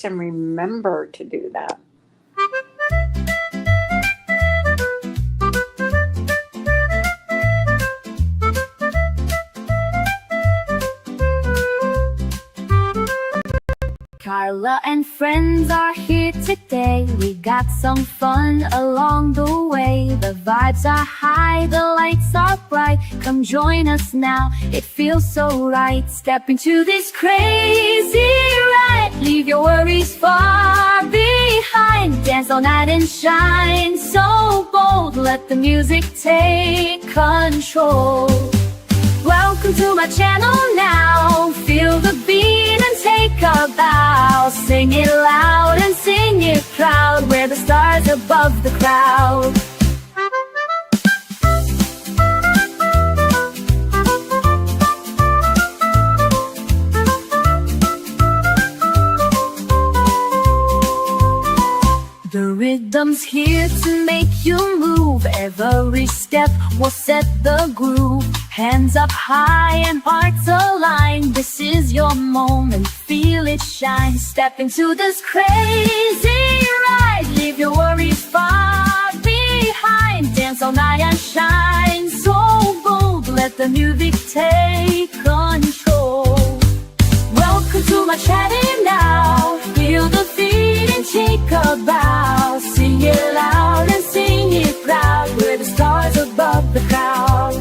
and remember to do that. Carla and friends are here today. We got some fun along the way. The vibes are high, the lights are bright. Come join us now, it feels so right. Step into this crazy ride. Leave your worries far behind. Dance all night and shine so bold. Let the music take control. Welcome to my channel now. Feel the beat and take a bow. Sing it loud and sing it proud. We're the stars above the crowd. The rhythm's here to make you move. Every step will set the groove. Hands up high and hearts aligned. This is your moment, feel it shine. Step into this crazy ride. Leave your worries far behind. Dance all night and shine so bold. Let the music take control. Welcome to my channel now. Feel the beat and take a bow. Sing it loud and sing it proud. We're the stars above the crowd.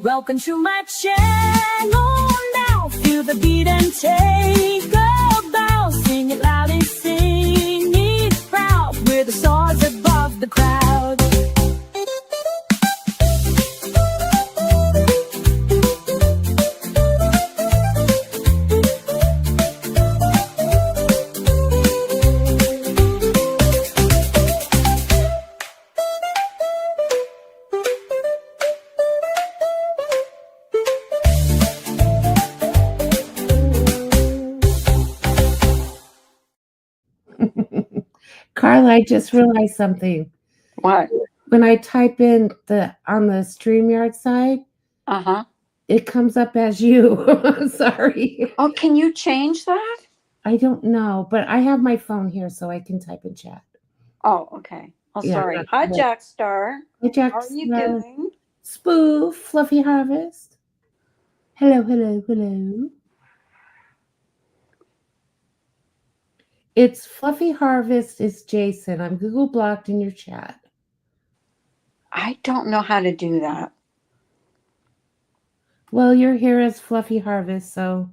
Welcome to my channel now. Feel the beat and take a bow. Sing it loud and sing it proud. We're the stars above the crowd. Carla, I just realized something. What? When I type in on the StreamYard side, it comes up as you. Sorry. Oh, can you change that? I don't know, but I have my phone here so I can type in chat. Oh, okay. Oh, Yeah, sorry. that's Hi, right. Jack Star. Hi, Jack. How are you doing? Spoof, Fluffy Harvest. Hello, hello, hello. It's Fluffy Harvest is Jason. I'm Google blocked in your chat. I don't know how to do that. Well, you're here as Fluffy Harvest, so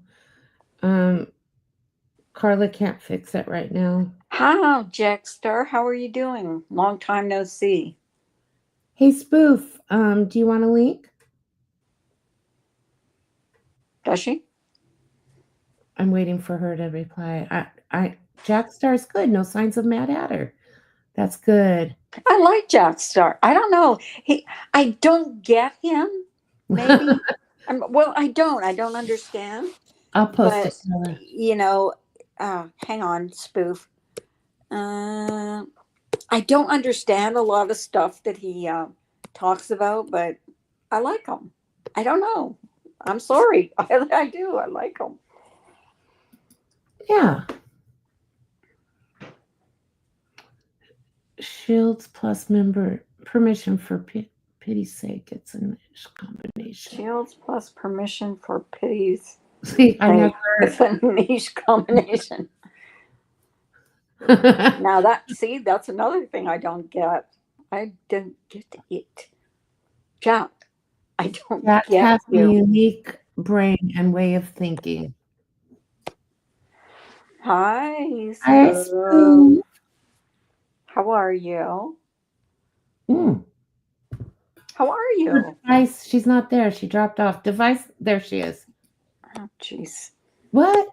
Carla can't fix it right now. Hi, Jack Star. How are you doing? Long time no see. Hey, Spoof, do you want a link? Does she? I'm waiting for her to reply. Jack Star's good. No signs of Mad Hatter. That's good. I like Jack Star. I don't know. I don't get him. Maybe. Well, I don't understand. I'll post But, it. Carla. you know, hang on, Spoof. I don't understand a lot of stuff that he talks about, but I like him. I don't know. I'm sorry. I do. I like him. Yeah. Shields plus member permission for pity's sake. It's a niche combination. Shields plus permission for pity's. See, I never. It's a niche combination. Now that's another thing I don't get. I don't get it. Jack, I don't Jack get has you. a unique brain and way of thinking. Hi, Hi, Spoof. Spoof. How are you? Mm. How are you? Device, she's not there. She dropped off. Device, there she is. Oh, jeez. What?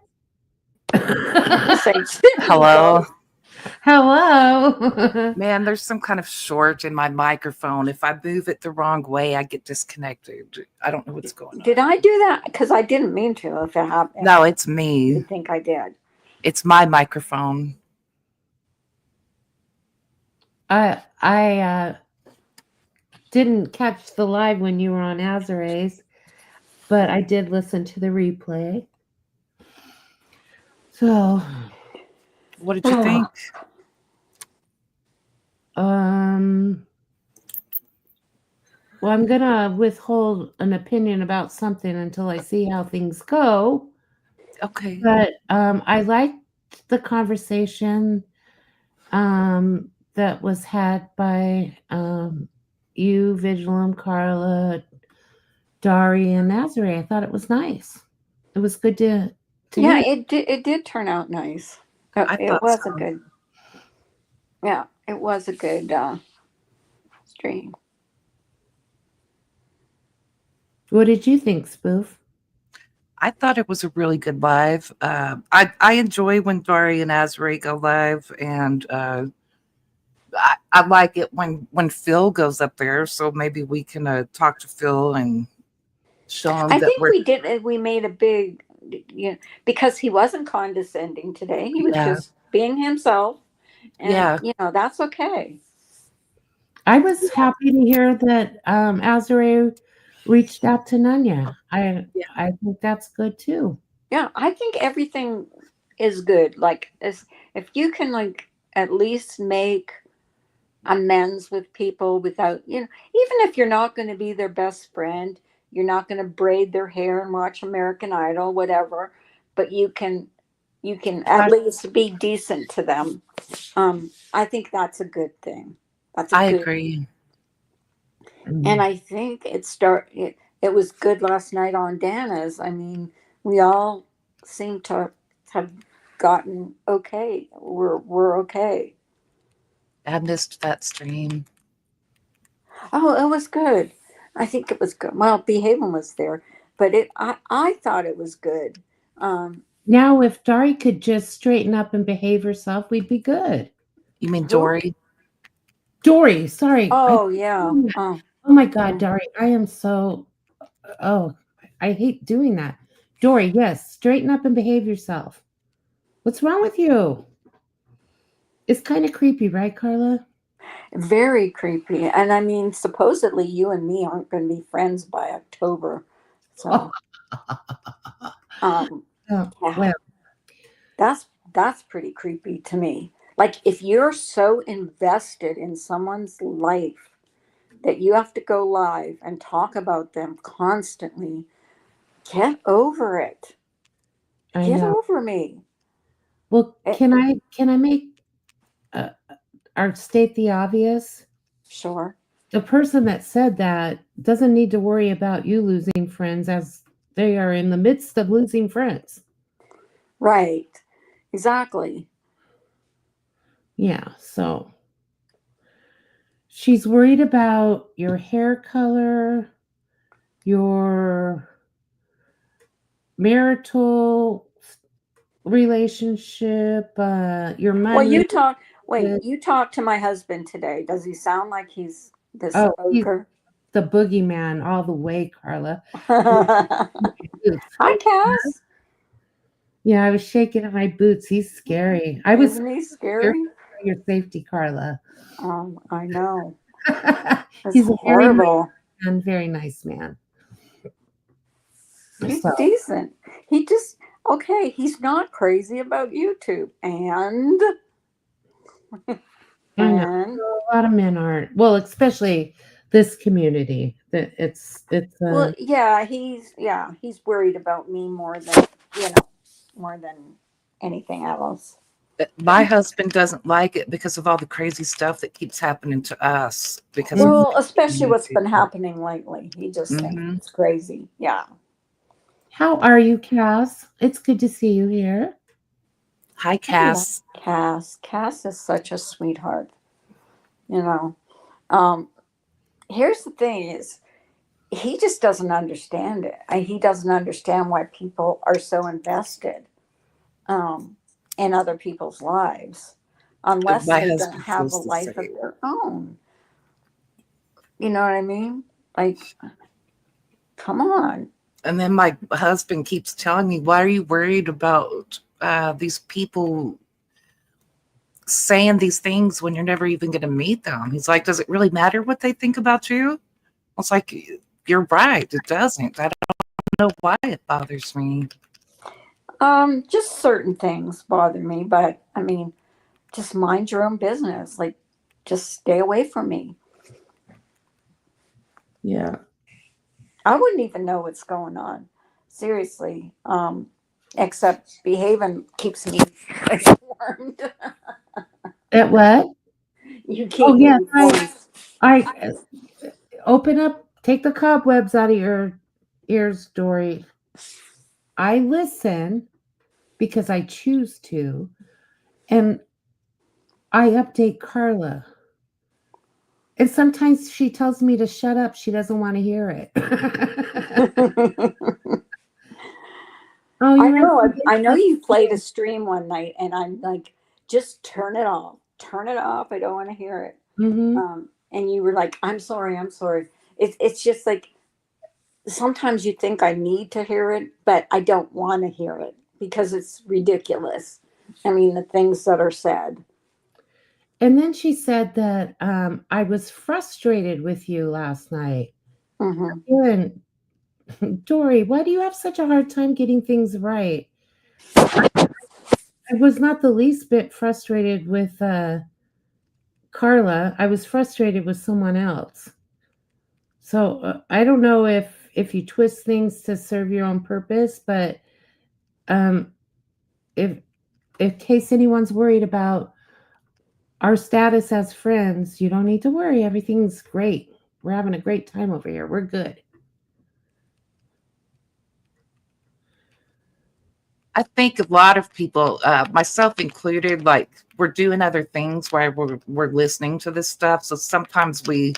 Say, Hello. Hello. Man, there's some kind of short in my microphone. If I move it the wrong way, I get disconnected. I don't know what's going on. Did I do that? Because I didn't mean to. If it happened, No, it's I me. think I did. It's my microphone. I didn't catch the live when you were on Azare's, but I did listen to the replay. So, What did you think? Well, I'm gonna withhold an opinion about something until I see how things go. Okay. But I liked the conversation that was had by you, Vigilum, Carla, Dari, and Nazare. I thought it was nice. It was good to Yeah, hear. it did turn out nice. I It thought was so. a good. Yeah, it was a good stream. What did you think, Spoof? I thought it was a really good live. I enjoy when Dari and Azrae go live, and I like it when Phil goes up there. So maybe we can talk to Phil and show him I that think we're. we did. We made a big, because he wasn't condescending today. He was Yeah, just being himself, and yeah. that's okay. I was happy to hear that Azure reached out to Nanya. I think that's good too. Yeah, I think everything is good. Like, if you can, like, at least make amends with people without, even if you're not going to be their best friend, you're not going to braid their hair and watch American Idol, whatever, but you can at least be decent to them. I think that's a good thing. That's a I good. agree. And I think it was good last night on Dana's. I mean, we all seem to have gotten okay. We're okay. I missed that stream. Oh, it was good. I think it was good. Well, Behaven was there, but I thought it was good. Um, Now, if Dari could just straighten up and behave herself, we'd be good. You mean who? Dory? Dory, sorry. Oh yeah. Oh my God, yeah. Dari, I am so. Oh, I hate doing that. Dory, yes, straighten up and behave yourself. What's wrong with you? It's kind of creepy, right, Carla? Very creepy. And I mean, supposedly you and me aren't going to be friends by October. So, um, Oh, yeah, well, that's pretty creepy to me. Like, if you're so invested in someone's life that you have to go live and talk about them constantly, get over it. I Get know. over me. Well, Eh, can I make uh, or state the obvious? sure. The person that said that doesn't need to worry about you losing friends as they are in the midst of losing friends. Right. Exactly. Yeah, so she's worried about your hair color, your marital relationship, your Well, money. you talk to my husband today. Does he sound like he's this Oh, he's ogre? the boogeyman all the way, Carla. Hi, Cass. Yeah, I was shaking in my boots. He's scary. I was Isn't he scared scary? for your safety, Carla. I know. It's He's a horrible. very nice man. He's So, decent. He just okay. He's not crazy about YouTube, and I know and a lot of men aren't. Well, especially this community. That it's well, he's worried about me more than more than anything else. My husband doesn't like it because of all the crazy stuff that keeps happening to us. Because Well, especially what's been happening lately. He just thinks Mhm. it's crazy. Yeah. How are you, Cass? It's good to see you here. Hi, Cass. Cass is such a sweetheart. You know. Here's the thing: is he just doesn't understand it. He doesn't understand why people are so invested in other people's lives. unless My they don't husband have a feels the life of same. their own. You know what I mean? Like, come on. And then my husband keeps telling me, why are you worried about these people saying these things when you're never even going to meet them? He's like, does it really matter what they think about you? I was like, you're right. It doesn't. I don't know why it bothers me. Just certain things bother me, but I mean, just mind your own business. Like, just stay away from me. Yeah. I wouldn't even know what's going on. Seriously. Except behaving keeps me informed. At what? You Oh keep me yeah. informed. I open up. Take the cobwebs out of your ears, Dory. I listen because I choose to, and I update Carla. And sometimes she tells me to shut up. She doesn't want to hear it. Oh, I you're know. updating. I know you played a stream one night, and I'm like, just turn it off. Turn it off. I don't want to hear it. Mm-hmm. And you were like, I'm sorry. I'm sorry. It's just like sometimes you think I need to hear it, but I don't want to hear it because it's ridiculous. I mean, the things that are said. And then she said that I was frustrated with you last night. Hmm. And Dory, why do you have such a hard time getting things right? I was not the least bit frustrated with Carla. I was frustrated with someone else. So I don't know if you twist things to serve your own purpose, but um, if in case anyone's worried about our status as friends, you don't need to worry. Everything's great. We're having a great time over here. We're good. I think a lot of people, myself included, like we're doing other things while we're listening to this stuff. So sometimes we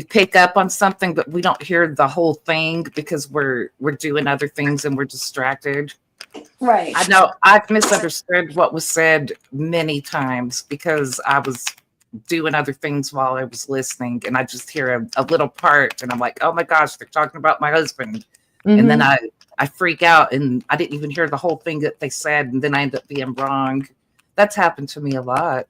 pick up on something, but we don't hear the whole thing because we're doing other things and we're distracted. Right. I know I've misunderstood what was said many times because I was doing other things while I was listening, and I just hear a little part, and I'm like, "Oh my gosh, they're talking about my husband," and then Mhm. I freak out, and I didn't even hear the whole thing that they said, and then I end up being wrong. That's happened to me a lot.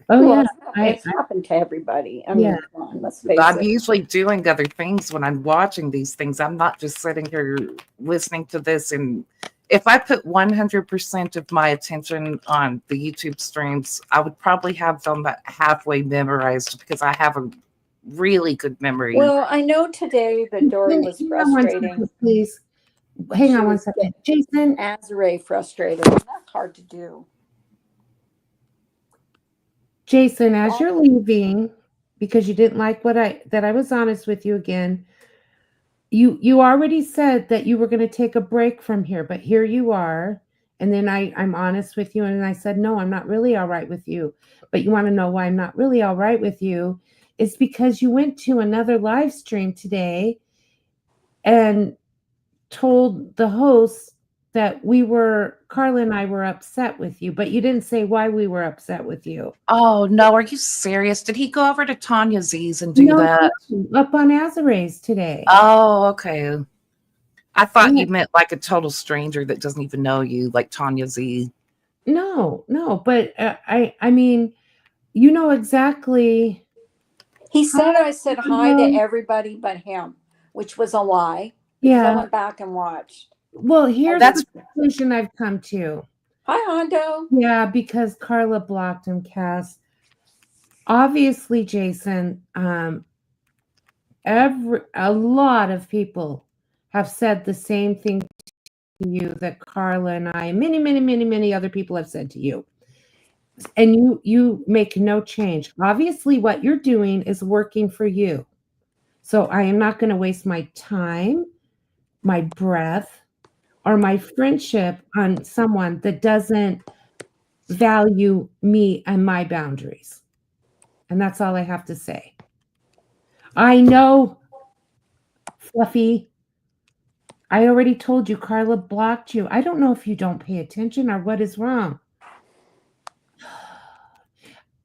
Oh Well, yeah. it's happened to everybody. I Yeah. mean, come on, let's face I'm it. usually doing other things when I'm watching these things. I'm not just sitting here listening to this. And if I put 100% of my attention on the YouTube streams, I would probably have them halfway memorized because I have a really good memory. Well, I know today that Dory was Hang on one frustrating. second, please. Hang She on one was second. Jason, Azure frustrated. And that's hard to do. Jason, as you're leaving, because you didn't like what I was honest with you again, you already said that you were going to take a break from here, but here you are. And then I'm honest with you, and I said, no, I'm not really all right with you. But you want to know why I'm not really all right with you? It's because you went to another live stream today and told the host that Carla and I were upset with you, but you didn't say why we were upset with you. Oh, no. Are you serious? Did he go over to Tanya Z's and do No, that? up on Azare's today. Oh, okay. I thought Yeah. you meant like a total stranger that doesn't even know you, like Tanya Z. No, but I mean, you know exactly. He said I said hi to Um, everybody but him, which was a lie because I yeah. went back and watched. Well, here's That's the conclusion I've come to. Hi, Hondo. Yeah, because Carla blocked him, Cass. Obviously, Jason, a lot of people have said the same thing to you that Carla and I, and many other people have said to you. And you make no change. Obviously, what you're doing is working for you. So I am not going to waste my time, my breath, or my friendship on someone that doesn't value me and my boundaries. And that's all I have to say. I know, Fluffy. I already told you Carla blocked you. I don't know if you don't pay attention or what is wrong.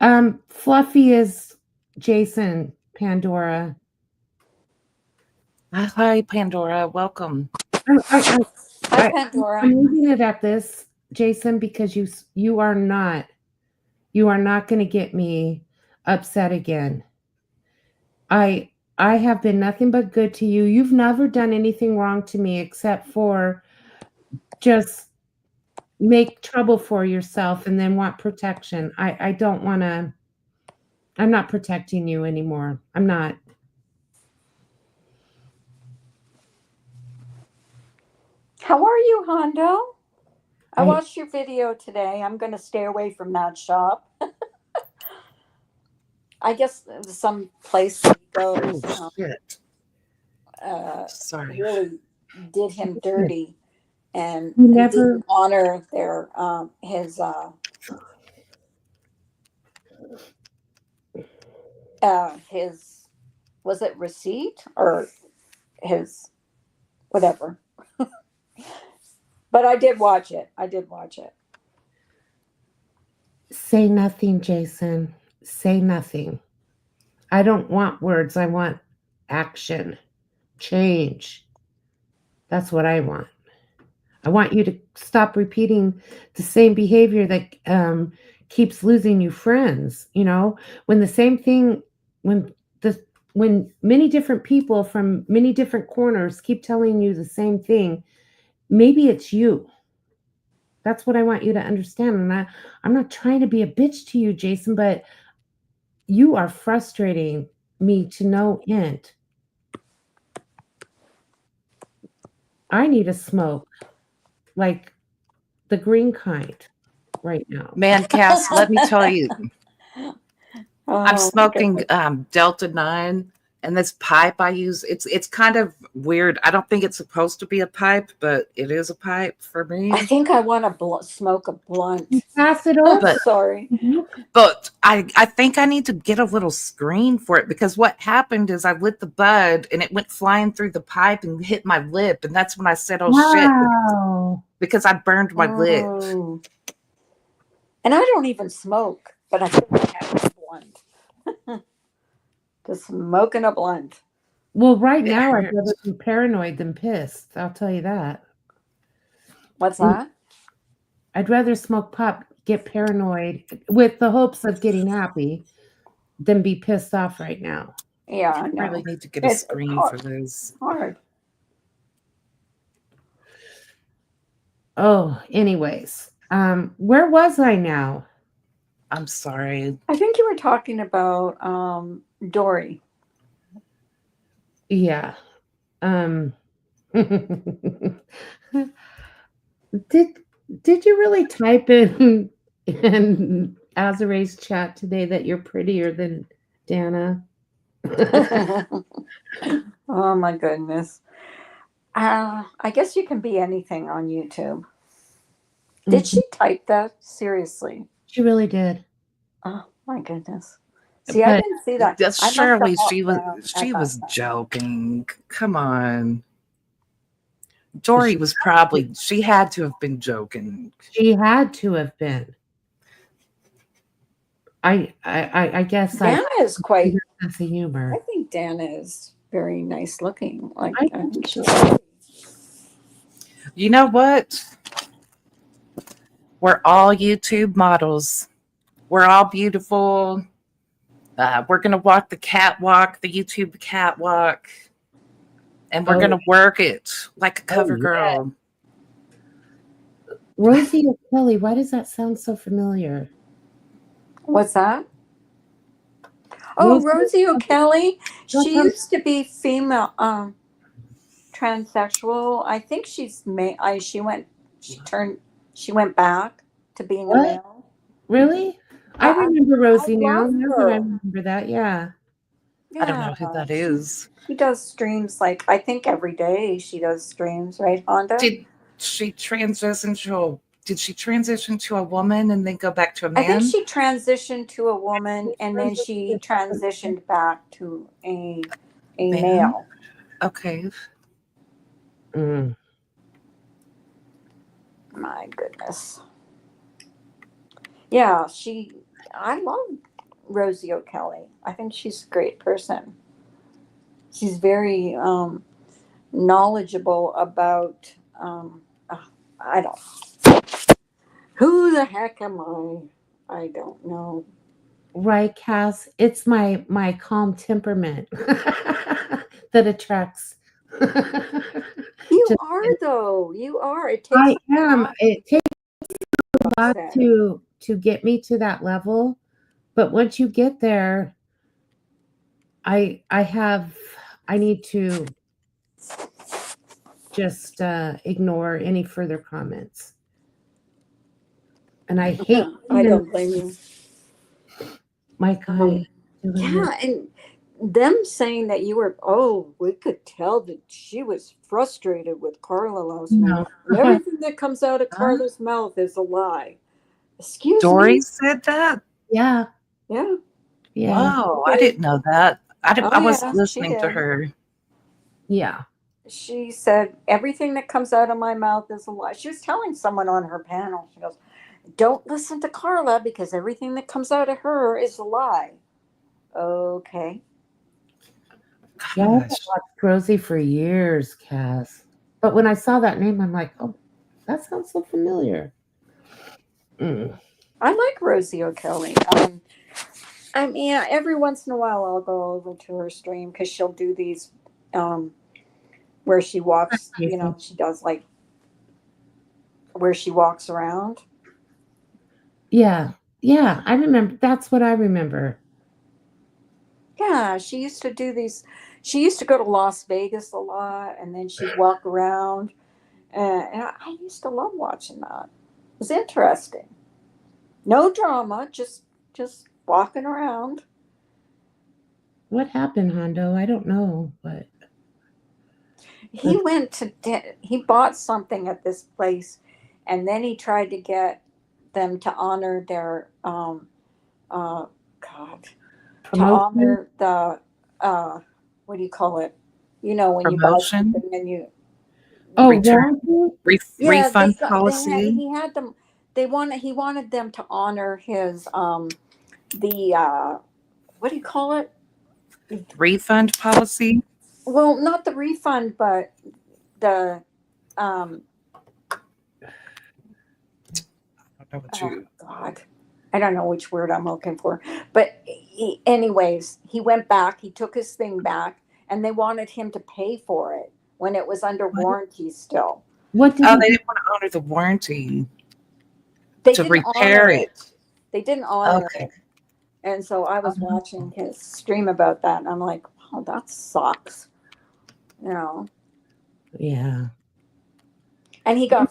Fluffy is Jason Pandora. Hi, Pandora. Welcome. I, Hi, I, Pandora. I'm leaving it at this, Jason, because you are not going to get me upset again. I have been nothing but good to you. You've never done anything wrong to me except for just make trouble for yourself and then want protection. I don't want to. I'm not protecting you anymore. I'm not. How are you, Hondo? I I watched your video today. I'm going to stay away from that shop. I guess some place he goes Oh, shit. uh, Sorry. really did him dirty and you never. didn't honor his was it receipt or his whatever. But I did watch it. I did watch it. Say nothing, Jason. Say nothing. I don't want words. I want action, change. That's what I want. I want you to stop repeating the same behavior that keeps losing you friends. You know, when the same thing, when the when many different people from many different corners keep telling you the same thing, maybe it's you. That's what I want you to understand. And I'm not trying to be a bitch to you, Jason, but you are frustrating me to no end. I need a smoke, like the green kind, right now. Man, Cass, let me tell you, I'm Oh, smoking goodness. Delta 9, and this pipe I use, it's kind of weird. I don't think it's supposed to be a pipe, but it is a pipe for I me. think I want to smoke a blunt. Pass it I'm over. But sorry. I think I need to get a little screen for it, because what happened is I lit the bud and it went flying through the pipe and hit my lip, and that's when I said, "Oh shit," Wow. because I burned my lip. Mm. And I don't even smoke, but I feel like having a blunt. Just smoking a blunt. Well, right It now I'd rather hurts. be paranoid than pissed. I'll tell you that. What's Mm, that? I'd rather smoke pop, get paranoid with the hopes of getting happy than be pissed off right now. Yeah, I Really know. need to get a It's screen hard. for this. Hard. Oh, anyways, where was I now? I'm sorry. I think you were talking about Dory. Yeah. Um, did did you really type in Azare's chat today that you're prettier than Dana? Oh my goodness. I guess you can be anything on YouTube. Did Mhm. she type that? Seriously. She really did. Oh my goodness. See, I But didn't see that. I must have Surely walked down at she that was time. joking. Come on. Dory was probably, she had to have been joking. she had to have been. I guess I Dana is quite, sense of I humor. think Dana is very nice looking. Like, I I think she's, You know what? We're all YouTube models. We're all beautiful. We're going to walk the catwalk, the YouTube catwalk, and we're going oh to work it like a oh cover yeah. girl. Rosie Kelly, why does that sound so familiar? what's that? Oh, Rosie Rosie O'Kelly. that's She used to be female, transsexual. I think she went back to being a what? male. Really? I I, remember I Rosie now. love Now that I her. remember that, yeah. I don't Yeah, know who that she is. she does streams like I think every day she does streams, right, Honda? Did she transition did she transition to a woman and then go back to a I think man? she transitioned to a woman and then she transitioned back to a Man. male. Okay. Mm. My goodness. Yeah, I love Rosie O'Kelly. I think she's a great person. She's very knowledgeable about. Uh, I don't. Who the heck am I? I don't know. Right, Cass? It's my calm temperament that attracts. You Just are though. You are. It takes I a am. lot It takes to a lot upset. to get me to that level, but once you get there, I need to just ignore any further comments. And I hate Yeah, I even don't blame you. my guy doing Yeah, this. and them saying that you were, oh, we could tell that she was frustrated with Carla last night. No. And everything that comes out of Carla's mouth is a lie. Excuse Dory me? said that? Yeah, Yeah. yeah, Wow, I Okay. didn't know that. Oh, I wasn't yeah, she listening to did. her. yeah. She said, everything that comes out of my mouth is a lie. She was telling someone on her panel, she goes, don't listen to Carla because everything that comes out of her is a lie. Okay. Yeah, I've Gosh. watched Rosie for years, Cass. But when I saw that name, I'm like, oh, that sounds so familiar. Mm. I like Rosie O'Kelly. I mean, every once in a while I'll go over to her stream because she'll do these um, where she walks, she does like where she walks around. Yeah, yeah, I remember. That's what I remember. Yeah, she used to do these. She used to go to Las Vegas a lot and then she'd walk around. And I used to love watching that. It was interesting. No drama, just walking around. What happened, Hondo? I don't know, but He bought something at this place and then he tried to get them to honor their God, to promotion. honor the what do you call it? You know, when you buy Promotion, something and you Oh, return, warranty? yeah, refund policy, he had them he wanted them to honor his the what do you call it? refund policy. Well, not the refund, but the um I don't know what oh you. God, I don't know which word I'm looking for. But anyways, he went back. He took his thing back, and they wanted him to pay for it when it was under What? warranty still. What did Oh, he they do? didn't want to honor the warranty They to didn't repair honor it. it. They didn't honor Okay. it. And so I was Oh, watching his stream about that, and I'm like, oh, that sucks. You know. Yeah. And he got.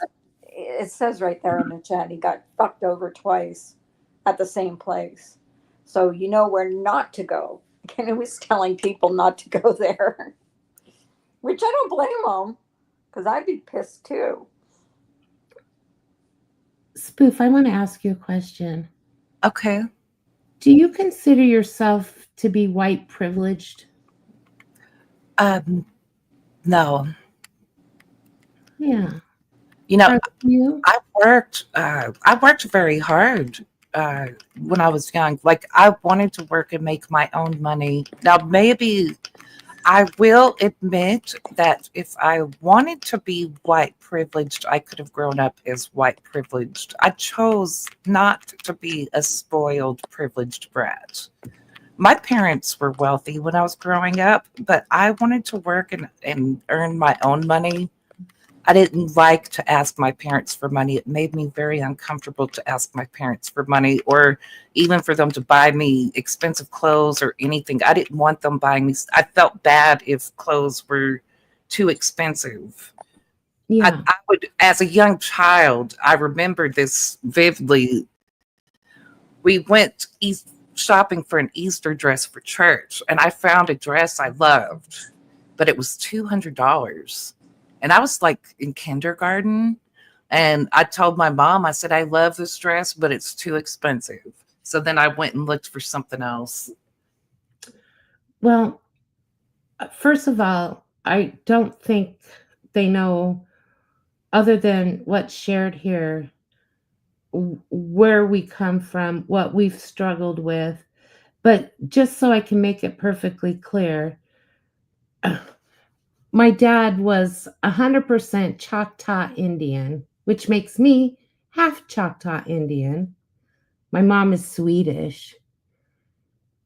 It says right there in the chat, he got fucked over twice at the same place. So you know where not to go. And he was telling people not to go there. Which I don't blame him because I'd be pissed too. Spoof, I want to ask you a question. okay. Do you consider yourself to be white privileged? No. Yeah. You know, Are you? I worked very hard when I was young. Like I wanted to work and make my own money. Now maybe I will admit that if I wanted to be white privileged, I could have grown up as white privileged. I chose not to be a spoiled privileged brat. My parents were wealthy when I was growing up, but I wanted to work and earn my own money. I didn't like to ask my parents for money. It made me very uncomfortable to ask my parents for money or even for them to buy me expensive clothes or anything. I didn't want them buying me. I felt bad if clothes were too expensive. Yeah. I would, as a young child, I remember this vividly. We went shopping for an Easter dress for church, and I found a dress I loved, but it was $200. And I was like in kindergarten. And I told my mom, I said, I love this dress, but it's too expensive. So then I went and looked for something else. Well, first of all, I don't think they know, other than what's shared here, where we come from, what we've struggled with. But just so I can make it perfectly clear, my dad was 100% Choctaw Indian, which makes me half Choctaw Indian. My mom is Swedish.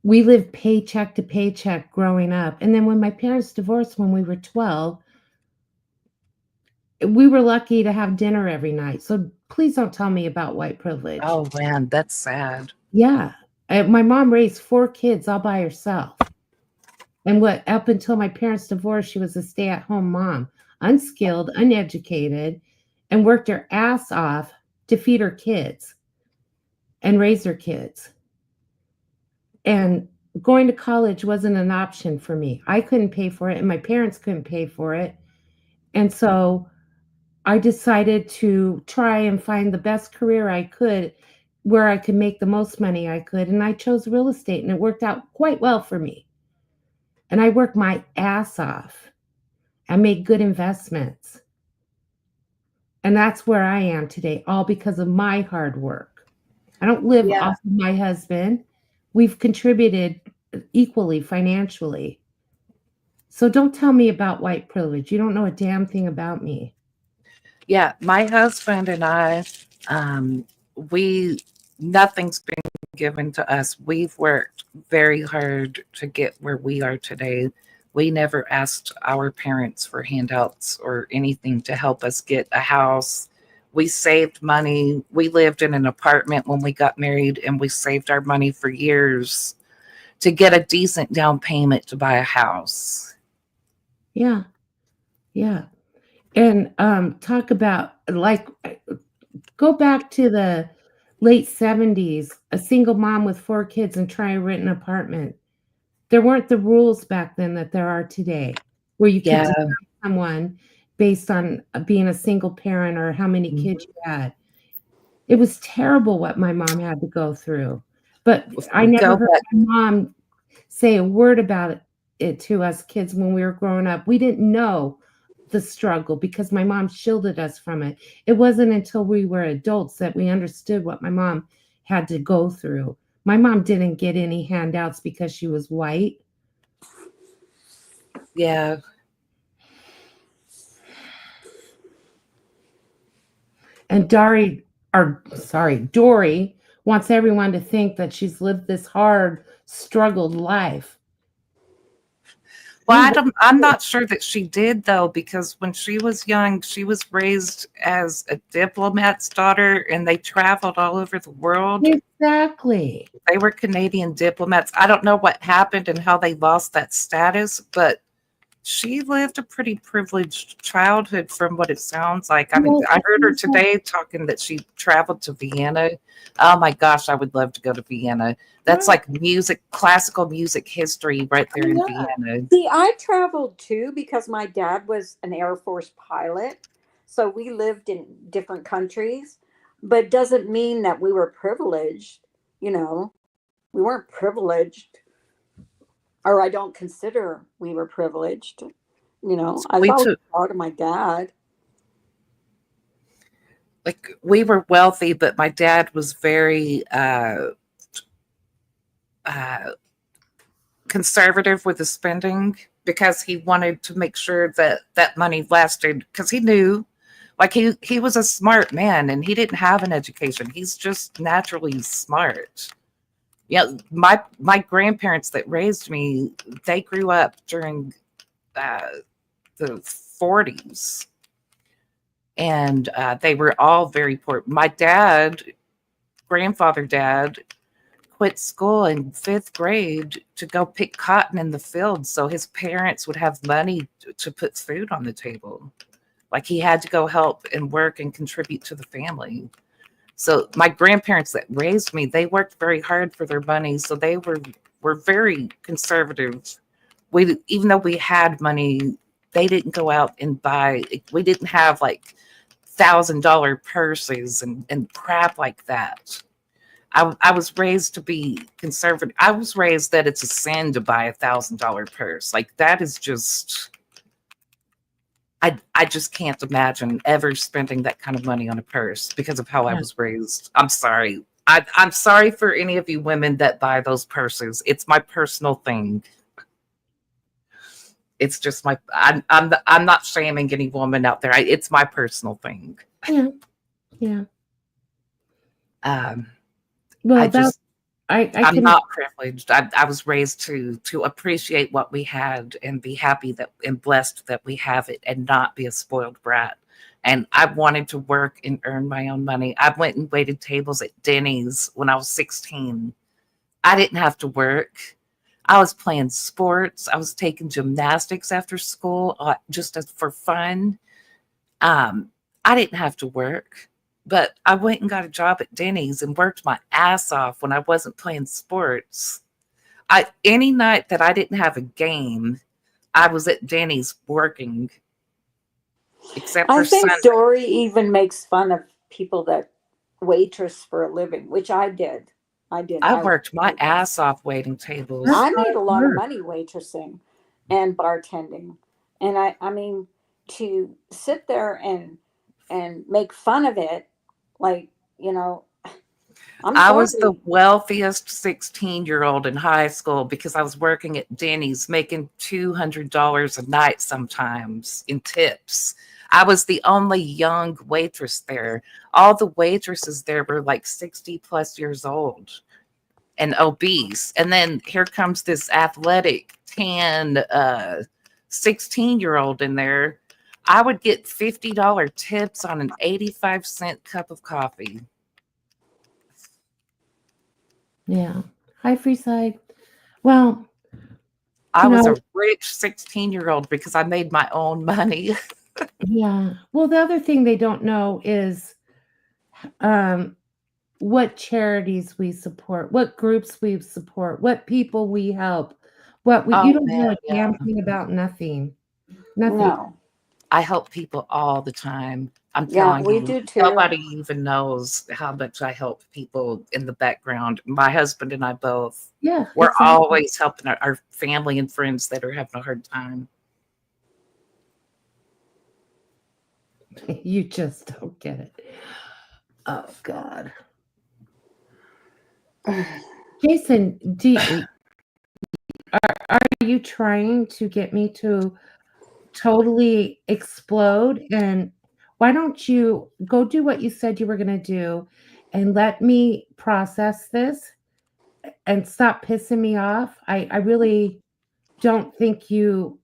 We lived paycheck to paycheck growing up. And then when my parents divorced when we were 12, we were lucky to have dinner every night. So please don't tell me about white privilege. Oh man, that's sad. Yeah. My mom raised 4 kids all by herself. And what up until my parents divorced, she was a stay-at-home mom, unskilled, uneducated, and worked her ass off to feed her kids and raise her kids. And going to college wasn't an option for me. I couldn't pay for it, and my parents couldn't pay for it. And so I decided to try and find the best career I could where I could make the most money I could. And I chose real estate, and it worked out quite well for me. And I worked my ass off. I made good investments. And that's where I am today, all because of my hard work. I don't live off of my husband. We've contributed equally financially. So don't tell me about white privilege. You don't know a damn thing about me. Yeah, my husband and I, nothing's been given to us. We've worked very hard to get where we are today. We never asked our parents for handouts or anything to help us get a house. We saved money. We lived in an apartment when we got married, and we saved our money for years to get a decent down payment to buy a house. Yeah. Yeah. And talk about, like, go back to the late 70s, a single mom with 4 kids and try to rent an apartment. There weren't the rules back then that there are today, where you could deny someone based on being a single parent or how many kids you had. It was terrible what my mom had to go through. But I never heard my mom say a word about it to us kids when we were growing up. We didn't know the struggle because my mom shielded us from it. It wasn't until we were adults that we understood what my mom had to go through. My mom didn't get any handouts because she was white. Yeah. And Dory wants everyone to think that she's lived this hard, struggled life. Well, I'm not sure that she did, though, because when she was young, she was raised as a diplomat's daughter, and they traveled all over the world. Exactly. They were Canadian diplomats. I don't know what happened and how they lost that status, but she lived a pretty privileged childhood from what it sounds like. I mean, I heard her today talking that she traveled to Vienna. Oh my gosh, I would love to go to Vienna. That's like classical music history right there in Vienna. See, I traveled too because my dad was an Air Force pilot. So we lived in different countries, but doesn't mean that we were privileged. You know, we weren't privileged, or I don't consider we were privileged. You know, I was proud of my dad. Like, we were wealthy, but my dad was very conservative with the spending because he wanted to make sure that that money lasted, because he knew, like, he was a smart man and he didn't have an education. He's just naturally smart. Yeah, my grandparents that raised me, they grew up during the 40s, and they were all very poor. My grandfather dad, quit school in 5th grade to go pick cotton in the field so his parents would have money to put food on the table. Like, he had to go help and work and contribute to the family. So my grandparents that raised me, they worked very hard for their money. So they were very conservative. Even though we had money, they didn't go out and buy. We didn't have like $1,000 purses and crap like that. I was raised to be conservative. I was raised that it's a sin to buy $1,000 purse. Like, that is just, I just can't imagine ever spending that kind of money on a purse because of how I was raised. I'm sorry. I'm sorry for any of you women that buy those purses. It's my personal thing. It's just my. I'm not shaming any woman out there. It's my personal thing. Yeah. Yeah. Um, Well, I just. I I'm can. not privileged. I was raised to appreciate what we had and be happy that and blessed that we have it and not be a spoiled brat. And I wanted to work and earn my own money. I went and waited tables at Denny's when I was 16. I didn't have to work. I was playing sports. I was taking gymnastics after school just for fun. I didn't have to work. But I went and got a job at Denny's and worked my ass off when I wasn't playing sports. Any night that I didn't have a game, I was at Denny's working. Except I for think Sunday. Dory even makes fun of people that waitress for a living, which I did. I worked my ass off waiting tables. I made a lot of money waitressing and bartending. And I mean, to sit there and make fun of it, like, you know, I was the wealthiest 16-year-old in high school because I was working at Denny's making $200 a night sometimes in tips. I was the only young waitress there. All the waitresses there were like 60 plus years old and obese. And then here comes this athletic, tan 16-year-old in there. I would get $50 tips on an 85-cent cup of coffee. Yeah. Hi, Freeside. Well, I was a rich 16-year-old because I made my own money. Yeah. Well, the other thing they don't know is what charities we support, what groups we support, what people we help, what we you don't know a damn thing about nothing. Nothing. No. I help people all the time. I'm telling we you, do too. nobody even knows how much I help people in the background. My husband and I both. Yeah. We're always helping our family and friends that are having a hard time. You just don't get it. Oh God. Jason, are you trying to get me to totally explode? And why don't you go do what you said you were going to do and let me process this and stop pissing me off? I really don't think you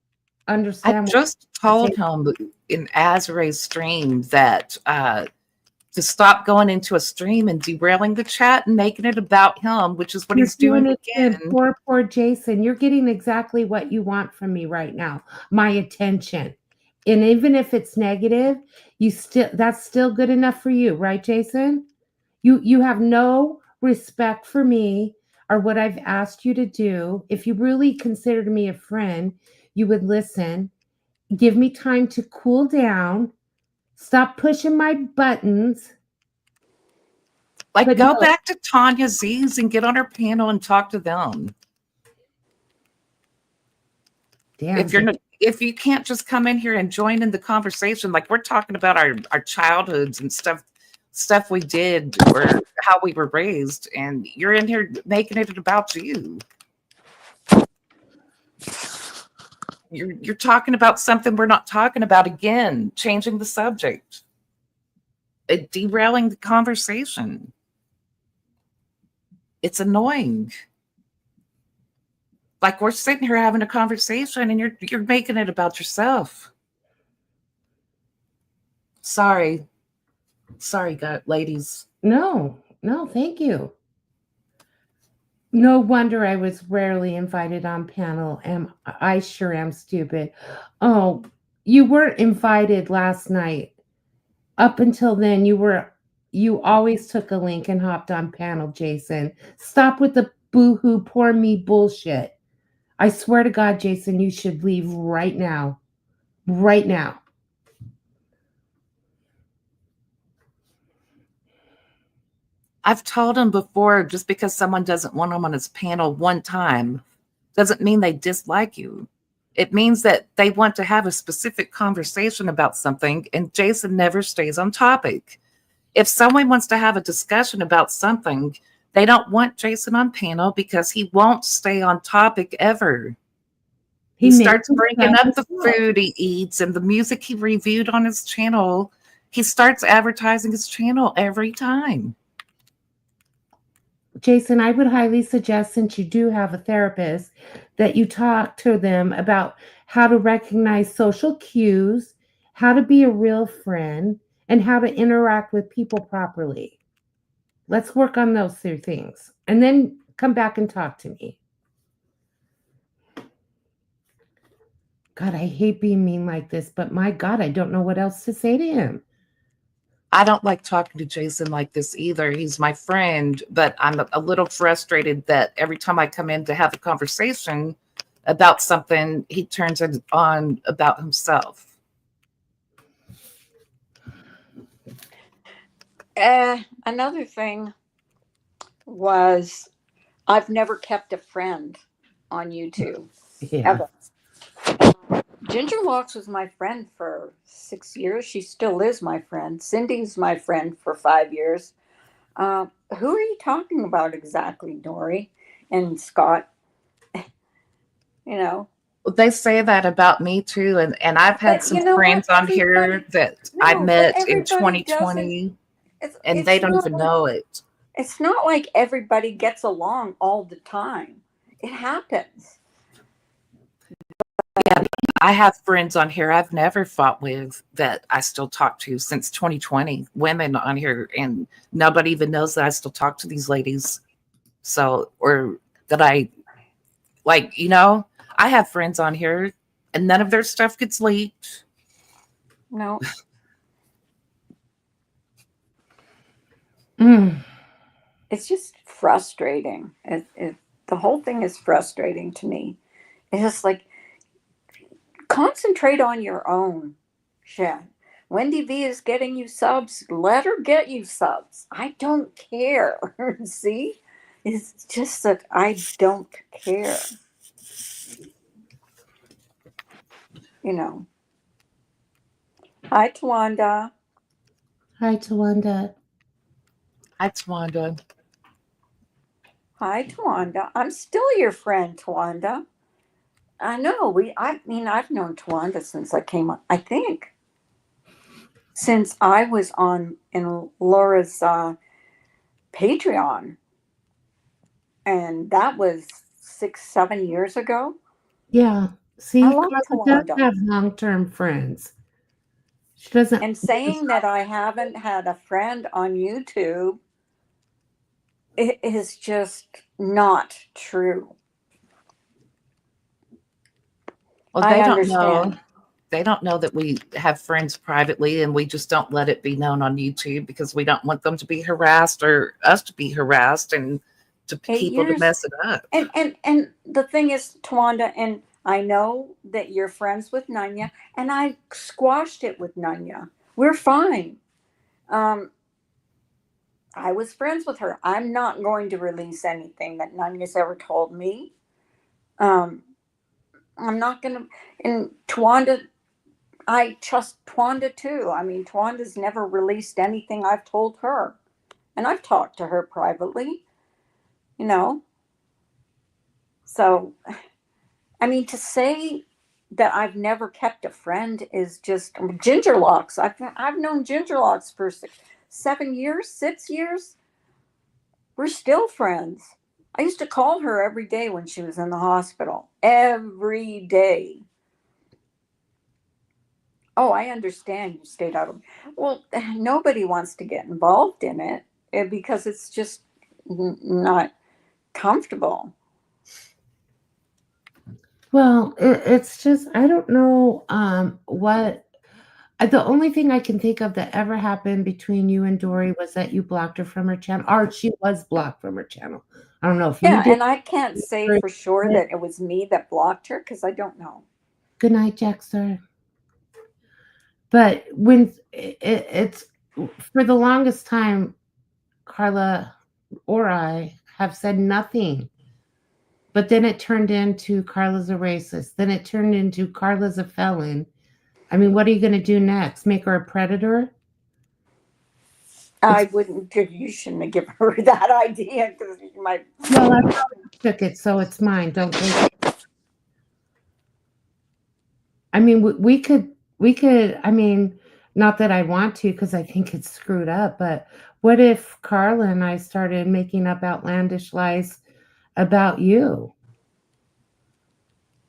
understand. I just told him in Azrae's stream that to stop going into a stream and derailing the chat and making it about him, which is what he's doing again. Poor Jason. You're getting exactly what you want from me right now, my attention. And even if it's negative, that's still good enough for you, right, Jason? You have no respect for me or what I've asked you to do. If you really considered me a friend, you would listen, give me time to cool down, stop pushing my buttons. Like, go back to Tanya Z's and get on her panel and talk to them. Damn. If you can't just come in here and join in the conversation, like we're talking about our childhoods and stuff we did or how we were raised, and you're in here making it about you. You're talking about something we're not talking about again, changing the subject, derailing the conversation. It's annoying. Like we're sitting here having a conversation and you're making it about yourself. Sorry, ladies. No, thank you. No wonder I was rarely invited on panel. I sure am stupid. Oh, you weren't invited last night. Up until then, you always took a link and hopped on panel, Jason. Stop with the boo-hoo, poor me bullshit. I swear to God, Jason, you should leave right now. Right now. I've told him before, just because someone doesn't want him on his panel one time doesn't mean they dislike you. It means that they want to have a specific conversation about something, and Jason never stays on topic. if someone wants to have a discussion about something, they don't want Jason on panel because he won't stay on topic ever. He makes starts bringing himself up the look. food he eats and the music he reviewed on his channel. He starts advertising his channel every time. Jason, I would highly suggest, since you do have a therapist, that you talk to them about how to recognize social cues, how to be a real friend, and how to interact with people properly. Let's work on those 3 things and then come back and talk to me. God, I hate being mean like this, but my God, I don't know what else to say to him. I don't like talking to Jason like this either. He's my friend, but I'm a little frustrated that every time I come in to have a conversation about something, he turns it on about himself. Another thing was I've never kept a friend on YouTube Yeah. ever. Ginger Locks was my friend for 6 years. She still is my friend. Cindy's my friend for 5 years. Who are you talking about exactly, Dory and Scott? You know, They say that about me too, and I've had but some you know friends what? on here that I No, but met in everybody doesn't. 2020, It's and it's they don't not even like, know it. it's not like everybody gets along all the time. It happens. Yeah, I have friends on here I've never fought with that I still talk to since 2020. Women on here, and nobody even knows that I still talk to these ladies. So, or that I like, I have friends on here, and none of their stuff gets leaked. No, Mm. it's just frustrating. The whole thing is frustrating to me. It's just like concentrate on your own shit. Wendy V is getting you subs. Let her get you subs. I don't care. See? It's just that I don't care. You know. Hi, Tawanda. Hi, Tawanda. Hi, Twanda. Hi, Tawanda. I'm still your friend, Tawanda. I know. I mean, I've known Tawanda since I came on. I think since I was on in Laura's Patreon, and that was 6, 7 years ago. Yeah. I See, love Carla does Tawanda. have long-term friends. She doesn't. And saying that I haven't had a friend on YouTube, it is just not true. Well, I they don't know. understand. They don't know that we have friends privately, and we just don't let it be known on YouTube because we don't want them to be harassed or us to be harassed and to 8 people to years. mess it up. And the thing is, Tawanda, and I know that you're friends with Nanya, and I squashed it with Nanya. We're fine. Um, I was friends with her. I'm not going to release anything that Nanya's ever told me. Um, I'm not going to. And Tawanda, I trust Tawanda too. I mean, Twanda's never released anything I've told her, and I've talked to her privately. You know, so I mean, to say that I've never kept a friend is just Ginger Locks. I've known Ginger Locks for 7 years, 6 years. We're still friends. I used to call her every day when she was in the hospital. Every day. Oh, I understand you stayed out of. Well, nobody wants to get involved in it because it's just not comfortable. Well, it's just I don't know what the only thing I can think of that ever happened between you and Dory was that you blocked her from her channel, or she was blocked from her channel. I don't know if you Yeah, did. and I can't say for sure that it was me that blocked her because I don't know. Good night, Jackster. But when it's for the longest time, Carla or I have said nothing. But then it turned into Carla's a racist. Then it turned into Carla's a felon. I mean, what are you going to do next? Make her a predator? I wouldn't. You shouldn't have given her that idea because you might. Well, I probably took it, so it's mine. Don't take it. I mean, we could, I mean, not that I want to because I think it's screwed up, but what if Carla and I started making up outlandish lies about you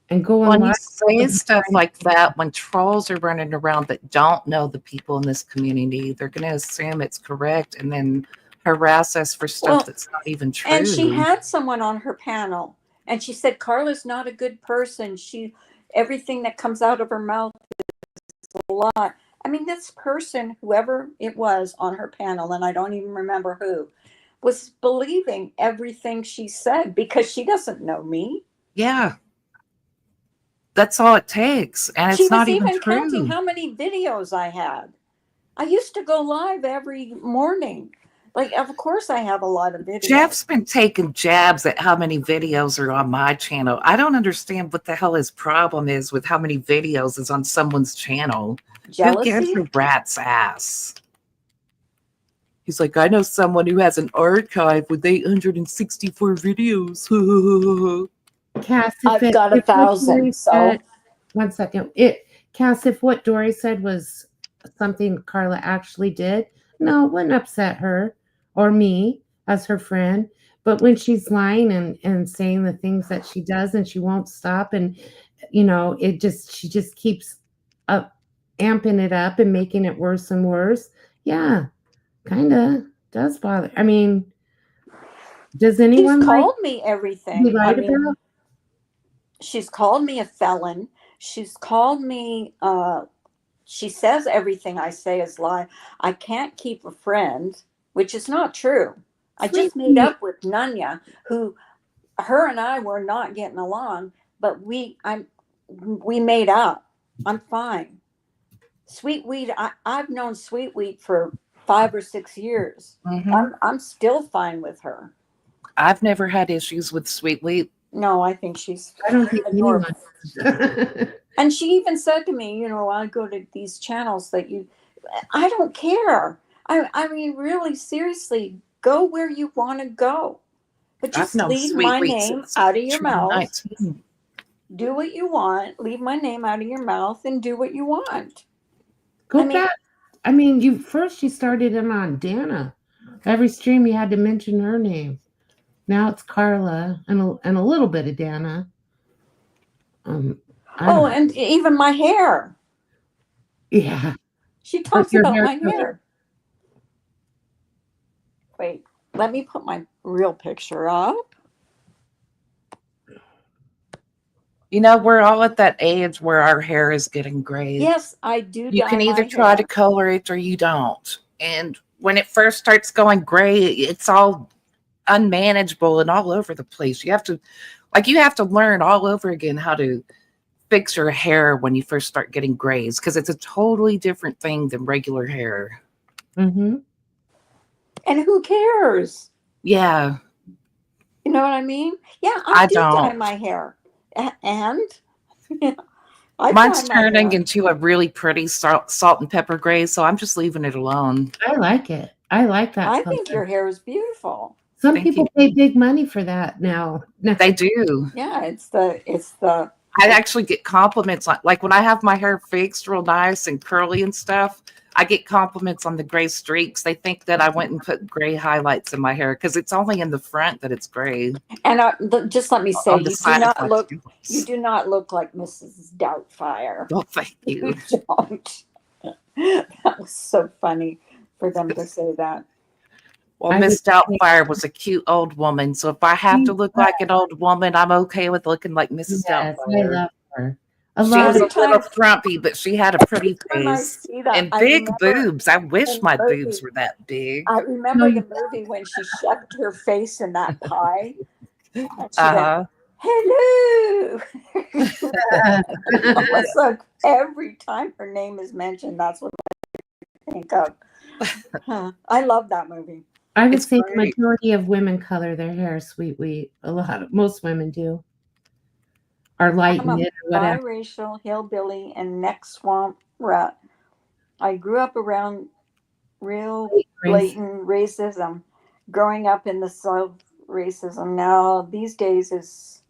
and going When you live? say stuff like that, when trolls are running around that don't know the people in this community, they're going to assume it's correct and then harass us for stuff Well, that's not even true. and she had someone on her panel, and she said Carla's not a good person. Everything that comes out of her mouth is a lie. I mean, this person, whoever it was on her panel, and I don't even remember who, was believing everything she said because she doesn't know me. Yeah. That's all it takes. And She it's not was even even counting true. how many videos I had. I used to go live every morning. Like, of course, I have a lot of videos. Jeff's been taking jabs at how many videos are on my channel. I don't understand what the hell his problem is with how many videos is on someone's channel. Who gives Jealousy? a rat's ass? He's like, I know someone who has an archive with 864 videos. Cass, I've got 1,000. So one second. Cass, if what Dory said was something Carla actually did, no, it wouldn't upset her or me as her friend. But when she's lying and saying the things that she does and she won't stop, and she just keeps up amping it up and making it worse and worse. Yeah, kind of does bother. I mean, does she's anyone called me everything. be lied about? She's called me a felon. She's called me, she says everything I say is lie. I can't keep a friend, which is not true. I just made up with Nanya, who her and I were not getting along, but we made up. I'm fine. Sweetwheat, I've known Sweetwheat for 5 or 6 years. Mhm. I'm still fine with her. I've never had issues with Sweetwheat. No, I think she's I don't think anyone. adorable. And she even said to me, I go to these channels that I don't care. I mean, really, seriously, go where you want to go. But I've just known leave my Sweetwheat name since out of your mouth. 2019. Do what you want. Leave my name out of your mouth and do what you want. Go back. I mean, you started in on Dana. Every stream you had to mention her name. Now it's Carla and a little bit of Dana. And even my hair. Yeah. She talks your about hair my color. hair. Wait, let me put my real picture up. We're all at that age where our hair is getting gray. Yes, I do. You can either try to color it or you don't. And when it first starts going gray, it's all unmanageable and all over the place. You have to learn all over again how to fix your hair when you first start getting grays, because it's a totally different thing than regular hair. Mm-hmm. And who cares? Yeah. You know what I mean? Yeah, I do dye don't. my hair. And mine's turning into a really pretty salt and pepper gray, so I'm just leaving it alone. I like it. I like that. I think your hair is beautiful. Some Thank people you. pay big money for that now. They do. Yeah, it's the I actually get compliments like when I have my hair fixed real nice and curly and stuff. I get compliments on the gray streaks. They think that I went and put gray highlights in my hair because it's only in the front that it's gray. And just let me say, On the side of my you do not look like Mrs. Doubtfire. Well, thank you. You don't. That was so funny for them to say that. Well, Miss Doubtfire was a cute old woman, so if I have to look like an old woman, I'm okay with looking like Mrs. Yes, Doubtfire. I love her. She was a little frumpy, but she had a pretty face and big boobs. I wish my boobs were that big. I remember the movie when she shoved her face in that pie. And she went, hello. It's like every time her name is mentioned, that's what I think of. I love that movie. I would say the majority of women color their hair Sweetwheat. Most women do. Or lighten it or whatever. Biracial hillbilly and neck swamp rat. I grew up around real Race. blatant racism. Growing up in the South, racism now these days is,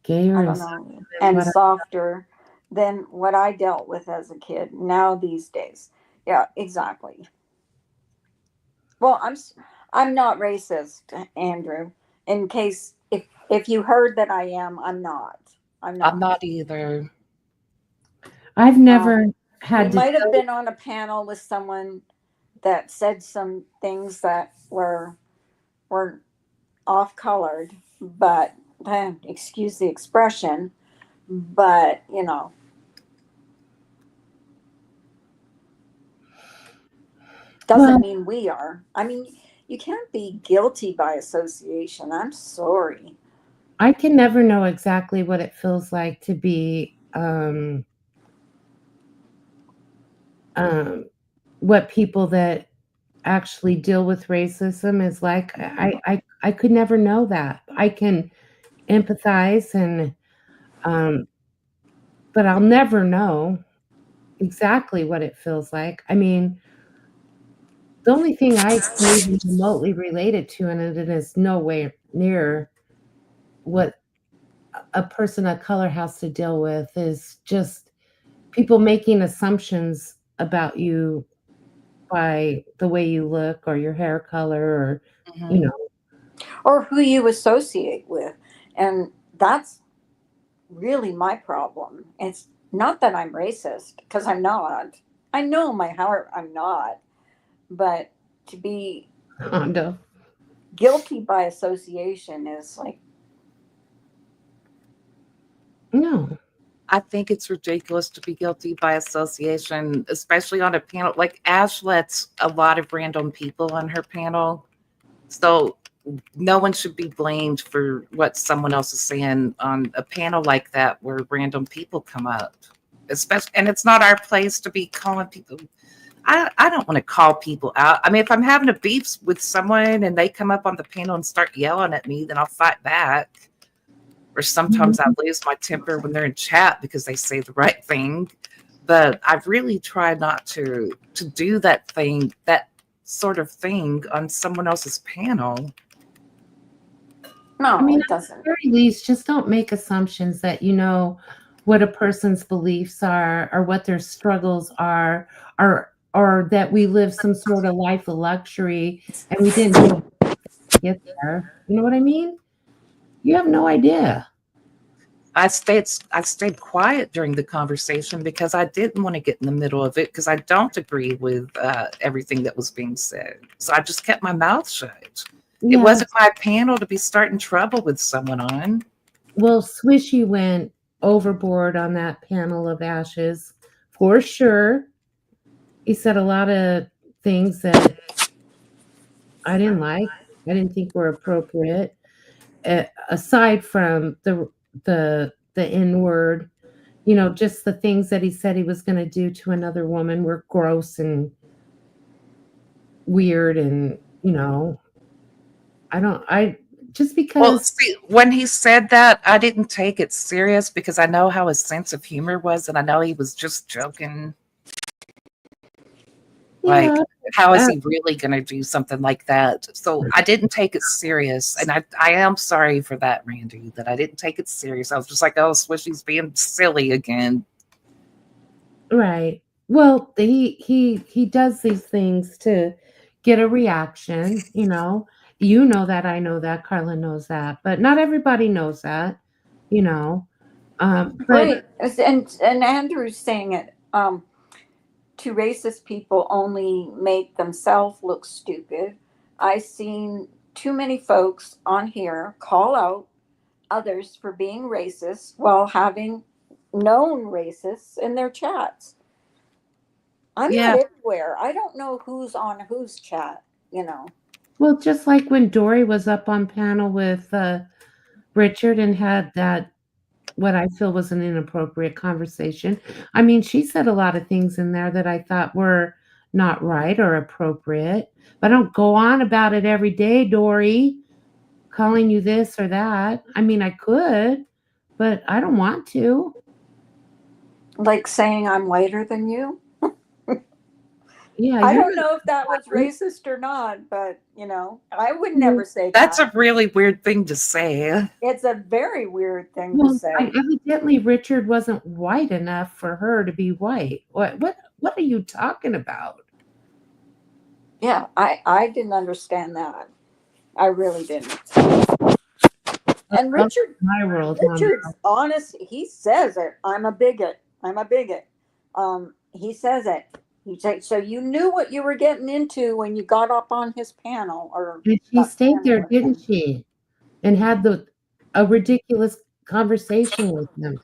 Gayer I and don't softer know, than and what softer than what I dealt with as a kid now these days. Yeah, exactly. Well, I'm not racist, Andrew. In case if you heard that I am, I'm not. I'm I'm not. not either. I've Um, never we had to might have deal. been on a panel with someone that said some things that were off colored, but excuse the expression, but doesn't Well, mean we are. I mean, you can't be guilty by association. I'm sorry. I can never know exactly what it feels like to be um, what people that actually deal with racism is like. I could never know that. I can empathize and um, but I'll never know exactly what it feels like. I mean, the only thing I can even remotely relate it to, and it is nowhere near what a person of color has to deal with, is just people making assumptions about you by the way you look or your hair color or, you Mhm. know, Or who you associate with. And that's really my problem. It's not that I'm racist, because I'm not. I know in my heart I'm not. But to be Hondo. guilty by association is like, No. I think it's ridiculous to be guilty by association, especially on a panel. Like Ash lets a lot of random people on her panel. So no one should be blamed for what someone else is saying on a panel like that where random people come up. Especially, and it's not our place to be calling people. I don't want to call people out. I mean, if I'm having a beef with someone and they come up on the panel and start yelling at me, then I'll fight back. Or sometimes I lose my temper when they're in chat because they say the right thing. But I've really tried not to do that sort of thing on someone else's panel. I no, mean, it at doesn't. the very least, just don't make assumptions that you know what a person's beliefs are or what their struggles are or that we live some sort of life of luxury and we didn't do to get there. You know what I mean? You have no idea. I stayed quiet during the conversation because I didn't want to get in the middle of it because I don't agree with everything that was being said. So I just kept my mouth shut. It Yeah. wasn't my panel to be starting trouble with someone on. Well, Swishy went overboard on that panel of ashes for sure. He said a lot of things that I didn't like. I didn't think were appropriate. Aside from the N word, you know, just the things that he said he was going to do to another woman were gross and weird, and you know, I don't. I just Well, because see, when he said that, I didn't take it serious because I know how his sense of humor was, and I know he was just joking. Like, yeah. how is Uh, he really going to do something like that? So I didn't take it serious, and I am sorry for that, Randy, that I didn't take it serious. I was just like, oh, Swishy's being silly again. Right. Well, he does these things to get a reaction, you know. You know that, I know that, Carla knows that, but not everybody knows that, you know. But Right. And Andrew's saying it. To racist people only make themselves look stupid. I've seen too many folks on here call out others for being racist while having known racists in their chats. I'm not Yeah, everywhere. I don't know who's on whose chat. well, just like when Dory was up on panel with Richard and had that what I feel was an inappropriate conversation. I mean, she said a lot of things in there that I thought were not right or appropriate. But I don't go on about it every day, Dory, calling you this or that. I mean, I could, but I don't want to. Like saying I'm whiter than you. Yeah, I you're don't know if that was right. racist or not, but I would Well, never say That's that. a really weird thing to say. It's a very weird thing to well, say. evidently Richard wasn't white enough for her to be white. What are you talking about? Yeah, I didn't understand that. I really didn't. And Welcome to my world, Mom. Richard's honest. He says it. I'm a bigot. I'm a bigot. He says it. He said, so you knew what you were getting into when you got up on his panel, or And she not stayed panel there, with didn't him. she? And had a ridiculous conversation with him.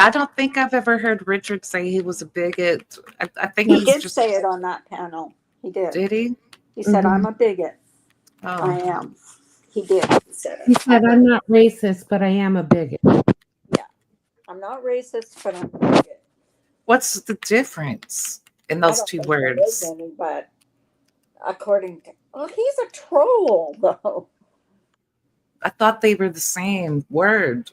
I don't think I've ever heard Richard say he was a bigot. I think He he's did just, say it on that panel. He did. did he? He said, Mhm. "I'm a bigot. I Oh, am." He did. He said He it. said, "I'm not racist, but I am a bigot." Yeah. I'm not racist, but I'm a bigot. what's the difference in I those don't two think there is words? any, but according to, well, he's a troll, though. I thought they were the same word.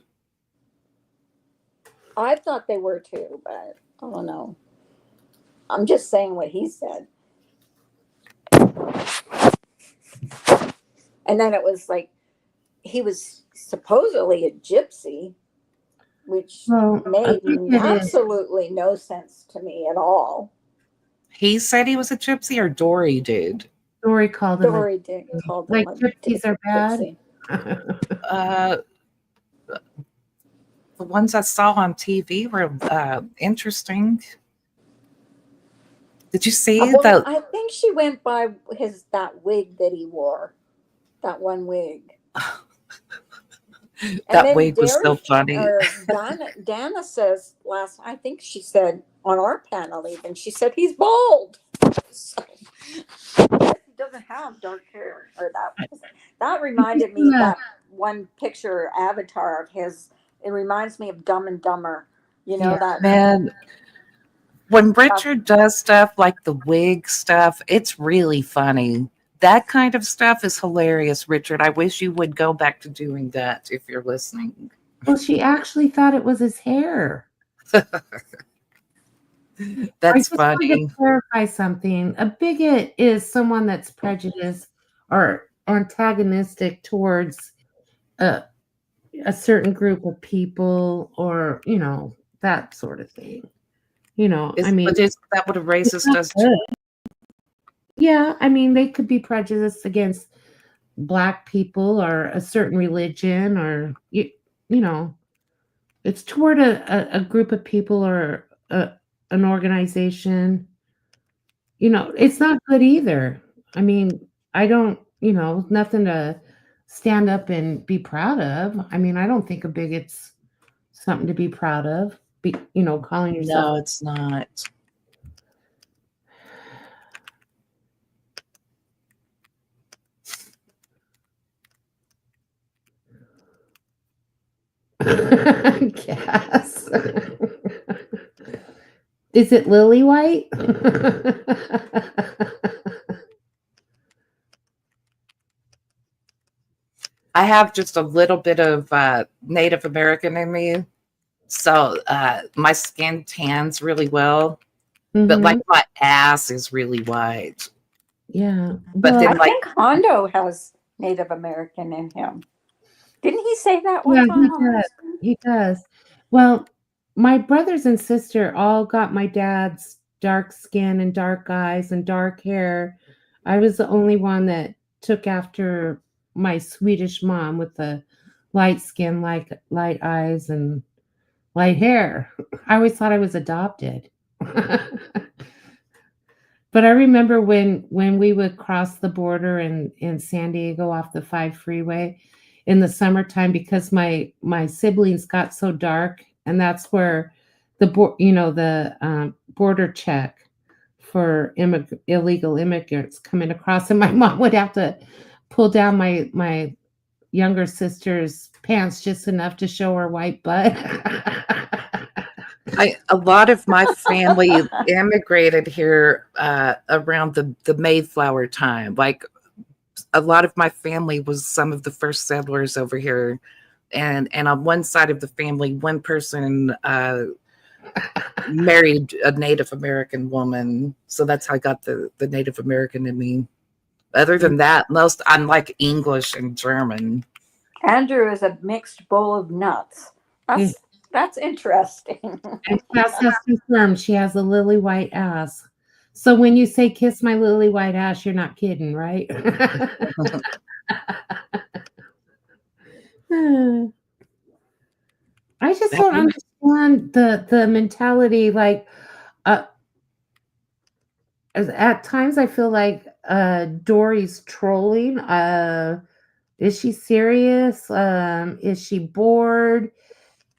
I thought they were too, but I don't know. I'm just saying what he said. And then it was like he was supposedly a gypsy, which Well, a made bigot is absolutely no sense to me at all. He said he was a gypsy, or Dory did? Dory called him a Dory did called him like a gypsies are bad. gypsy. Uh, the ones I saw on TV were interesting. Did you see Well, that? I think she went by that wig that he wore, that one wig. And That then wig was so funny. Dana says I think she said on our panel even, she said he's bald. So, he doesn't have dark hair, or that reminded me, Yeah. that one picture avatar of his. It reminds me of Dumb and Dumber. Yeah. That. Man, when Richard does stuff like the wig stuff, it's really funny. That kind of stuff is hilarious, Richard. I wish you would go back to doing that if you're listening. Well, she actually thought it was his hair. That's I just wanted funny. to clarify something. A bigot is someone that's prejudiced or antagonistic towards a certain group of people, or that sort of thing. I mean, But is that what a it's racist not does? good. Yeah, I mean, they could be prejudiced against black people or a certain religion, or it's toward a group of people or an organization. It's not good either. I mean, I don't, nothing to stand up and be proud of. I mean, I don't think a bigot's something to be proud of. Calling yourself. No, it's not. Yes. Is it lily white? I have just a little bit of Native American in me. So my skin tans really well. But like Mhm. my ass is really white. Yeah. But Well, then I like think Hondo has Native American in him. Didn't he say that yeah, one he time on does. this thing? He does. Well, my brothers and sister all got my dad's dark skin and dark eyes and dark hair. I was the only one that took after my Swedish mom with the light skin, like light eyes and light hair. I always thought I was adopted. But I remember when we would cross the border in San Diego off the 5 freeway in the summertime, because my siblings got so dark, and that's where the border check for illegal immigrants coming across, and my mom would have to pull down my younger sister's pants just enough to show her white butt. a lot of my family immigrated here around the Mayflower time. Like a lot of my family was some of the first settlers over here. And on one side of the family, one person married a Native American woman, so that's how I got the Native American in me. Other than that, most I'm like English and German. Andrew is a mixed bowl of nuts. That's interesting. And Cass has confirmed she has a lily white ass. So when you say kiss my lily white ass, you're not kidding, right? I just don't understand the mentality. Like, at times I feel like Dory's trolling. Is she serious? Is she bored?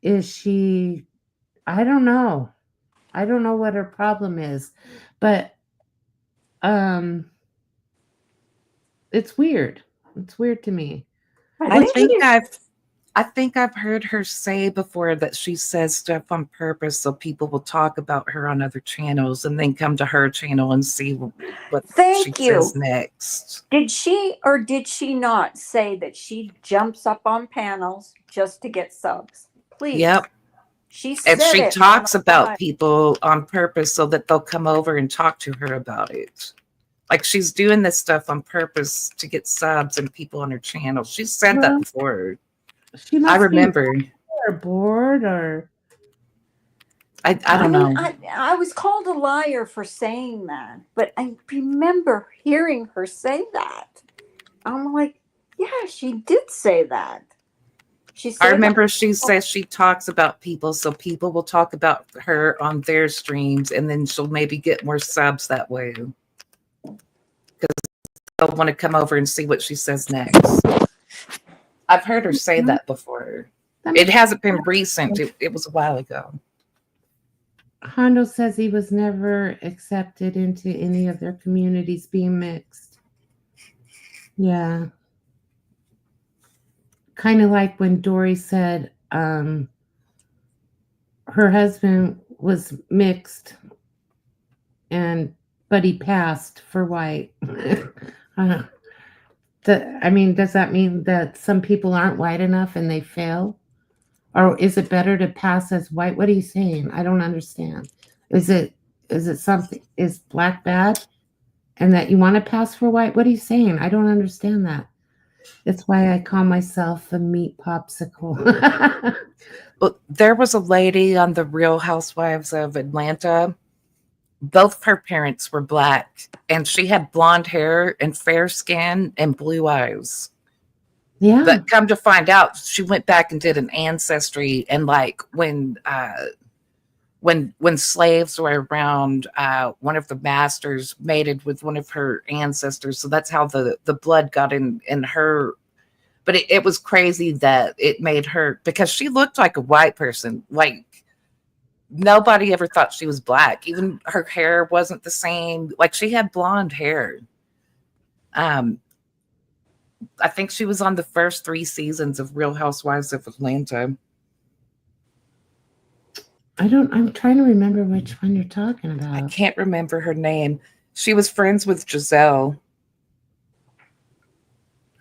Is she? I don't know. I don't know what her problem is, but it's weird. It's weird to me. I think I've heard her say before that she says stuff on purpose so people will talk about her on other channels and then come to her channel and see what she says next. Did she or did she not say that she jumps up on panels just to get subs? Please. Yep. She said And she it talks on the about live. people on purpose so that they'll come over and talk to her about it. Like she's doing this stuff on purpose to get subs and people on her channel. She said that before. She must I remember. Or bored, or I don't know. I was called a liar for saying that, but I remember hearing her say that. I'm like, yeah, she did say that. She said I remember she says she talks about people, so people will talk about her on their streams, and then she'll maybe get more subs that way. Because they'll want to come over and see what she says next. I've heard her say that before. It hasn't been recent. It was a while ago. Hondo says he was never accepted into any of their communities being mixed. Yeah. Kind of like when Dory said her husband was mixed but he passed for white. I mean, does that mean that some people aren't white enough and they fail? Or is it better to pass as white? What are you saying? I don't understand. Is it something, is black bad and that you want to pass for white? What are you saying? I don't understand that. That's why I call myself a meat popsicle. Well, there was a lady on the Real Housewives of Atlanta. Both her parents were black, and she had blonde hair and fair skin and blue eyes. Yeah. But come to find out, she went back and did an ancestry, and like when slaves were around, one of the masters mated with one of her ancestors, so that's how the blood got in her. But it was crazy that it made her, because she looked like a white person. Like nobody ever thought she was black. Even her hair wasn't the same. Like she had blonde hair. I think she was on the first 3 seasons of Real Housewives of Atlanta. I'm trying to remember which one you're talking about. I can't remember her name. She was friends with Giselle.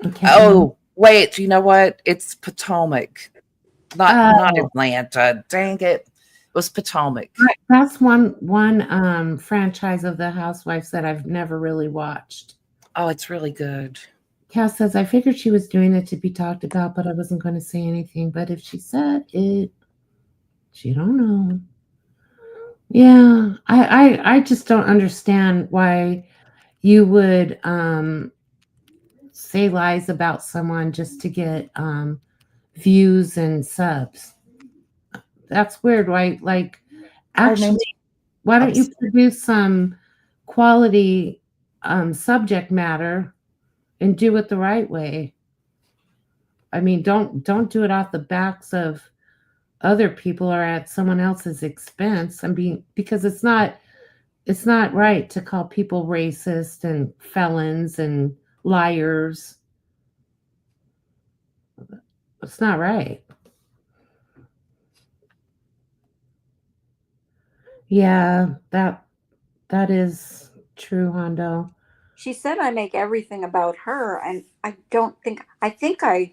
Okay. Oh, wait, you know what? It's Potomac. Not Atlanta. Dang it. It was Potomac. That's one franchise of the Housewives that I've never really watched. Oh, it's really good. Cass says, I figured she was doing it to be talked about, but I wasn't going to say anything. But if she said it, she don't know. Yeah, I just don't understand why you would say lies about someone just to get views and subs. That's weird, right? Like, actually, why don't you produce some quality subject matter and do it the right way? I mean, don't do it off the backs of other people or at someone else's expense. I mean, because it's not right to call people racist and felons and liars. It's not right. Yeah, that is true, Hondo. She said I make everything about her, and I think I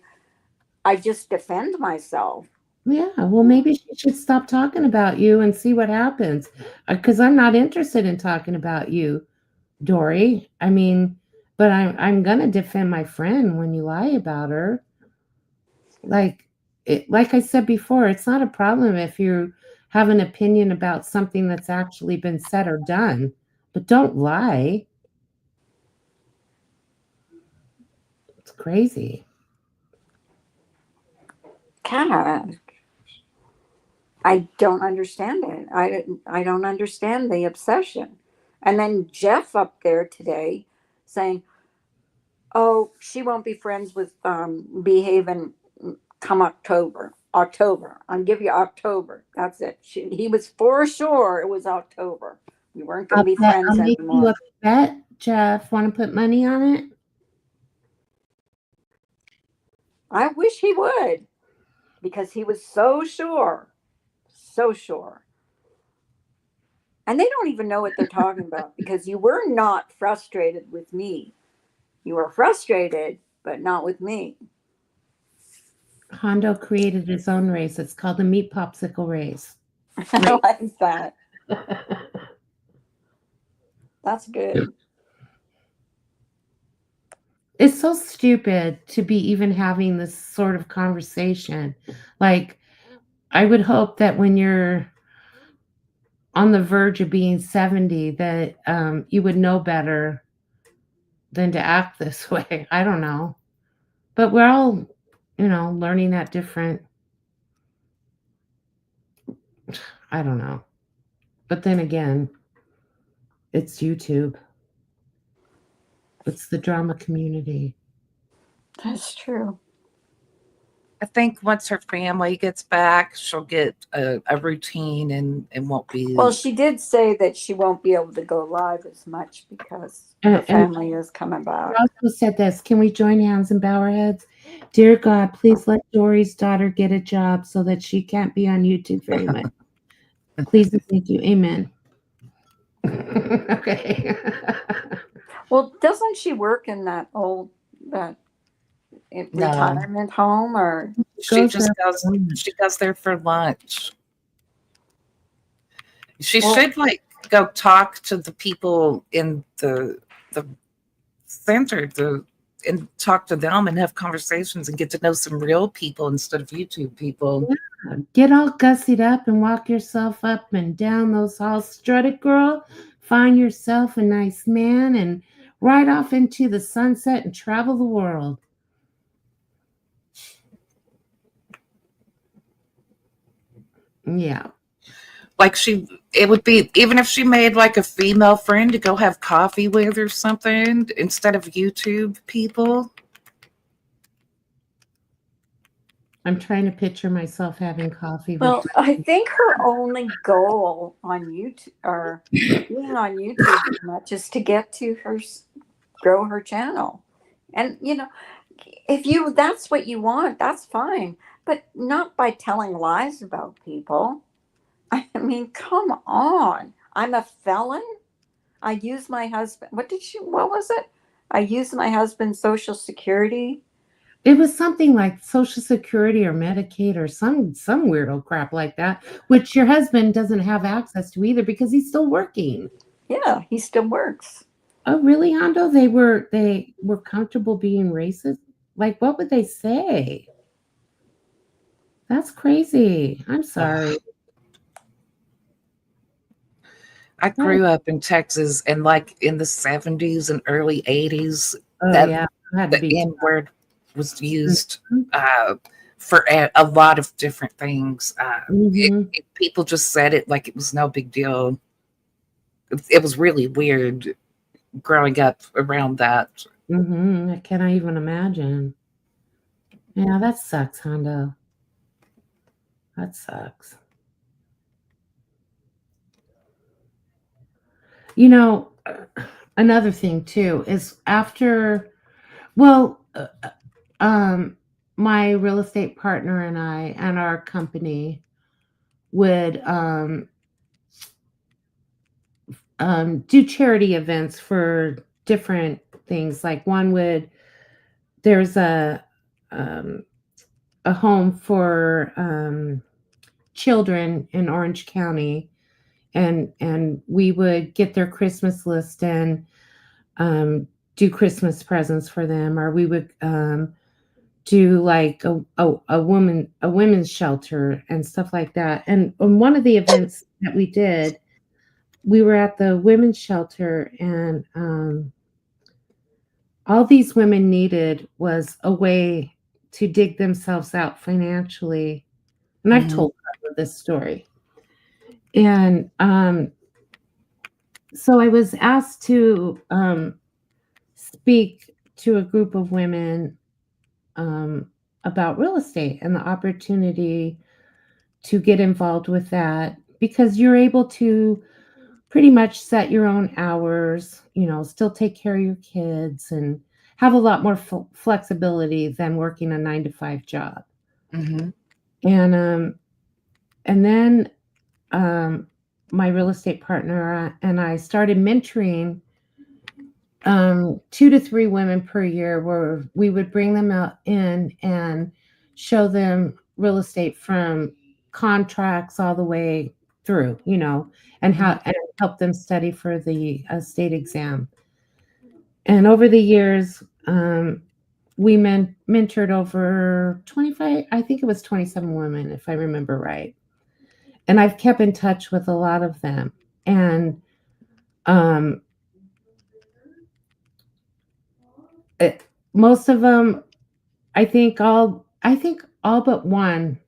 just defend myself. Yeah, well, maybe she should stop talking about you and see what happens. Because I'm not interested in talking about you, Dory. I mean, but I'm gonna defend my friend when you lie about her. Like like I said before, it's not a problem if you have an opinion about something that's actually been said or done, but don't lie. It's crazy. God, I don't understand it. I don't understand the obsession. And then Jeff up there today saying, "Oh, she won't be friends with behaving come October. October. I'll give you October. That's it." He was for sure it was October. We weren't going to be I'll friends make you anymore. a bet, Jeff. Want to put money on it? I wish he would because he was so sure, so sure. And they don't even know what they're talking about because you were not frustrated with me. You were frustrated, but not with me. Hondo created his own race. It's called the Meat Popsicle Race. I like that. That's good. It's so stupid to be even having this sort of conversation. Like, I would hope that when you're on the verge of being 70, that you would know better than to act this way. I don't know. But we're all, learning at different, I don't know. But then again, it's YouTube. It's the drama community. That's true. I think once her family gets back, she'll get a routine and won't be. Well, she did say that she won't be able to go live as much because her And family is coming she back. also said this. Can we join hands and bow our heads? Dear God, please let Dory's daughter get a job so that she can't be on YouTube very much. Please and thank you. Amen. Okay. Well, doesn't she work in that No. retirement home or? She Goes just there goes. for lunch. She goes there for lunch. She Well- should go talk to the people in the center and talk to them and have conversations and get to know some real people instead of YouTube people. Get all gussied up and walk yourself up and down those halls. Strut it, girl. Find yourself a nice man and ride off into the sunset and travel the world. Yeah. Like it would be, even if she made like a female friend to go have coffee with or something instead of YouTube people. I'm trying to picture myself having coffee with Well, I think her only goal on YouTube or being on YouTube as much is to get to grow her channel. And if that's what you want, that's fine, but not by telling lies about people. I mean, come on. I'm a felon. I use my husband. What was it? I used my husband's social security. It was something like Social Security or Medicaid or some weirdo crap like that, which your husband doesn't have access to either because he's still working. Yeah, he still works. Oh, really, Hondo? They were comfortable being racist? Like, what would they say? That's crazy. I'm sorry. I grew up in Texas and like in the 70s and early 80s, Oh, that yeah. Had to the be. N word was used Mhm. for a lot of different things. Mhm. People just said it like it was no big deal. It was really weird growing up around that. I cannot even imagine. Yeah, that sucks, Hondo. That sucks. Another thing too is my real estate partner and I and our company would do charity events for different things. Like there's a a home for children in Orange County, and we would get their Christmas list and do Christmas presents for them, or we would do like a women's shelter and stuff like that. And on one of the events that we did, we were at the women's shelter, and all these women needed was a way to dig themselves out financially. And I've told her this story. And so I was asked to speak to a group of women about real estate and the opportunity to get involved with that, because you're able to pretty much set your own hours, still take care of your kids and have a lot more flexibility than working a 9-to-5 job. Mm-hmm. And then my real estate partner and I started mentoring 2 to 3 women per year, where we would bring them out in and show them real estate from contracts all the way through, and help them study for the state exam. And over the years, we mentored over 25, I think it was 27 women, if I remember right. And I've kept in touch with a lot of them. And most of them, I think all but one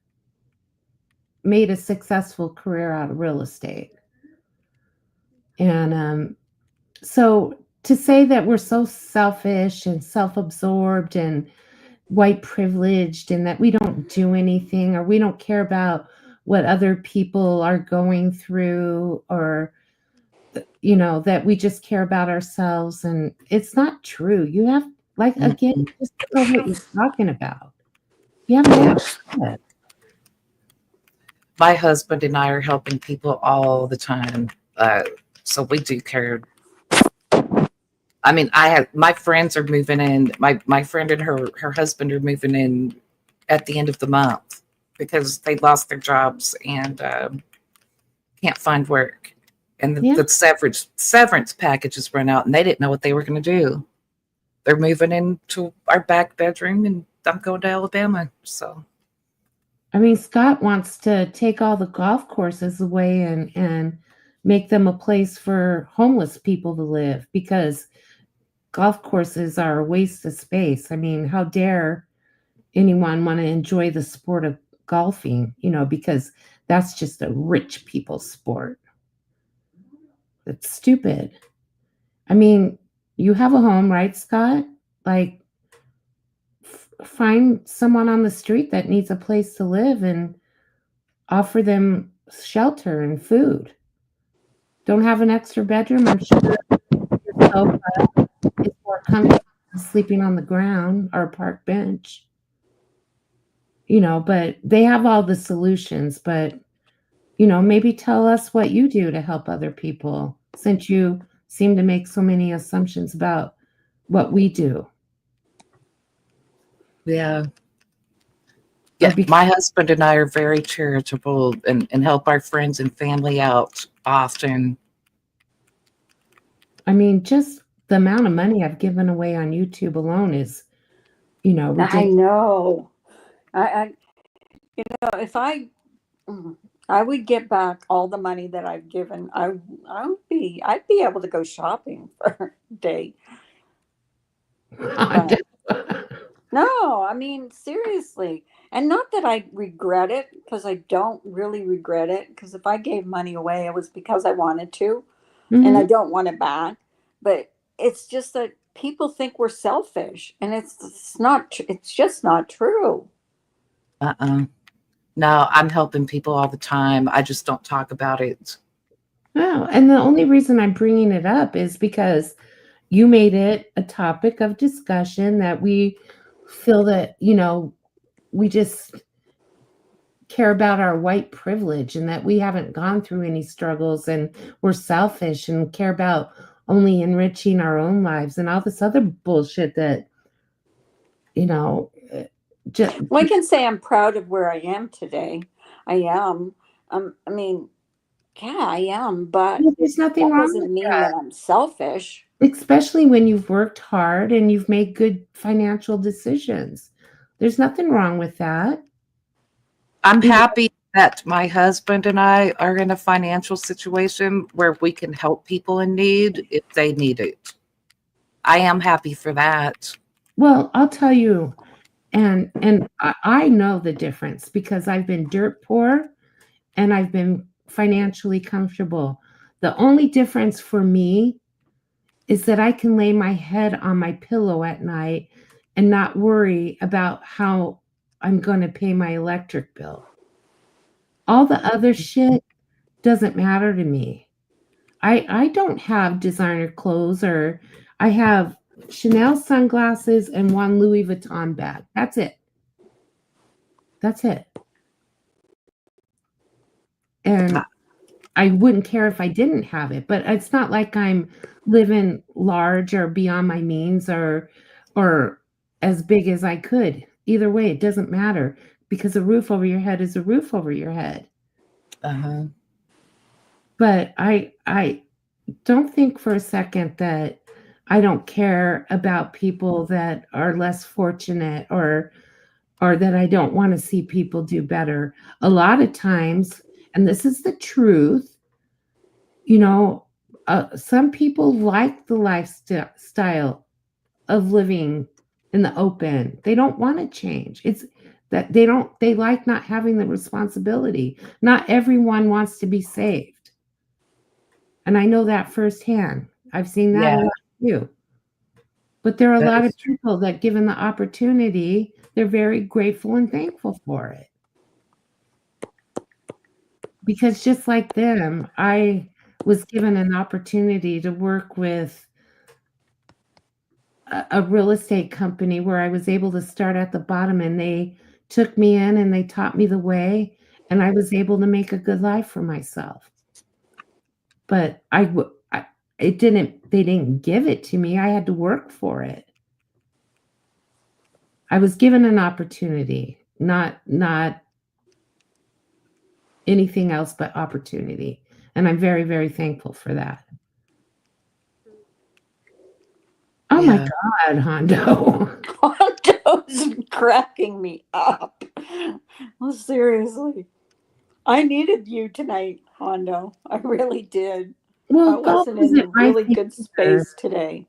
made a successful career out of real estate. And so to say that we're so selfish and self-absorbed and white privileged, and that we don't do anything, or we don't care about what other people are going through, or that we just care about ourselves, and it's not true. You have, like, again, just know what you're talking about. You have no idea. My husband and I are helping people all the time. So we do care. I mean, my friends are moving in. My friend and her husband are moving in at the end of the month because they lost their jobs and can't find work. And the severance packages run out, and they didn't know what they were going to do. They're moving into our back bedroom, and I'm going to Alabama. So, I mean, Scott wants to take all the golf courses away and make them a place for homeless people to live, because golf courses are a waste of space. I mean, how dare anyone want to enjoy the sport of golfing, because that's just a rich people's sport. It's stupid. I mean, you have a home, right, Scott? Like, find someone on the street that needs a place to live and offer them shelter and food. Don't have an extra bedroom. I'm sure your sofa is more comfortable than sleeping on the ground or a park bench. But they have all the solutions. But, maybe tell us what you do to help other people, since you seem to make so many assumptions about what we do. yeah. Yeah, my husband and I are very charitable and help our friends and family out often. I mean, just the amount of money I've given away on YouTube alone is, ridiculous. I know. If I would get back all the money that I've given, I'd be able to go shopping for a day. No, I mean, seriously. And not that I regret it, because I don't really regret it. Because if I gave money away, it was because I wanted to, and I don't want it back. But it's just that people think we're selfish, and it's not. It's just not true. No, I'm helping people all the time. I just don't talk about it. No, and the only reason I'm bringing it up is because you made it a topic of discussion, that we feel that, we just care about our white privilege, and that we haven't gone through any struggles, and we're selfish and care about only enriching our own lives and all this other bullshit that, just Well, I can say I'm proud of where I am today. I am. I mean, yeah, I am, but there's nothing that wrong with doesn't mean that. that I'm selfish. Especially when you've worked hard and you've made good financial decisions. There's nothing wrong with that. I'm You know, happy that my husband and I are in a financial situation where we can help people in need if they need it. I am happy for that. well, I'll tell you, and I know the difference because I've been dirt poor and I've been financially comfortable. The only difference for me is that I can lay my head on my pillow at night and not worry about how I'm going to pay my electric bill. All the other shit doesn't matter to me. I don't have designer clothes, or I have Chanel sunglasses and one Louis Vuitton bag. That's it. That's it. And I wouldn't care if I didn't have it, but it's not like I'm living large or beyond my means or as big as I could. Either way, it doesn't matter because a roof over your head is a roof over your head. Uh-huh. But I don't think for a second that I don't care about people that are less fortunate or that I don't want to see people do better. A lot of times, and this is the truth, you know, some people like the lifestyle of living in the open. They don't want to change. It's that they like not having the responsibility. Not everyone wants to be saved. And I know that firsthand. I've seen that a Yeah, lot too. But there are a that lot is of people that, given the opportunity, they're very grateful and thankful for it. Because just like them, I was given an opportunity to work with a real estate company where I was able to start at the bottom, and they took me in and they taught me the way, and I was able to make a good life for myself. But they didn't give it to me. I had to work for it. I was given an opportunity, not anything else but opportunity. And I'm very, very thankful for that. Oh my yeah. God, Hondo. Hondo's cracking me up. Well, seriously. I needed you tonight, Hondo. I really did. I Well, golf wasn't in a isn't my really thing good either. space today.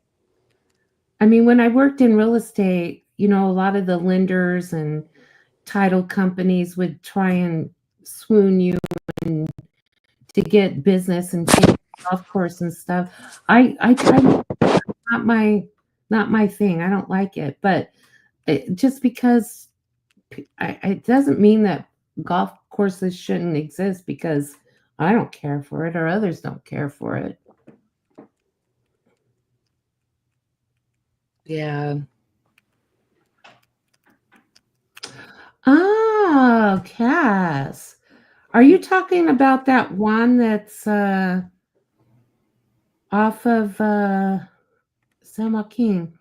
I mean, when I worked in real estate, you know, a lot of the lenders and title companies would try and swoon you and to get business and take golf course and stuff. I try not my thing. I don't like it, but just because it doesn't mean that golf courses shouldn't exist because I don't care for it or others don't care for it. Yeah. Oh, Cass. Are you talking about that one that's off of San Joaquin?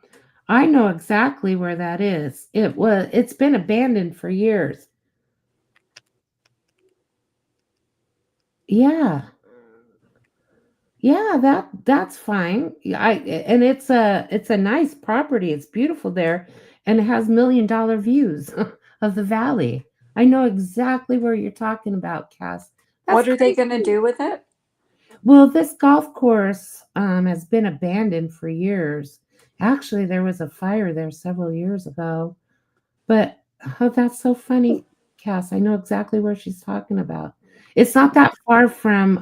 I know exactly where that is. It's been abandoned for years. Yeah. Yeah, that's fine. And it's a nice property. It's beautiful there and it has $1 million views of the valley. I know exactly where you're talking about, Cass. That's What are they going to crazy. do with it? Well, this golf course has been abandoned for years. Actually, there was a fire there several years ago. But oh, that's so funny, Cass. I know exactly where she's talking about. It's not that far from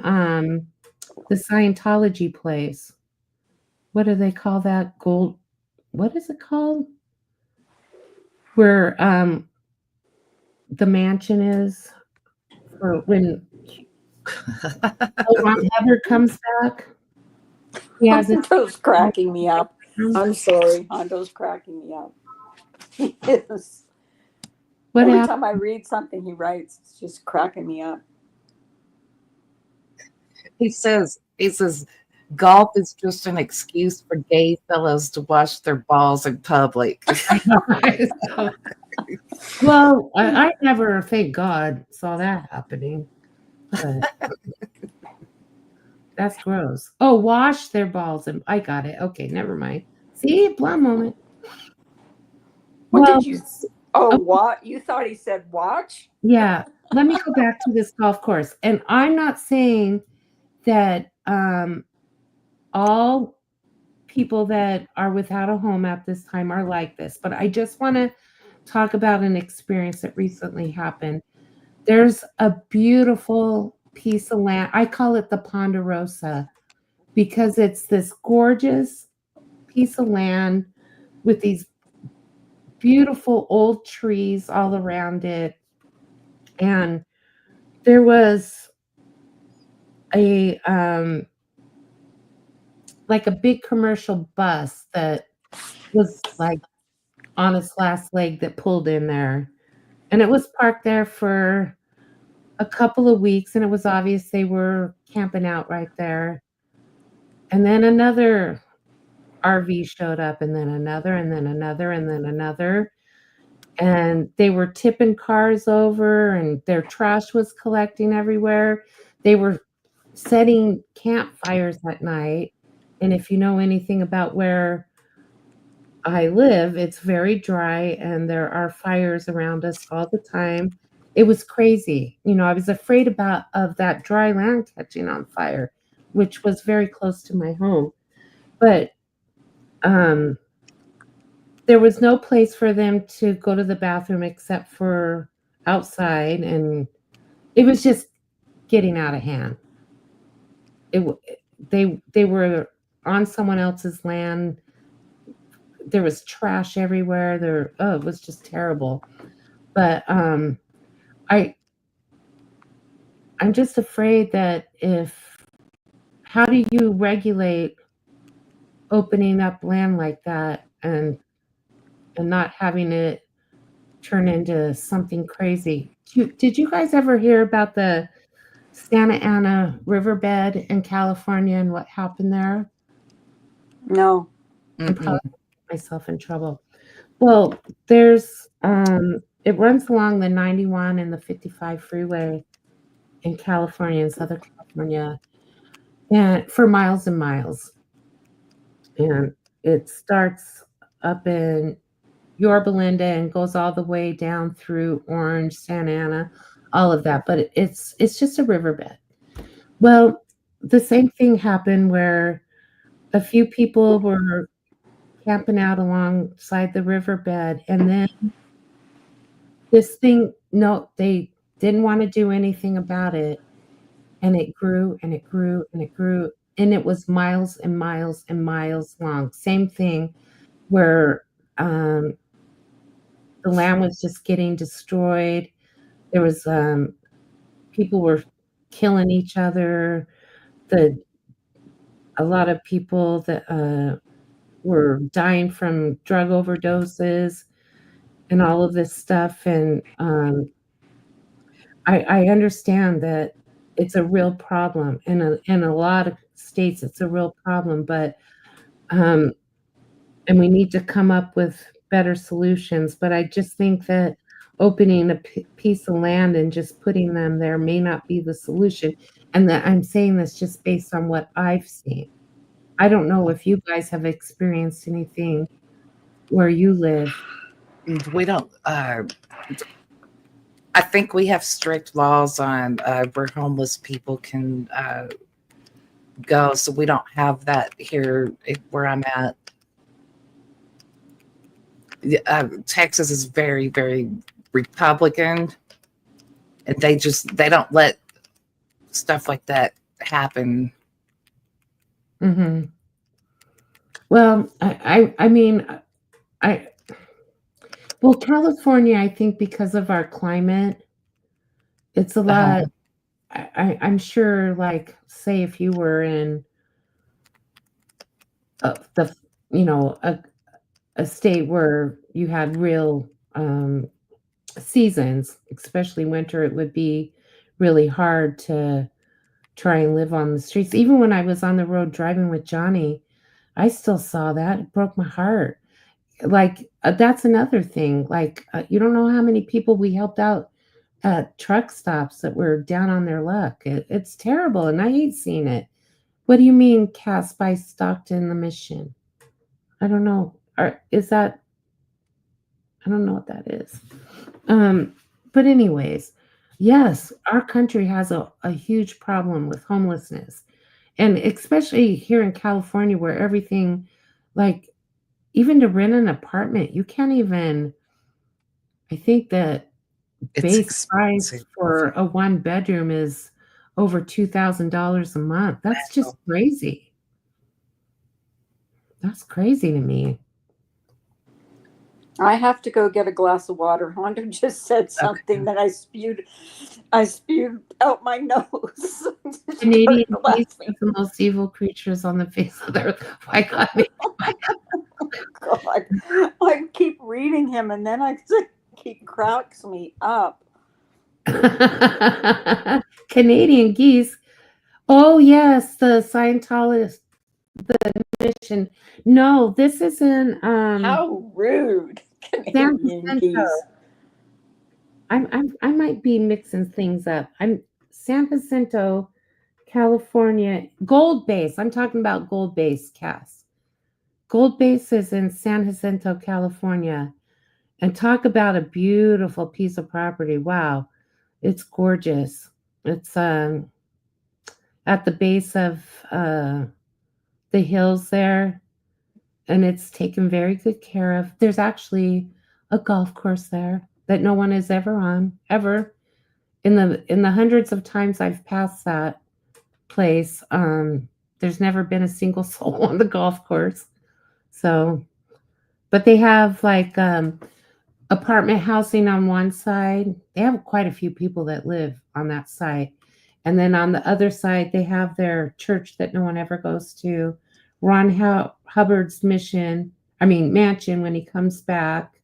the Scientology place. What do they call that? Gold. What is it called? Where the mansion is for when Ron Hubbard comes back. He has it. Hondo's cracking me up. I'm sorry. Hondo's cracking me up. He is. What Every happened? time I read something he writes, it's just cracking me up. He says golf is just an excuse for gay fellows to wash their balls in public. Well, I never, thank God, saw that happening. But that's gross. Oh, wash their balls and I got it. Okay, never mind. See, blonde moment. What Well, did you? Oh, oh, what? You thought he said watch? yeah. Let me go back to this golf course. And I'm not saying that all people that are without a home at this time are like this, but I just want to talk about an experience that recently happened. There's a beautiful piece of land. I call it the Ponderosa because it's this gorgeous piece of land with these beautiful old trees all around it. And there was a like a big commercial bus that was like on its last leg that pulled in there. And it was parked there for a couple of weeks, and it was obvious they were camping out right there. And then another RV showed up, and then another, and then another, and then another. And they were tipping cars over, and their trash was collecting everywhere. They were setting campfires at night. And if you know anything about where I live, it's very dry, and there are fires around us all the time. It was crazy. You know, I was afraid of that dry land catching on fire, which was very close to my home. But there was no place for them to go to the bathroom except for outside, and it was just getting out of hand. They were on someone else's land. There was trash everywhere. It was just terrible. But I I'm just afraid that how do you regulate opening up land like that and not having it turn into something crazy? Did you guys ever hear about the Santa Ana riverbed in California and what happened there? No. I'm probably putting myself in trouble. Well, there's it runs along the 91 and the 55 freeway in California, in Southern California, and for miles and miles. And it starts up in Yorba Linda and goes all the way down through Orange, Santa Ana, all of that. But it's just a riverbed. Well, the same thing happened where a few people were camping out alongside the riverbed, and then no, they didn't want to do anything about it. And it grew and it grew and it grew. And it was miles and miles and miles long. Same thing where the land was just getting destroyed. There was people were killing each other. A lot of people that were dying from drug overdoses and all of this stuff. And I understand that it's a real problem in a lot of states. It's a real problem, but and we need to come up with better solutions. But I just think that opening a piece of land and just putting them there may not be the solution. And that I'm saying this just based on what I've seen. I don't know if you guys have experienced anything where you live. We don't. I think we have strict laws on where homeless people can go, so we don't have that here where I'm at. Texas is very, very Republican, and they don't let stuff like that happen. Mm-hmm. Well, I mean, well, California, I think because of our climate, it's a lot. I'm sure, like, say if you were in the, a state where you had real seasons, especially winter, it would be really hard to try and live on the streets. Even when I was on the road driving with Johnny, I still saw that. It broke my heart. like that's another thing. Like you don't know how many people we helped out at truck stops that were down on their luck. It's terrible, and I hate seeing it. What do you mean, cast by Stockton the Mission? I don't know. Is that? I don't know what that is. But anyways, yes, our country has a huge problem with homelessness, and especially here in California, where everything, like even to rent an apartment, you can't even. I think that It's base price expensive. for a one bedroom is over $2,000 a month. That's just crazy. That's crazy to me. I have to go get a glass of water. Honda just said something that I spewed out my nose. Canadian Started geese laughing. are the most evil creatures on the face of the earth. Why God me? God, I keep reading him, and then he cracks me up. Canadian geese. Oh yes, the Scientologist mission. No, this is in How rude, San Canadian Jacinto. geese. I might be mixing things up. I'm San Jacinto, California. Gold Base. I'm talking about Gold Base, Cass. Gold Base is in San Jacinto, California. And talk about a beautiful piece of property. Wow. It's gorgeous. It's at the base of the hills there, and it's taken very good care of. There's actually a golf course there that no one is ever on, ever. In the hundreds of times I've passed that place, there's never been a single soul on the golf course. So, but they have like apartment housing on one side. They have quite a few people that live on that side. And then on the other side, they have their church that no one ever goes to, Ron Hubbard's mansion when he comes back.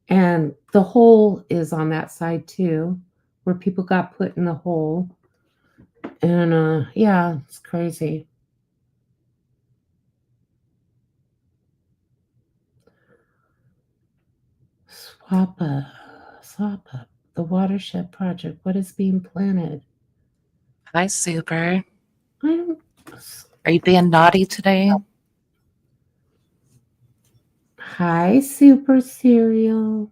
And the hole is on that side too, where people got put in the hole. And yeah, it's crazy. SWAPA, the watershed project. What is being planted? Hi, Super. I don't. Are you being naughty today? Hi, Super Cereal.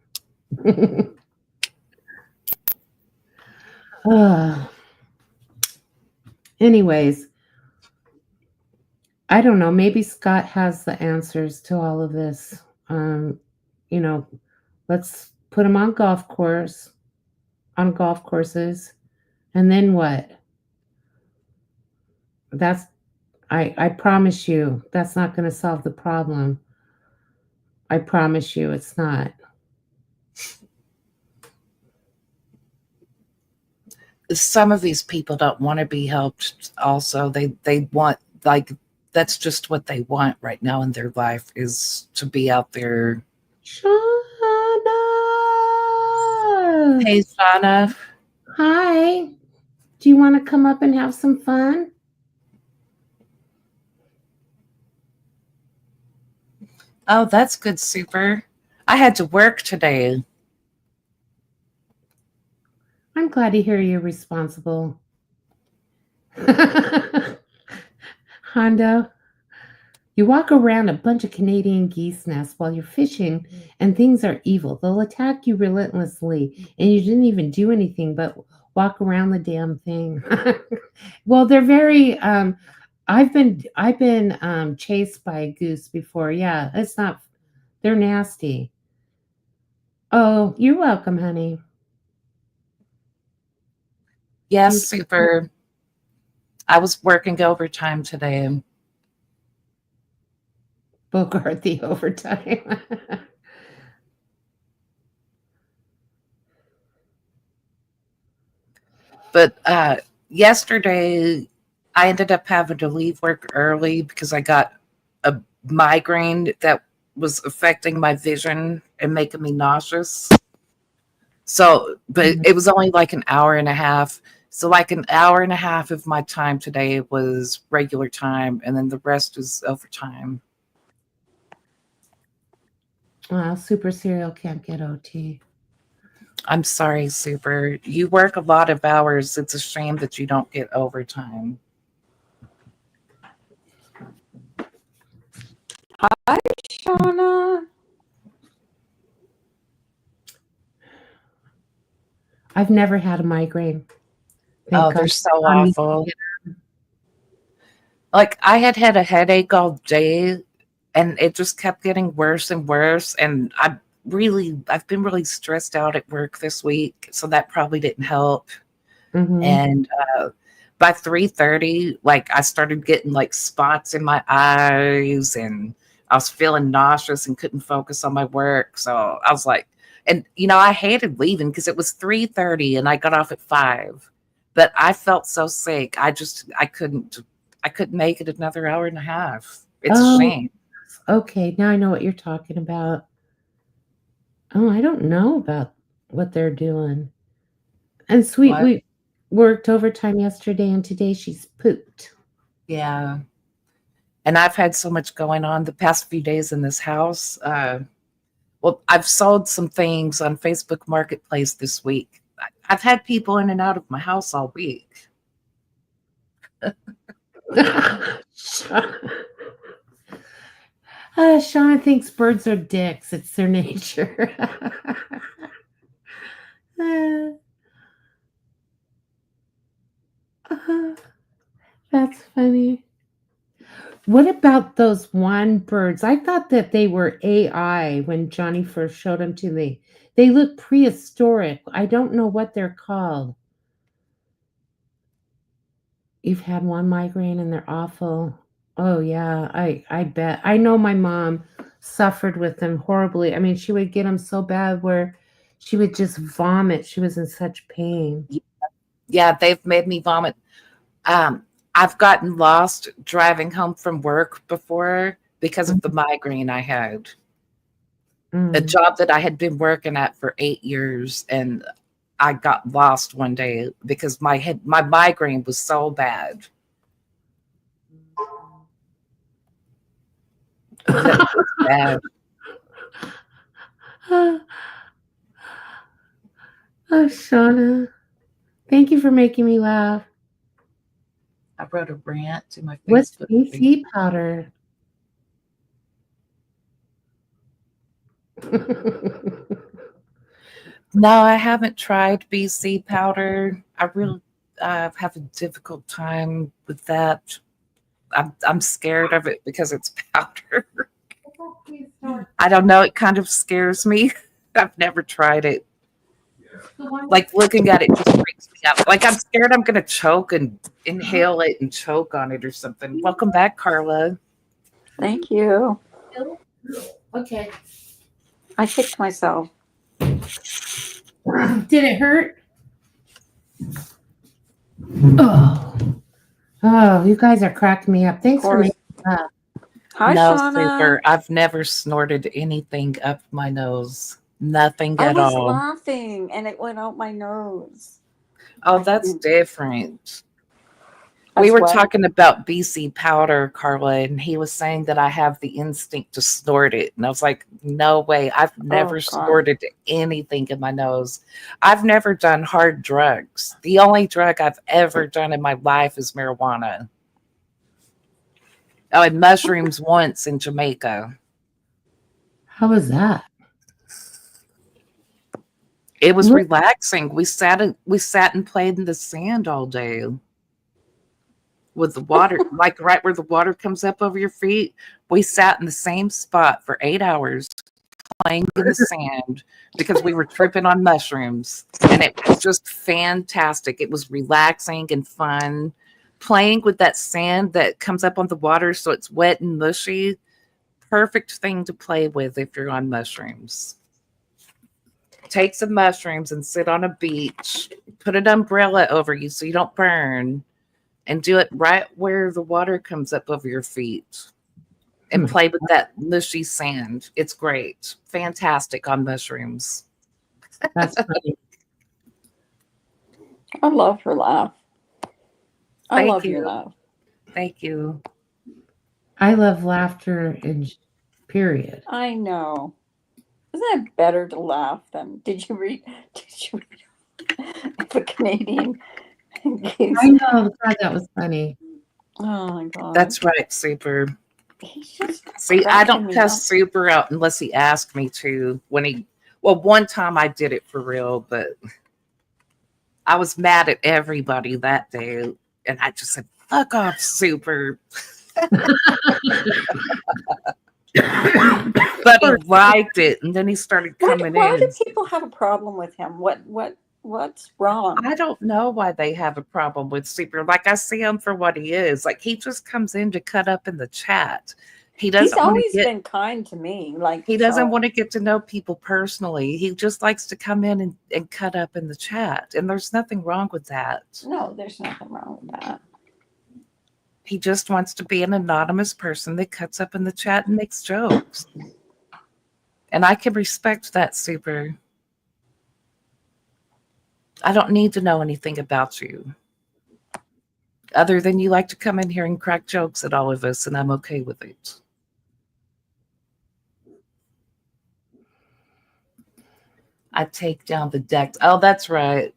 Anyways, I don't know. Maybe Scott has the answers to all of this. You know, let's put him on golf courses, and then what? I promise you, that's not going to solve the problem. I promise you, it's not. Some of these people don't want to be helped. Also, they want, like, that's just what they want right now in their life, is to be out there. Shauna! Hey, Shauna. Hi. Do you want to come up and have some fun? Oh, that's good, Super. I had to work today. I'm glad to hear you're responsible. Hondo, you walk around a bunch of Canadian geese nests while you're fishing, and things are evil. They'll attack you relentlessly, and you didn't even do anything but walk around the damn thing. Well, they're very. I've been chased by a goose before. Yeah, it's not. They're nasty. Oh, you're welcome, honey. Yes, Super. I was working overtime today. Bogart the overtime. But yesterday, I ended up having to leave work early because I got a migraine that was affecting my vision and making me nauseous. So, but it was only like an hour and a half. So, like an hour and a half of my time today was regular time, and then the rest is overtime. Well, Super Serial can't get OT. I'm sorry, Super. You work a lot of hours. It's a shame that you don't get overtime. Hi, Shauna. I've never had a migraine. Oh, Thank they're God. so awful. Like I had a headache all day and it just kept getting worse and worse. And I've been really stressed out at work this week. So that probably didn't help. Mhm. And by 3:30, like I started getting like spots in my eyes and I was feeling nauseous and couldn't focus on my work. So I was like, and I hated leaving because it was 3:30 and I got off at 5. But I felt so sick. I couldn't make it another hour and a half. It's a Oh, shame. okay. Now I know what you're talking about. Oh, I don't know about what they're doing. And Sweet What? we worked overtime yesterday and today she's pooped. Yeah. And I've had so much going on the past few days in this house. Well, I've sold some things on Facebook Marketplace this week. I've had people in and out of my house all week. Shauna thinks birds are dicks. It's their nature. That's funny. What about those one birds? I thought that they were AI when Johnny first showed them to me. They look prehistoric. I don't know what they're called. You've had one migraine and they're awful. Oh yeah, I bet. I know my mom suffered with them horribly. I mean, she would get them so bad where she would just vomit. She was in such pain. Yeah, they've made me vomit. Um, I've gotten lost driving home from work before because of the migraine I had. A Mm. job that I had been working at for 8 years, and I got lost one day because my migraine was so bad. It's bad. Oh, Shauna, thank you for making me laugh. I wrote a rant to my What's Facebook page. BC powder? No, I haven't tried BC powder. I really have a difficult time with that. I'm scared of it because it's powder. I don't know. It kind of scares me. I've never tried it. Like looking at it just freaks me out. Like I'm scared I'm gonna choke and inhale it and choke on it or something. Welcome back, Carla. Thank you. Okay. I kicked myself. Did it hurt? Oh. Oh, you guys are cracking me up. Thanks for course. making me laugh. Hi, No, Shauna. super. I've never snorted anything up my nose. Nothing I at was all. laughing and it went out my nose. Oh, I that's can't- different. We That's were what? talking about BC powder, Carla, and he was saying that I have the instinct to snort it. And I was like, no way. I've never God. snorted anything in my nose. I've never done hard drugs. The only drug I've ever done in my life is marijuana. Oh, and mushrooms once in Jamaica. How was that? It was What? relaxing. We sat and played in the sand all day with the water, like right where the water comes up over your feet. We sat in the same spot for 8 hours playing in the sand because we were tripping on mushrooms. And it was just fantastic. It was relaxing and fun. Playing with that sand that comes up on the water so it's wet and mushy. Perfect thing to play with if you're on mushrooms. Take some mushrooms and sit on a beach. Put an umbrella over you so you don't burn. And do it right where the water comes up over your feet. And play with that mushy sand. It's great. Fantastic on mushrooms. That's funny. I love her laugh. I Thank love you. your laugh. Thank you. I love laughter in period. I know. Isn't it better to laugh than? Did you read? Did you read if a Canadian gives? I know. God, that was funny. Oh my god! That's right, Super. He's just See, I cracking don't me cuss up. Super out unless he asked me to. Well, one time I did it for real, but I was mad at everybody that day, and I just said, "Fuck off, Super." But he liked it, and then he started coming Why do in. people have a problem with him? What's wrong? I don't know why they have a problem with Super. Like, I see him for what he is. Like, he just comes in to cut up in the chat. He He's doesn't want to always get been kind to me. Like he doesn't so. want to get to know people personally. He just likes to come in and cut up in the chat. And there's nothing wrong with that. No, there's nothing wrong with that. He just wants to be an anonymous person that cuts up in the chat and makes jokes. And I can respect that, Super. I don't need to know anything about you. Other than you like to come in here and crack jokes at all of us, and I'm okay with it. I take down the deck. Oh, that's right.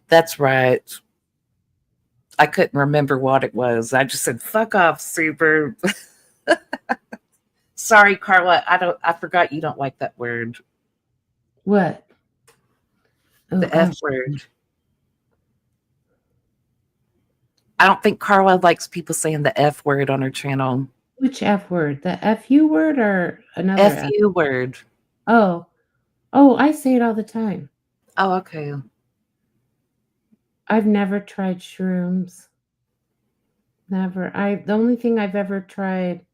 That's right. I couldn't remember what it was. I just said, fuck off, Super. Sorry, Carla. I forgot you don't like that word. What? Oh, The F word. I don't think Carla likes people saying the F word on her channel. Which F word? The FU word or another F? FU word. Oh, I say it all the time. Oh, okay. I've never tried shrooms. Never. The only thing I've ever tried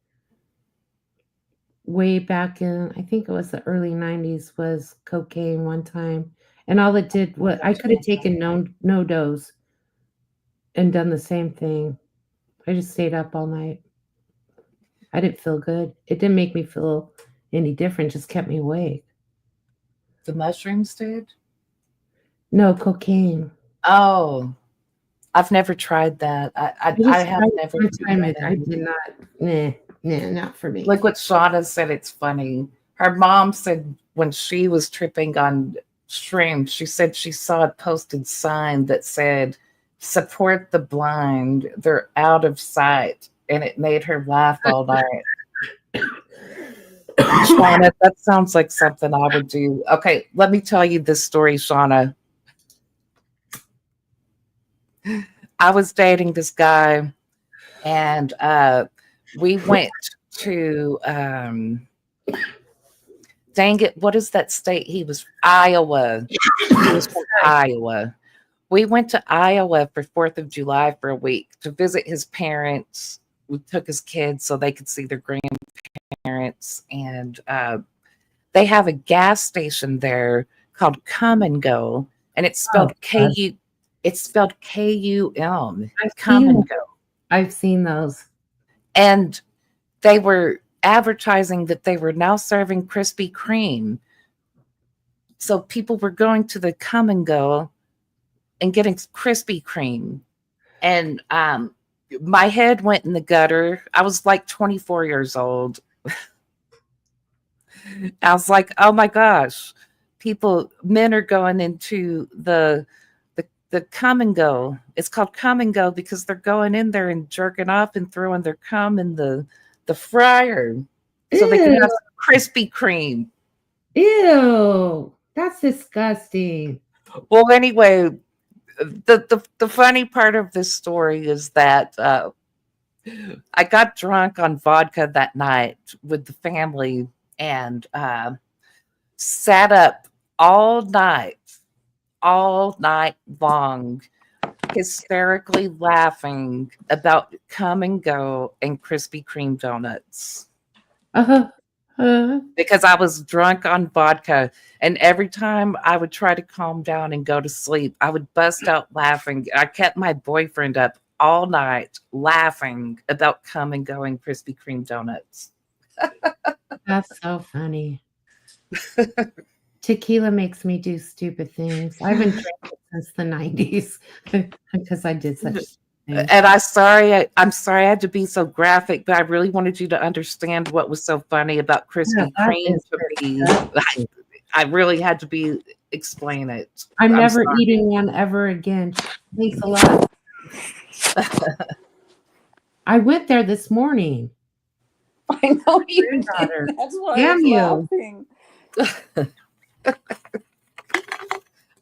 way back in, I think it was the early 90s, was cocaine one time. And all it did was I could have taken no dose and done the same thing. I just stayed up all night. I didn't feel good. It didn't make me feel any different, just kept me awake. The mushrooms did? No, cocaine. Oh, I've never tried that. I have never tried that. I did not. Nah, not for me. Like what Shauna said, it's funny. Her mom said when she was tripping on shrooms, she said she saw a posted sign that said, "Support the blind. They're out of sight." And it made her laugh all night. Shauna, that sounds like something I would do. Okay, let me tell you this story, Shauna. I was dating this guy, and we went to dang it, what is that state? He was Iowa. He was from Iowa. We went to Iowa for 4th of July for a week to visit his parents. We took his kids so they could see their grandparents, and they have a gas station there called Come and Go, and it's spelled K-U. It's spelled K-U-M. Come and Go. I've seen those. And they were advertising that they were now serving Krispy Kreme. So people were going to the Come and Go and getting Krispy Kreme. And my head went in the gutter. I was like 24 years old. I was like, oh my gosh, men are going into the Come and Go. It's called Come and Go because they're going in there and jerking off and throwing their cum in the fryer so they can have Krispy Kreme. Ew, that's disgusting. Well, anyway, the funny part of this story is that I got drunk on vodka that night with the family and sat up all night long, hysterically laughing about Come and Go and Krispy Kreme donuts. Because I was drunk on vodka, and every time I would try to calm down and go to sleep, I would bust out laughing. I kept my boyfriend up all night laughing about Come and Go and Krispy Kreme donuts. That's so funny. Tequila makes me do stupid things. I haven't drank it since the 90s because I did such thing. And I'm sorry I had to be so graphic, but I really wanted you to understand what was so funny about Yeah, Krispy that Kreme is to me. disgusting. I really had to explain it. I'm I'm never sorry. eating one ever again. Thanks a lot. I went there this morning. I know you did. Granddaughter. That's why I Damn was you. laughing.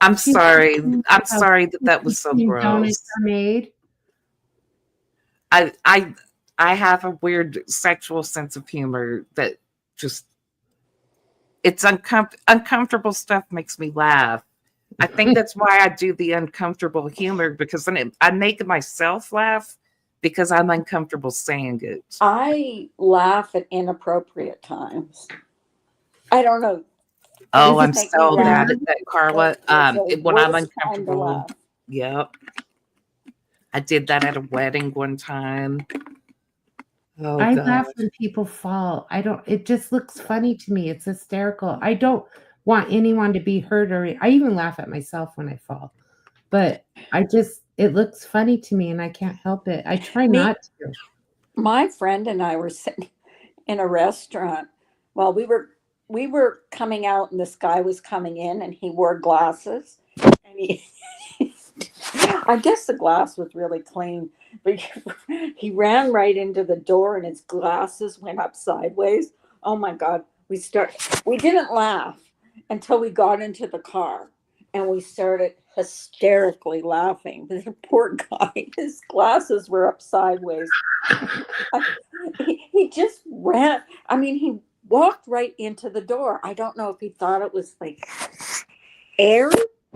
I'm She's sorry. asking I'm how sorry that was so Krispy Kreme donuts gross. are made. I I I have a weird sexual sense of humor that just it's uncomfortable stuff makes me laugh. I think that's why I do the uncomfortable humor because I make myself laugh because I'm uncomfortable saying it. I laugh at inappropriate times. I don't know. It Oh, doesn't I'm make me so laugh. bad at that, Carla. It's the When I'm worst time to uncomfortable, laugh. yep. I did that at a wedding one time. Oh I God. laugh when people fall. I don't, it just looks funny to me. It's hysterical. I don't want anyone to be hurt or I even laugh at myself when I fall. But it looks funny to me and I can't help it. I try Me, not to. my friend and I were sitting in a restaurant. Well, we were coming out, and this guy was coming in, and he wore glasses, and he. I guess the glass was really clean, but he ran right into the door, and his glasses went up sideways. Oh my God! We didn't laugh until we got into the car, and we started hysterically laughing. The poor guy, his glasses were up sideways. He just ran. I mean, he walked right into the door. I don't know if he thought it was like air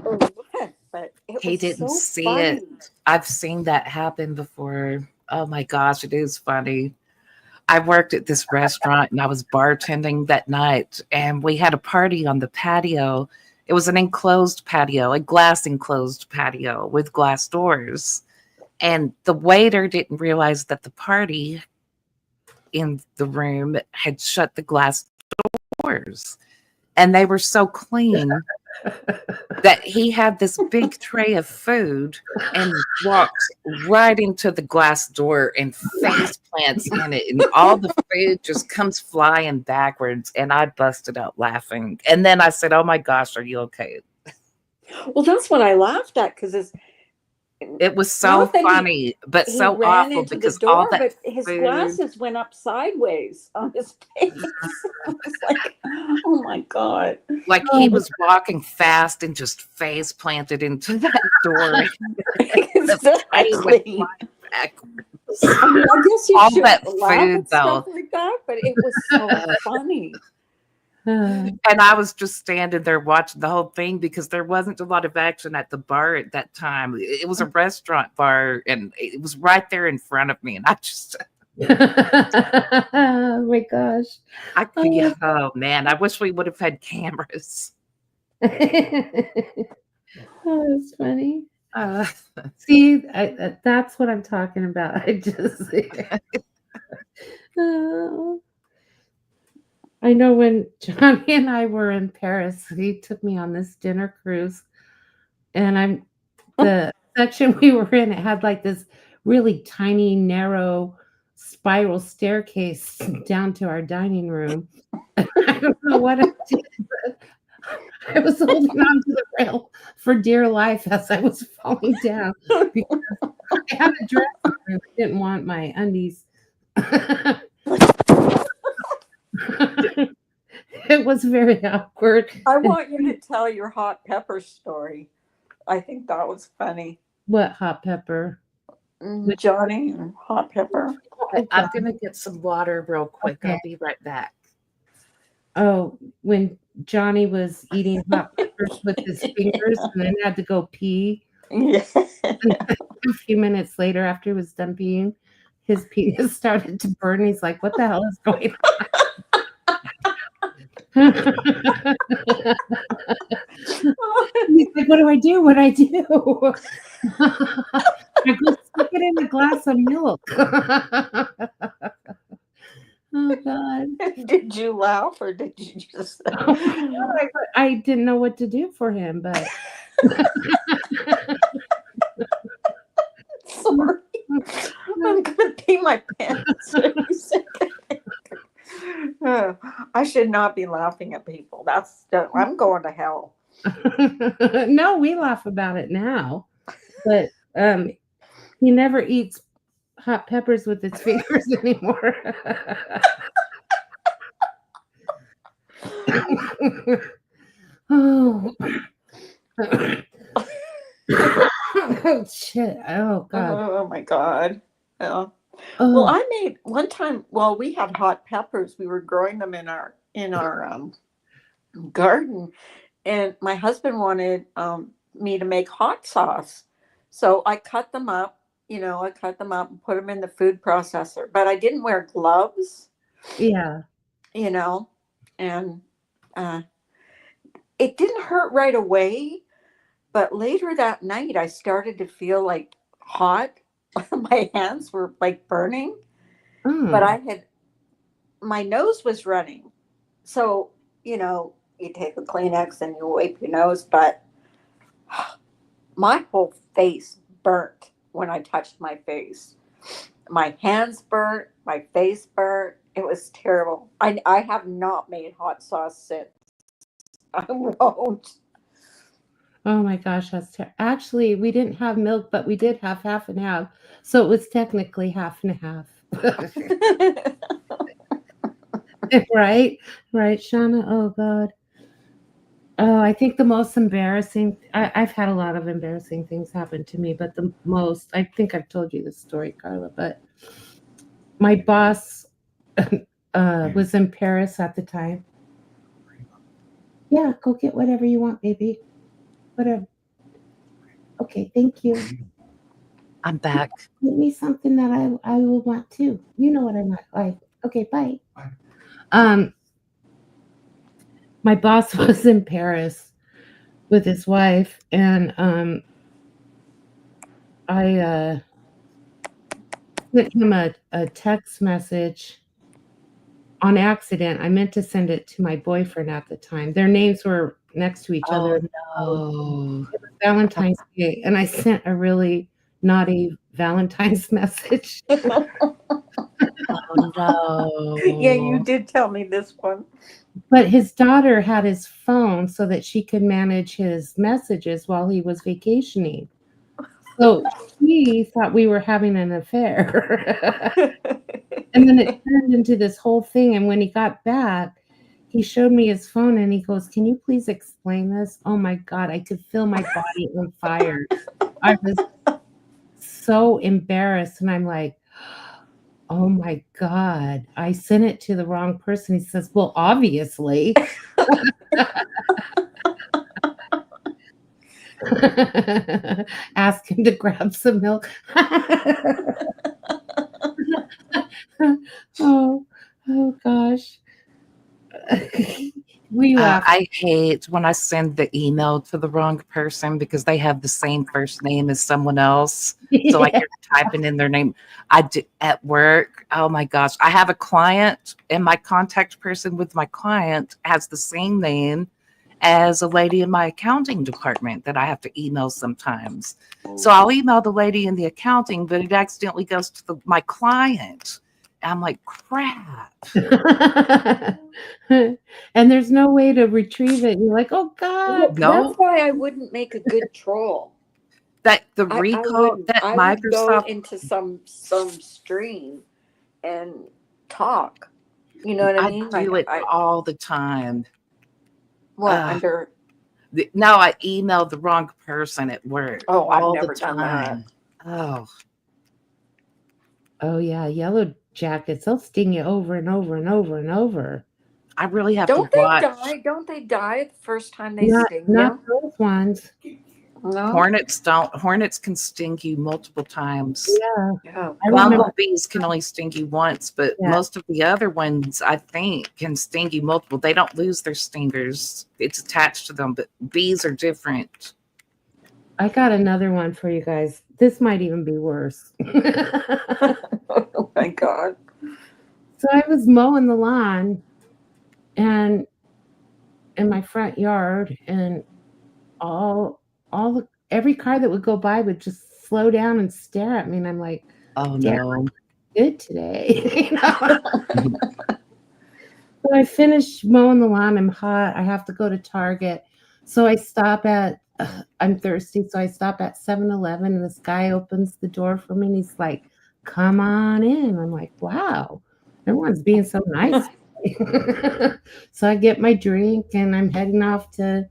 or what, but it He was didn't so see funny. it. I've seen that happen before. Oh my gosh, it is funny. I worked at this restaurant and I was bartending that night, and we had a party on the patio. It was an enclosed patio, a glass enclosed patio with glass doors. And the waiter didn't realize that the party in the room had shut the glass doors. And they were so clean that he had this big tray of food and walked right into the glass door and face plants in it, and all the food just comes flying backwards, and I busted out laughing. And then I said, "Oh my gosh, are you okay?" Well, that's what I laughed at because It was so not that funny, but he so ran awful into the because all door, that but his food, glasses went up sideways on his face. I was like, oh my God. like he was walking fast and just face planted into that door. The tray went Exactly. flying backwards. I mean, I guess you All should that laugh food, at stuff though. like that, but it was so funny. Uh, And I was just standing there watching the whole thing because there wasn't a lot of action at the bar at that time. It was a restaurant bar and it was right there in front of me. And oh my gosh. oh man, I wish we would have had cameras. Oh, that's funny. Uh, See, that's what I'm talking about. I just, oh. I know when Johnny and I were in Paris, he took me on this dinner cruise, and the section we were in, it had like this really tiny, narrow spiral staircase down to our dining room. I don't know what I did, but I was holding on to the rail for dear life as I was falling down because I had a dress on and I didn't want my undies. It was very awkward. I want you to tell your hot pepper story. I think that was funny. What hot pepper? Johnny and hot pepper. I'm going to get some water real quick. Okay. I'll be right back. Oh, when Johnny was eating hot peppers with his fingers and then had to go pee. Yeah. A few minutes later, after he was done peeing, his penis started to burn. He's like, "What the hell is going on?" He's like, "What do I do? What do I do?" I go stick it in a glass of milk. Oh God. Did you laugh or did you just I didn't know what to do for him, but sorry? my pants. I should not be laughing at people. I'm going to hell. No, we laugh about it now, but he never eats hot peppers with his fingers anymore. Oh. Oh shit! Oh god! Oh my God. Yeah. Oh. Well, I made one time. Well, we had hot peppers. We were growing them in our garden, and my husband wanted me to make hot sauce, so I cut them up. I cut them up and put them in the food processor. But I didn't wear gloves. Yeah. And uh, it didn't hurt right away. But later that night, I started to feel like hot. My hands were like burning, but my nose was running. So, you take a Kleenex and you wipe your nose, but my whole face burnt when I touched my face. My hands burnt, my face burnt. It was terrible. I have not made hot sauce since. I won't. Oh my gosh, actually, we didn't have milk, but we did have half and half. So it was technically half and half. Right? Right, Shauna? Oh God. Oh, I think the most embarrassing, I've had a lot of embarrassing things happen to me, but the most, I think I've told you this story, Carla, but my boss was in Paris at the time. Yeah, go get whatever you want, baby. Whatever. Okay, thank you. I'm back. Get me something that I will want too. You know what I want. Like, okay, bye. My boss was in Paris with his wife, and I sent him a text message on accident. I meant to send it to my boyfriend at the time. Their names were next to each other. Oh, It was Valentine's Day, and I sent a really naughty Valentine's message. oh no. Yeah, you did tell me this one. But his daughter had his phone so that she could manage his messages while he was vacationing. So he thought we were having an affair. And then it turned into this whole thing. And when he got back, he showed me his phone and he goes, "Can you please explain this?" Oh my God, I could feel my body on fire. I was so embarrassed. And I'm like, oh my God, I sent it to the wrong person. He says, "Well, obviously." Ask him to grab some milk. Oh gosh. We laugh. I hate when I send the email to the wrong person because they have the same first name as someone else. So like you're typing in their name. I do at work. Oh my gosh. I have a client and my contact person with my client has the same name as a lady in my accounting department that I have to email sometimes. So I'll email the lady in the accounting, but it accidentally goes to my client. I'm like, crap. And there's no way to retrieve it. You're like, oh God. No. That's why I wouldn't make a good troll. That the recall that I would go Microsoft into some stream and talk. You know what I mean? I do it all the time. Now I emailed the wrong person at work. Oh, I've all never the done that. time. Oh yeah, yellow jackets. They'll sting you over and over and over and over. I really have Don't to they watch. die? Don't they die the first time they Not, sting not you? those ones. No. Hornets don't. Hornets can sting you multiple times. Yeah. Oh, Bumblebees can only sting you once, but Yeah. most of the other ones, I think, can sting you multiple. They don't lose their stingers. It's attached to them, but bees are different. I got another one for you guys. This might even be worse. oh my God. So I was mowing the lawn and in my front yard, and every car that would go by would just slow down and stare at me, and I'm like, Oh Damn. no. good today. So I finished mowing the lawn. I'm hot. I have to go to Target. So I stop at, I'm thirsty. So I stop at 7-Eleven, and this guy opens the door for me and he's like, come on in. I'm like, wow, everyone's being so nice. So I get my drink and I'm heading off to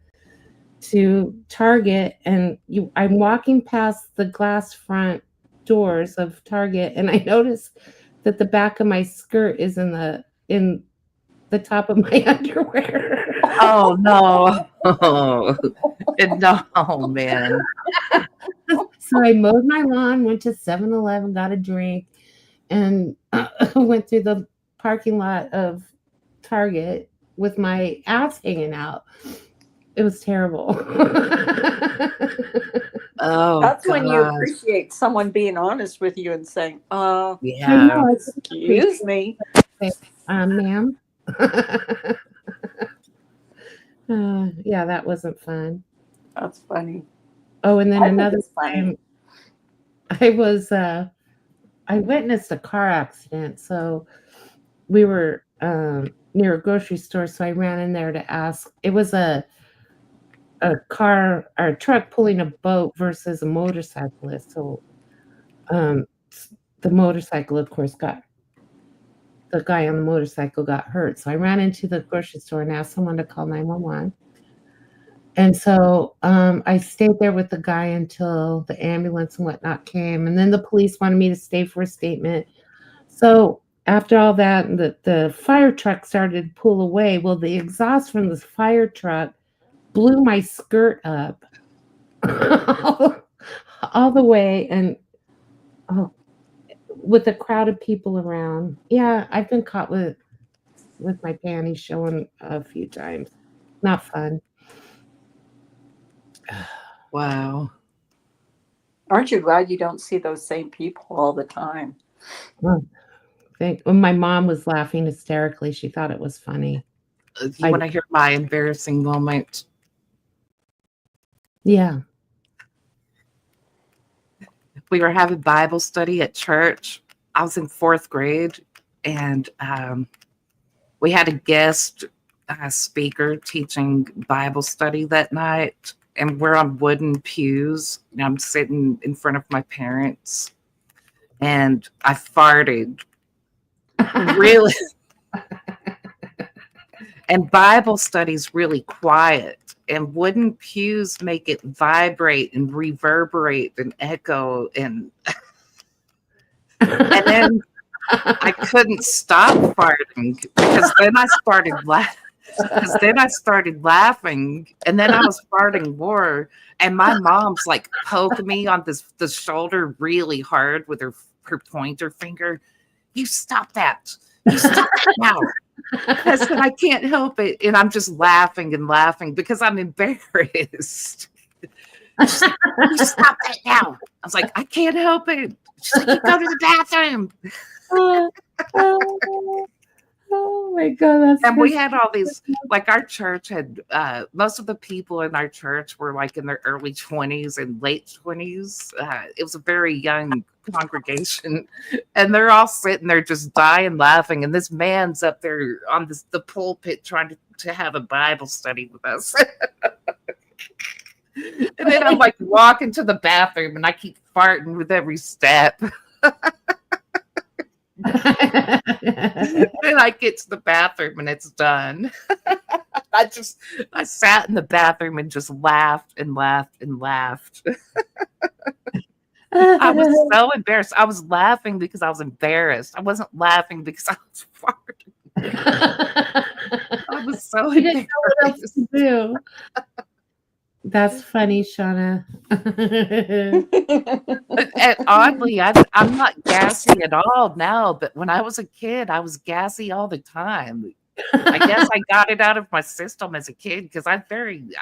Target, and I'm walking past the glass front doors of Target, and I notice that the back of my skirt is in the top of my underwear. Oh no. No, man. So I mowed my lawn, went to 7-Eleven, got a drink, and went through the parking lot of Target with my ass hanging out. It was terrible. Oh, That's when you gosh. appreciate someone being honest with you and saying, I Yeah. know, excuse me. ma'am. Yeah, that wasn't fun. That's funny. Oh, and then I think another it's funny. time, I witnessed a car accident. So we were near a grocery store, so I ran in there to ask. It was a car or a truck pulling a boat versus a motorcyclist. So the motorcycle, of course, the guy on the motorcycle got hurt. So I ran into the grocery store and asked someone to call 911. And so I stayed there with the guy until the ambulance and whatnot came. And then the police wanted me to stay for a statement. So after all that, the fire truck started to pull away. Well, the exhaust from the fire truck blew my skirt up all the way, and with a crowd of people around. Yeah, I've been caught with my panties showing a few times. Not fun. Wow. Aren't you glad you don't see those same people all the time? When my mom was laughing hysterically, she thought it was funny. You want to hear my embarrassing moment? Yeah. We were having Bible study at church. I was in 4th grade, and we had a guest speaker teaching Bible study that night, and we're on wooden pews, and I'm sitting in front of my parents, and I farted really. And Bible study's really quiet, and wooden pews make it vibrate and reverberate and echo, and then I couldn't stop farting because then I started laughing, and then I was farting more, and my mom's like poking me on the shoulder really hard with her pointer finger. You stop that. You stop that now. I said, I can't help it. And I'm just laughing and laughing because I'm embarrassed. She's like, you stop that now. I was like, I can't help it. She's like, you go to the bathroom. Oh my God. And we had all these, like our church had, most of the people in our church were like in their early 20s and late 20s. It was a very young congregation, and they're all sitting there just dying laughing. And this man's up there on the pulpit trying to have a Bible study with us. And then I'm like walking to the bathroom and I keep farting with every step. And I get to the bathroom and it's done. I sat in the bathroom and just laughed and laughed and laughed. I was so embarrassed. I was laughing because I was embarrassed. I wasn't laughing because I was farting. I was so You didn't know what else embarrassed. to do. That's funny, Shauna. And oddly, I'm not gassy at all now, but when I was a kid, I was gassy all the time. I guess I got it out of my system as a kid because I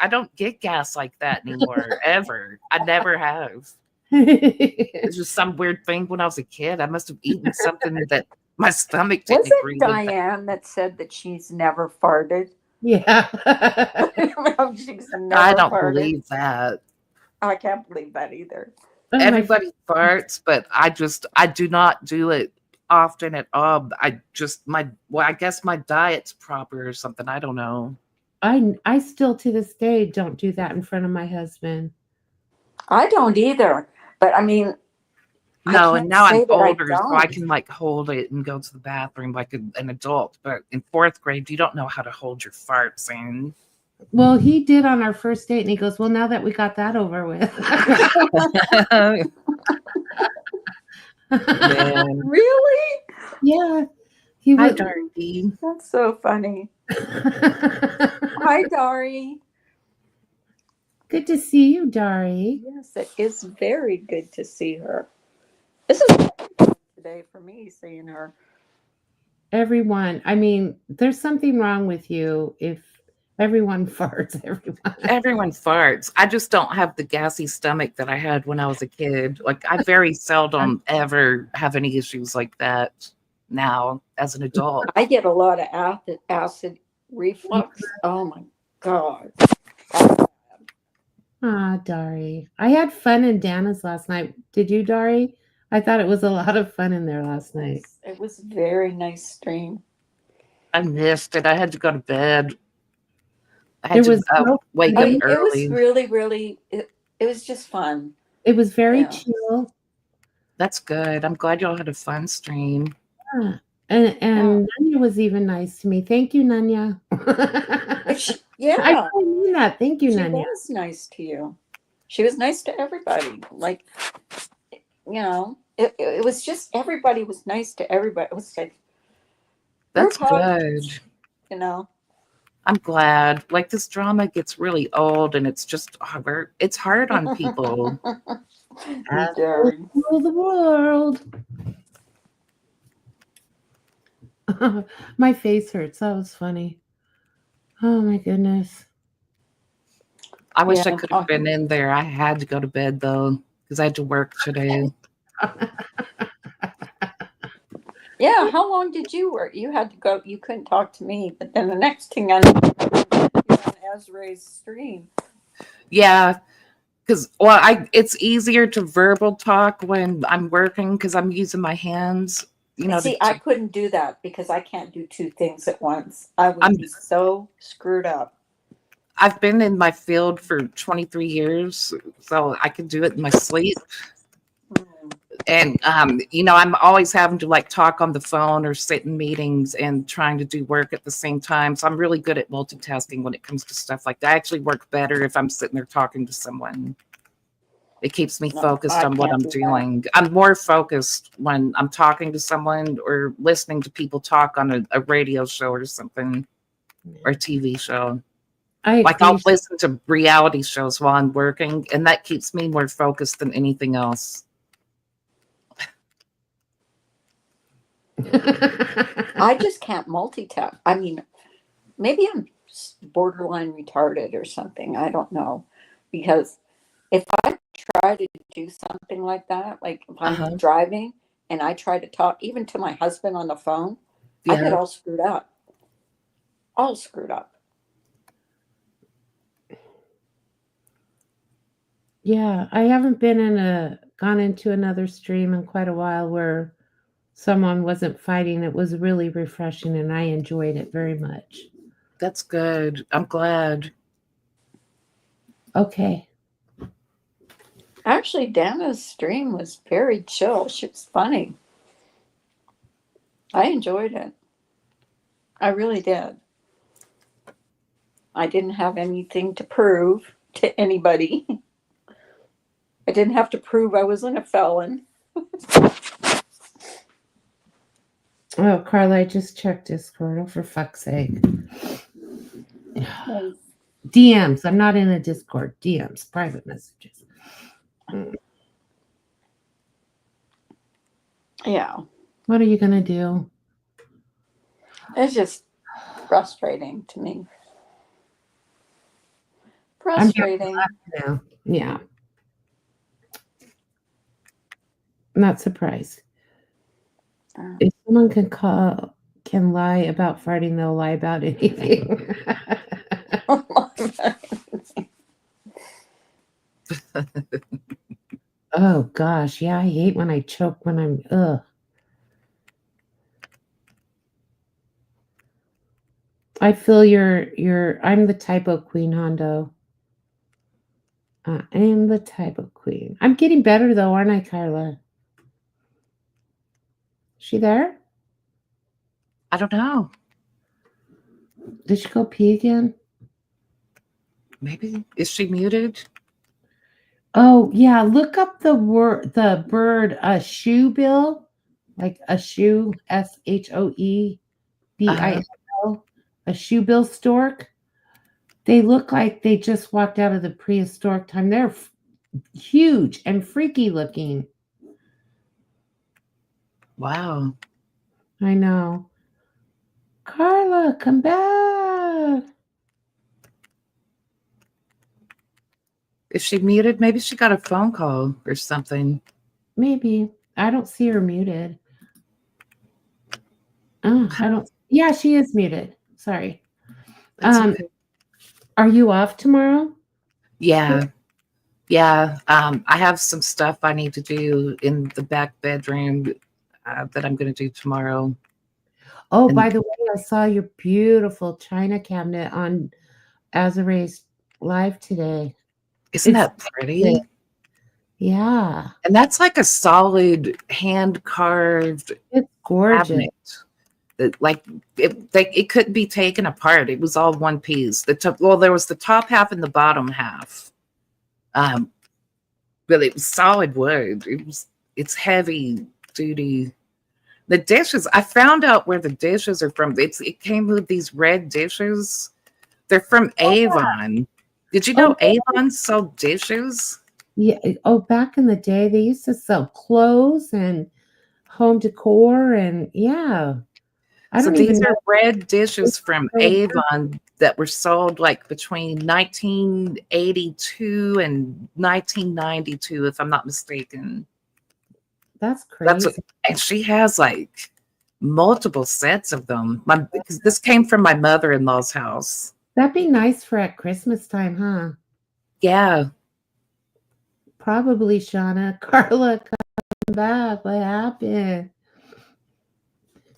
don't get gas like that anymore, ever. I never have. It's just some weird thing when I was a kid. I must have eaten something that my stomach didn't Was it agree with. Diane that said that she's never farted? Yeah. She's never I don't farted. believe that. I can't believe that either. Oh my Everybody farts, but I do not do it often at all. I guess my diet's proper or something. I don't know. I still to this day don't do that in front of my husband. I don't either. But I mean, I No, and can't now I'm say that I older, so I don't. can like hold it and go to the bathroom like an adult. But in fourth grade, you don't know how to hold your farts in. Well, he did on our first date, and he goes, "Well, now that we got that over with." Man. Really? Yeah, he Hi, was. Darky. That's so funny. Hi, Dari. Good to see you, Dari. Yes, it is very good to see her. This is today for me seeing her. Everyone, I mean, there's something wrong with you if everyone farts. Everyone farts. I just don't have the gassy stomach that I had when I was a kid. Like, I very seldom ever have any issues like that now as an adult. I get a lot of acid reflux. Oh my God. Ah, Dari. I had fun in Dana's last night. Did you, Dari? I thought it was a lot of fun in there last night. It was a very nice stream. I missed it. I had to go to bed. I There had to was no- wake I up mean, it was early. really, it was just fun. It was very Yeah. chill. That's good. I'm glad y'all had a fun stream. Yeah. And Nanya was even nice to me. Thank you, Nanya. Yeah, I really mean that. Thank you, she Nanya. was nice to you. She was nice to everybody. Like, you know, it was just everybody was nice to everybody. It was like, That's group hug, good. you know. I'm glad. Like, this drama gets really old and it's just hard. It's hard on people. Dari. Rule the world. My face hurts. That was funny. Oh my goodness. I wish I Yeah. could have been in there. I had to go to bed though, because I had to work today. Yeah, how long did you work? You had to go. You couldn't talk to me, but then the next thing I know, you're on Ezra's stream. Yeah, because it's easier to verbal talk when I'm working because I'm using my hands. You know, See, I couldn't do that because I can't do two things at once. I would be so screwed up. I've been in my field for 23 years, so I can do it in my sleep. And you know, I'm always having to like talk on the phone or sit in meetings and trying to do work at the same time. So I'm really good at multitasking when it comes to stuff like that. I actually work better if I'm sitting there talking to someone. It keeps me focused on what I'm doing. I'm more focused when I'm talking to someone or listening to people talk on a radio show or something, or a TV show. Like, I'll listen to reality shows while I'm working, and that keeps me more focused than anything else. I just can't multitask. I mean, maybe I'm borderline retarded or something. I don't know. Because if I try to do something like that, like if I'm driving and I try to talk even to my husband on the phone, I get all screwed up. All screwed up. Yeah, I haven't gone into another stream in quite a while where someone wasn't fighting. It was really refreshing and I enjoyed it very much. That's good. I'm glad. Okay. Actually, Dana's stream was very chill. She was funny. I enjoyed it. I really did. I didn't have anything to prove to anybody. I didn't have to prove I wasn't a felon. Oh, Carla, I just checked Discord. Oh, for fuck's sake. DMs. I'm not in a Discord. DMs, private messages. Yeah. What are you going to do? It's just frustrating to me. Frustrating. Now. Yeah. I'm not surprised. If someone can lie about farting, they'll lie about anything. Oh gosh, yeah, I hate when I choke when I'm I feel I'm the typo queen, Hondo. I am the typo queen. I'm getting better though, aren't I, Carla? She there? I don't know. Did she go pee again? Maybe is she muted? Oh yeah, look up the bird shoebill, like a shoe, SHOEBIL, a shoebill stork. They look like they just walked out of the prehistoric time. They're huge and freaky looking. Wow. I know. Carla, come back. Is she muted? Maybe she got a phone call or something. Maybe. I don't see her muted. Oh, I don't. Yeah, she is muted. Sorry. That's okay. Are you off tomorrow? Yeah. Yeah. I have some stuff I need to do in the back bedroom that I'm going to do tomorrow. Oh, And by the way, I saw your beautiful china cabinet on Azare's live today. isn't It's that pretty? Yeah, And that's like a solid hand carved it's gorgeous. cabinet. Like it couldn't be taken apart. It was all one piece. The top, well, there was the top half and the bottom half. But it was solid wood. It's heavy duty. The dishes, I found out where the dishes are from. It came with these red dishes. They're from Avon. Did you know Avon sold dishes? Yeah. Oh, back in the day, they used to sell clothes and home decor, and yeah. I So don't even these know. are red dishes from So Avon that were sold like between 1982 and 1992, if I'm not mistaken. That's That's crazy. what, and she has like multiple sets of them. Because this came from my mother-in-law's house. That'd be nice for at Christmas time, huh? Yeah. Probably, Shauna. Carla, come back. What happened?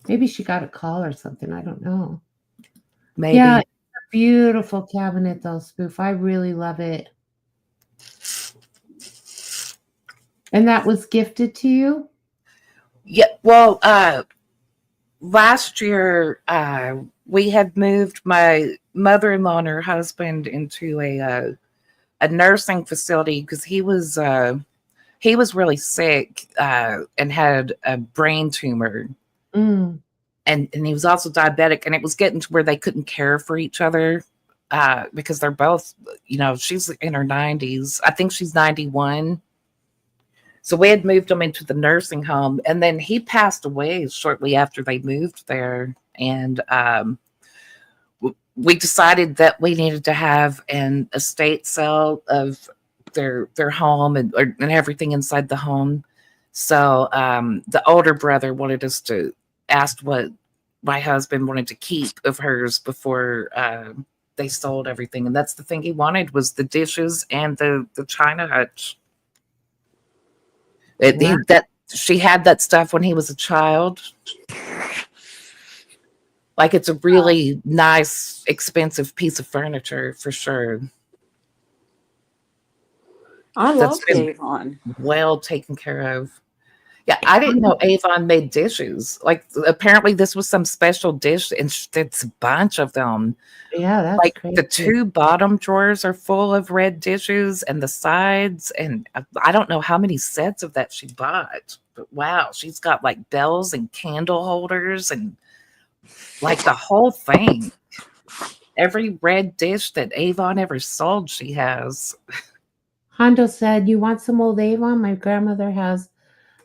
Maybe she got a call or something. I don't know. Maybe. Yeah, it's a beautiful cabinet though, Spoof. I really love it. And that was gifted to you? Yeah. Well, last year we had moved my mother-in-law and her husband into a nursing facility because he was really sick and had a brain tumor. Mm. And he was also diabetic, and it was getting to where they couldn't care for each other because they're both, she's in her 90s. I think she's 91. So we had moved him into the nursing home, and then he passed away shortly after they moved there. And we decided that we needed to have an estate sale of their home and everything inside the home. So the older brother wanted us to ask what my husband wanted to keep of hers before they sold everything, and that's the thing he wanted was the dishes and the china hutch. That she had that stuff when he was a child. Like it's a really nice, expensive piece of furniture for sure. I love That's been Avon. well taken care of. Yeah, I didn't know Avon made dishes. Like apparently this was some special dish, and it's a bunch of them. Yeah, that's Like crazy. the two bottom drawers are full of red dishes, and the sides, and I don't know how many sets of that she bought. But wow, she's got like bells and candle holders and like the whole thing. Every red dish that Avon ever sold, she has. Hondo said, "You want some old Avon? My grandmother has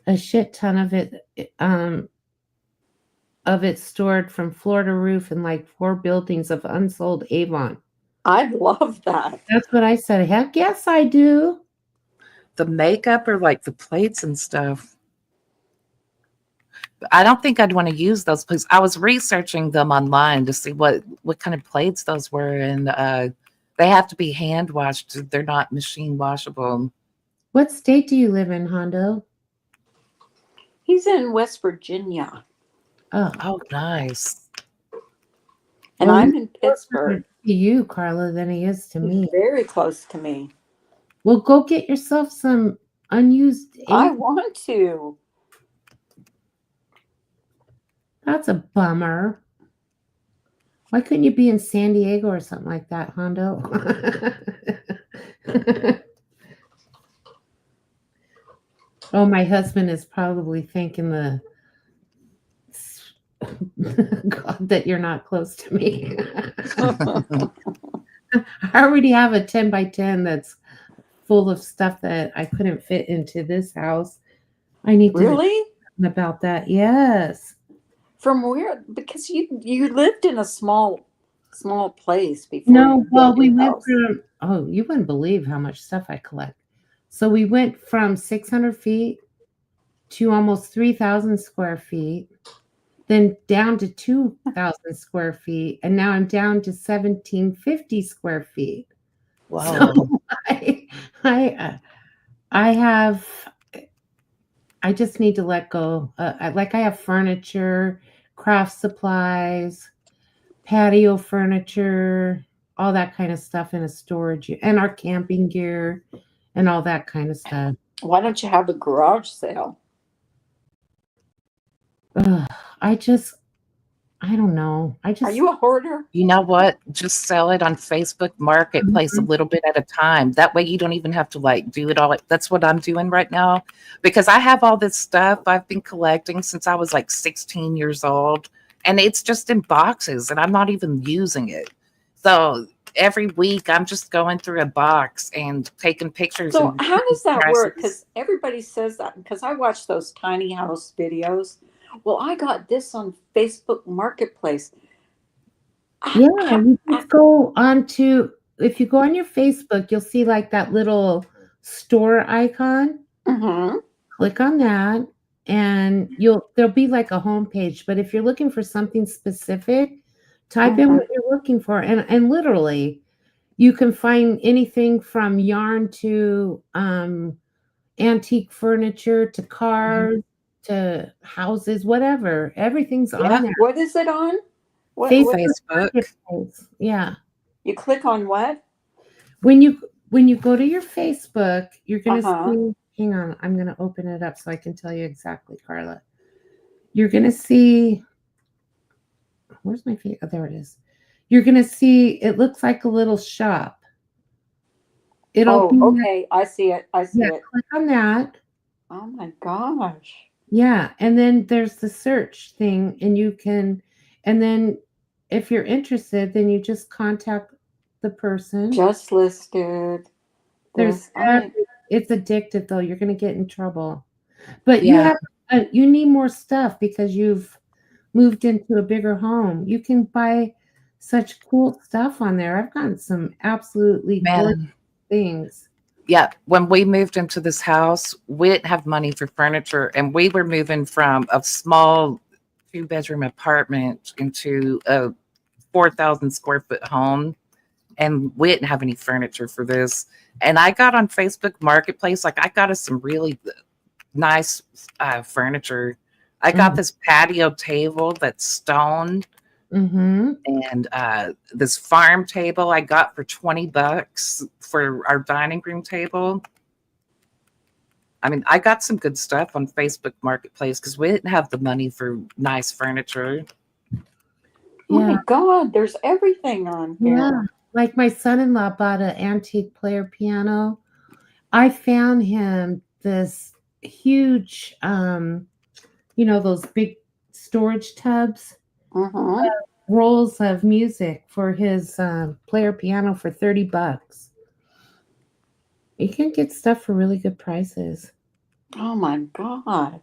a shit ton of it stored from floor to roof in like 4 buildings of unsold Avon." I love that. That's what I said. Heck yes, I do. The makeup or like the plates and stuff. I don't think I'd want to use those because I was researching them online to see what kind of plates those were, and they have to be hand washed. They're not machine washable. What state do you live in, Hondo? He's in West Virginia. Oh, Oh, nice. And Well, I'm he's in closer Pittsburgh. to you, Carla, than he is to He's me. very close to me. Well, go get yourself some unused I ink. want to. That's a bummer. Why couldn't you be in San Diego or something like that, Hondo? Oh, my husband is probably thinking the God that you're not close to me. I already have a 10 by 10 that's full of stuff that I couldn't fit into this house. I need to do Really? something about that. Yes. From where? Because you lived in a small place before No, you well, built we your went house. from, oh, you wouldn't believe how much stuff I collect. So we went from 600 feet to almost 3,000 square feet, then down to 2,000 square feet, and now I'm down to 1,750 square feet. Wow. So I, I have, I just need to let go. I have furniture, craft supplies, patio furniture, all that kind of stuff in a storage, and our camping gear and all that kind of stuff. Why don't you have a garage sale? Ugh, I don't know. Are you a hoarder? You know what? Just sell it on Facebook Marketplace a Mhm. little bit at a time. That way you don't even have to like do it all. That's what I'm doing right now because I have all this stuff I've been collecting since I was like 16 years old and it's just in boxes and I'm not even using it. So every week I'm just going through a box and taking pictures So and how putting does that work? prices. Because everybody says that because I watch those tiny house videos. Well, I got this on Facebook Marketplace. Yeah, you just go on to, if you go on your Facebook, you'll see like that little store icon. Mm-hmm. Click on that and there'll be like a home page. But if you're looking for something specific, type in what you're looking for. And literally you can find anything from yarn to antique furniture to cars to houses, whatever. Everything's Yeah, on there. What is it on? What Facebook Facebook. Marketplace. Yeah. you click on what? When you go to your Facebook, you're gonna Uh-huh. see, hang on, I'm gonna open it up so I can tell you exactly, Carla. You're gonna see, where's my feet? Oh, there it is. You're gonna see it looks like a little shop. It'll Oh, be, okay. I see it. I see yeah, it. click on that. Oh my gosh. Yeah, and then there's the search thing, and you can, and then if you're interested, then you just contact the person. Just listed. There's This. I it's addictive though. You're gonna get in trouble. But Yeah. you need more stuff because you've moved into a bigger home. You can buy such cool stuff on there. I've gotten some absolutely gorgeous Man. things. Yeah, when we moved into this house, we didn't have money for furniture, and we were moving from a small two-bedroom apartment into a 4,000 square foot home, and we didn't have any furniture for this. And I got on Facebook Marketplace, like I got us some really nice furniture. I got Mhm. this patio table that's stone Mm-hmm. and this farm table I got for $20 for our dining room table. I mean, I got some good stuff on Facebook Marketplace because we didn't have the money for nice furniture. Oh Yeah. my God, there's everything on Yeah. here. Like my son-in-law bought an antique player piano. I found him this huge, those big storage tubs, Mm-hmm. rolls of music for his player piano for $30. You can get stuff for really good prices. Oh my God.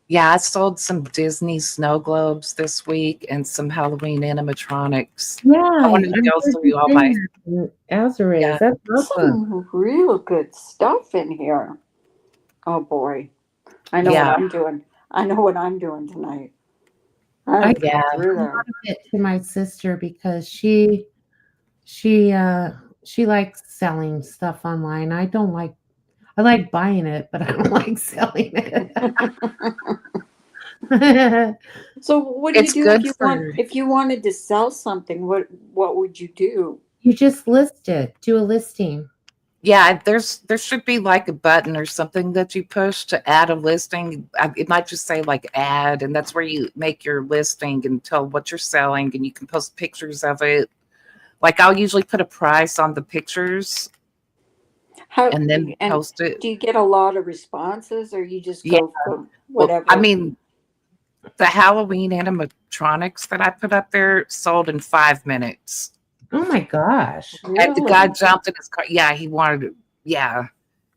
Yeah, I sold some Disney snow globes this week and some Halloween animatronics. Yeah, I wanted to I'm go heard through you all my, saying that. Azure yeah, is. That's awesome. Some real good stuff in here. Oh boy. I know what yeah, I'm doing. I know what I'm doing tonight. I I have to yeah. go through a lot there. of it to my sister because she likes selling stuff online. I like buying it, but I don't like selling it. So what do you It's do good for, if you wanted to sell something? What would you do? You just list it. Do a listing. yeah, there should be like a button or something that you push to add a listing. It might just say like add, and that's where you make your listing and tell what you're selling, and you can post pictures of it. Like I'll usually put a price on the pictures How and then and post it. do you get a lot of responses, or you just Yeah, go for well, I whatever? mean, the Halloween animatronics that I put up there sold in 5 minutes. Oh my gosh. And the guy Really? jumped in his car. Yeah, he wanted to, yeah.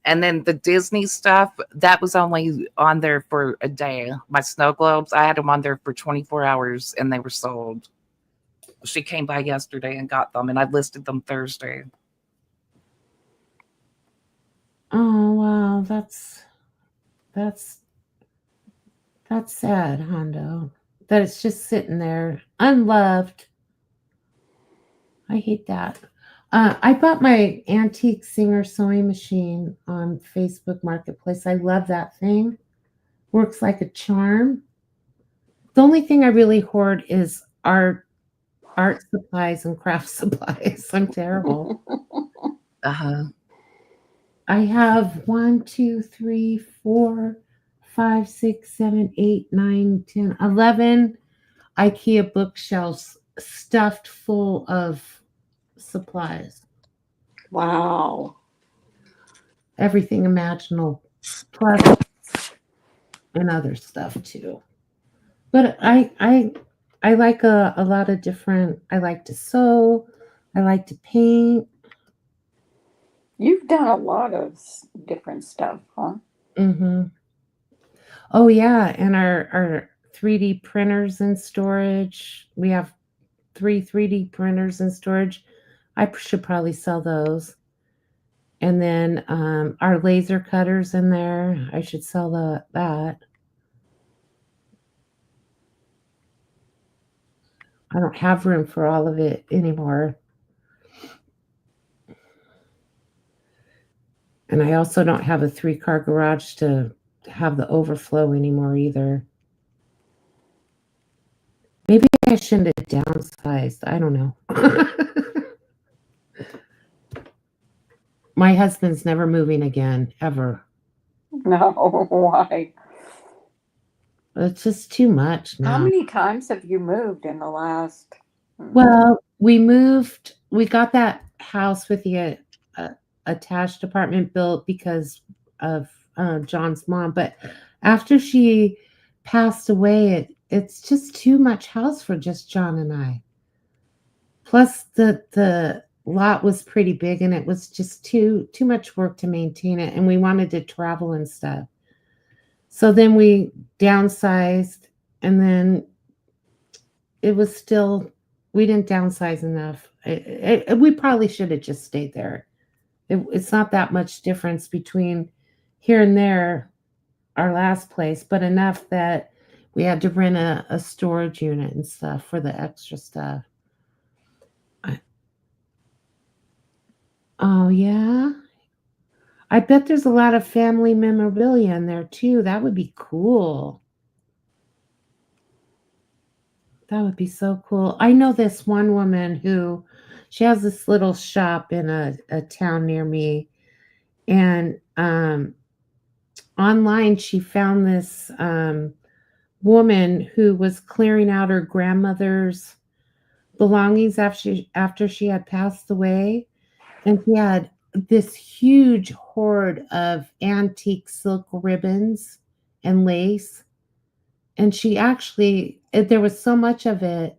And then the Disney stuff, that was only on there for a day. My snow globes, I had them on there for 24 hours and they were sold. She came by yesterday and got them, and I listed them Thursday. Oh wow, that's that's sad, Hondo. That it's just sitting there unloved. I hate that. I bought my antique Singer sewing machine on Facebook Marketplace. I love that thing. Works like a charm. The only thing I really hoard is art supplies and craft supplies. I'm terrible. Uh-huh. I have 1, 2, 3, 4, 5, 6, 7, 8, 9, 10, 11 IKEA bookshelves stuffed full of supplies. Wow. Everything imaginable, plus and other stuff too. But I like a lot of different. I like to sew. I like to paint. You've done a lot of different stuff, huh? Hmm. Oh yeah, and our 3D printers in storage. We have 3D printers in storage. I should probably sell those. And then our laser cutters in there. I should sell that. I don't have room for all of it anymore. And I also don't have a 3-car garage to have the overflow anymore either. Maybe I shouldn't have downsized. I don't know. My husband's never moving again, ever. No, why? It's just too much How now. many times have you moved in the last? Well, we got that house with the attached apartment built because of John's mom. But after she passed away, it's just too much house for just John and I. Plus, the lot was pretty big, and it was just too much work to maintain it, and we wanted to travel and stuff. So then we downsized, and then it was still we didn't downsize enough. We probably should have just stayed there. It's not that much difference between here and there, our last place, but enough that we had to rent a storage unit and stuff for the extra stuff. Oh, yeah. I bet there's a lot of family memorabilia in there too. That would be cool. That would be so cool. I know this one woman who she has this little shop in a town near me, and online she found this woman who was clearing out her grandmother's belongings after she had passed away, and she had this huge hoard of antique silk ribbons and lace. And she actually, there was so much of it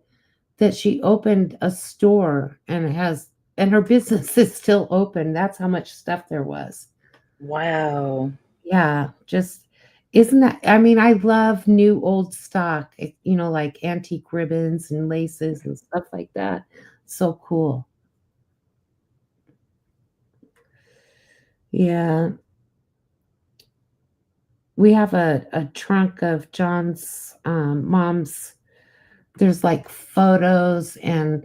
that she opened a store and her business is still open. That's how much stuff there was. Wow. Yeah, just isn't that, I mean, I love new old stock, like antique ribbons and laces and stuff like that. So cool. Yeah. We have a trunk of John's mom's. There's like photos, and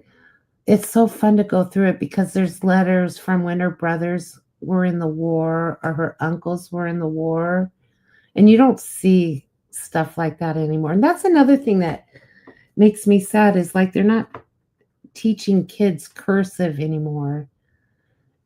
it's so fun to go through it because there's letters from when her brothers were in the war or her uncles were in the war. And you don't see stuff like that anymore. And that's another thing that makes me sad is like they're not teaching kids cursive anymore.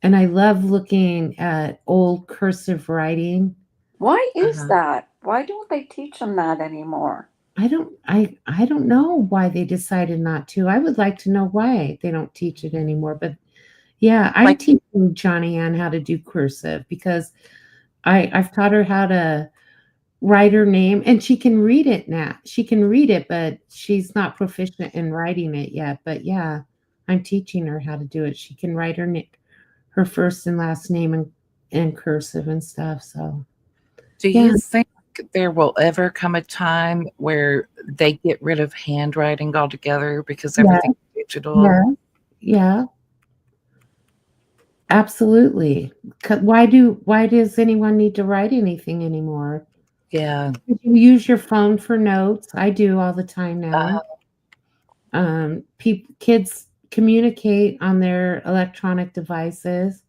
And I love looking at old cursive writing. Why is Uh-huh. that? Why don't they teach them that anymore? I don't know why they decided not to. I would like to know why they don't teach it anymore. But yeah, I'm Like- teaching Johnny Ann how to do cursive because I've taught her how to write her name and she can read it now. She can read it, but she's not proficient in writing it yet. But yeah, I'm teaching her how to do it. She can write her first and last name in cursive and stuff. So Do Yeah. you think there will ever come a time where they get rid of handwriting altogether because Yeah. everything's digital? yeah, absolutely. Why does anyone need to write anything anymore? Yeah. You use your phone for notes. I do all the time now. Kids communicate on their electronic devices.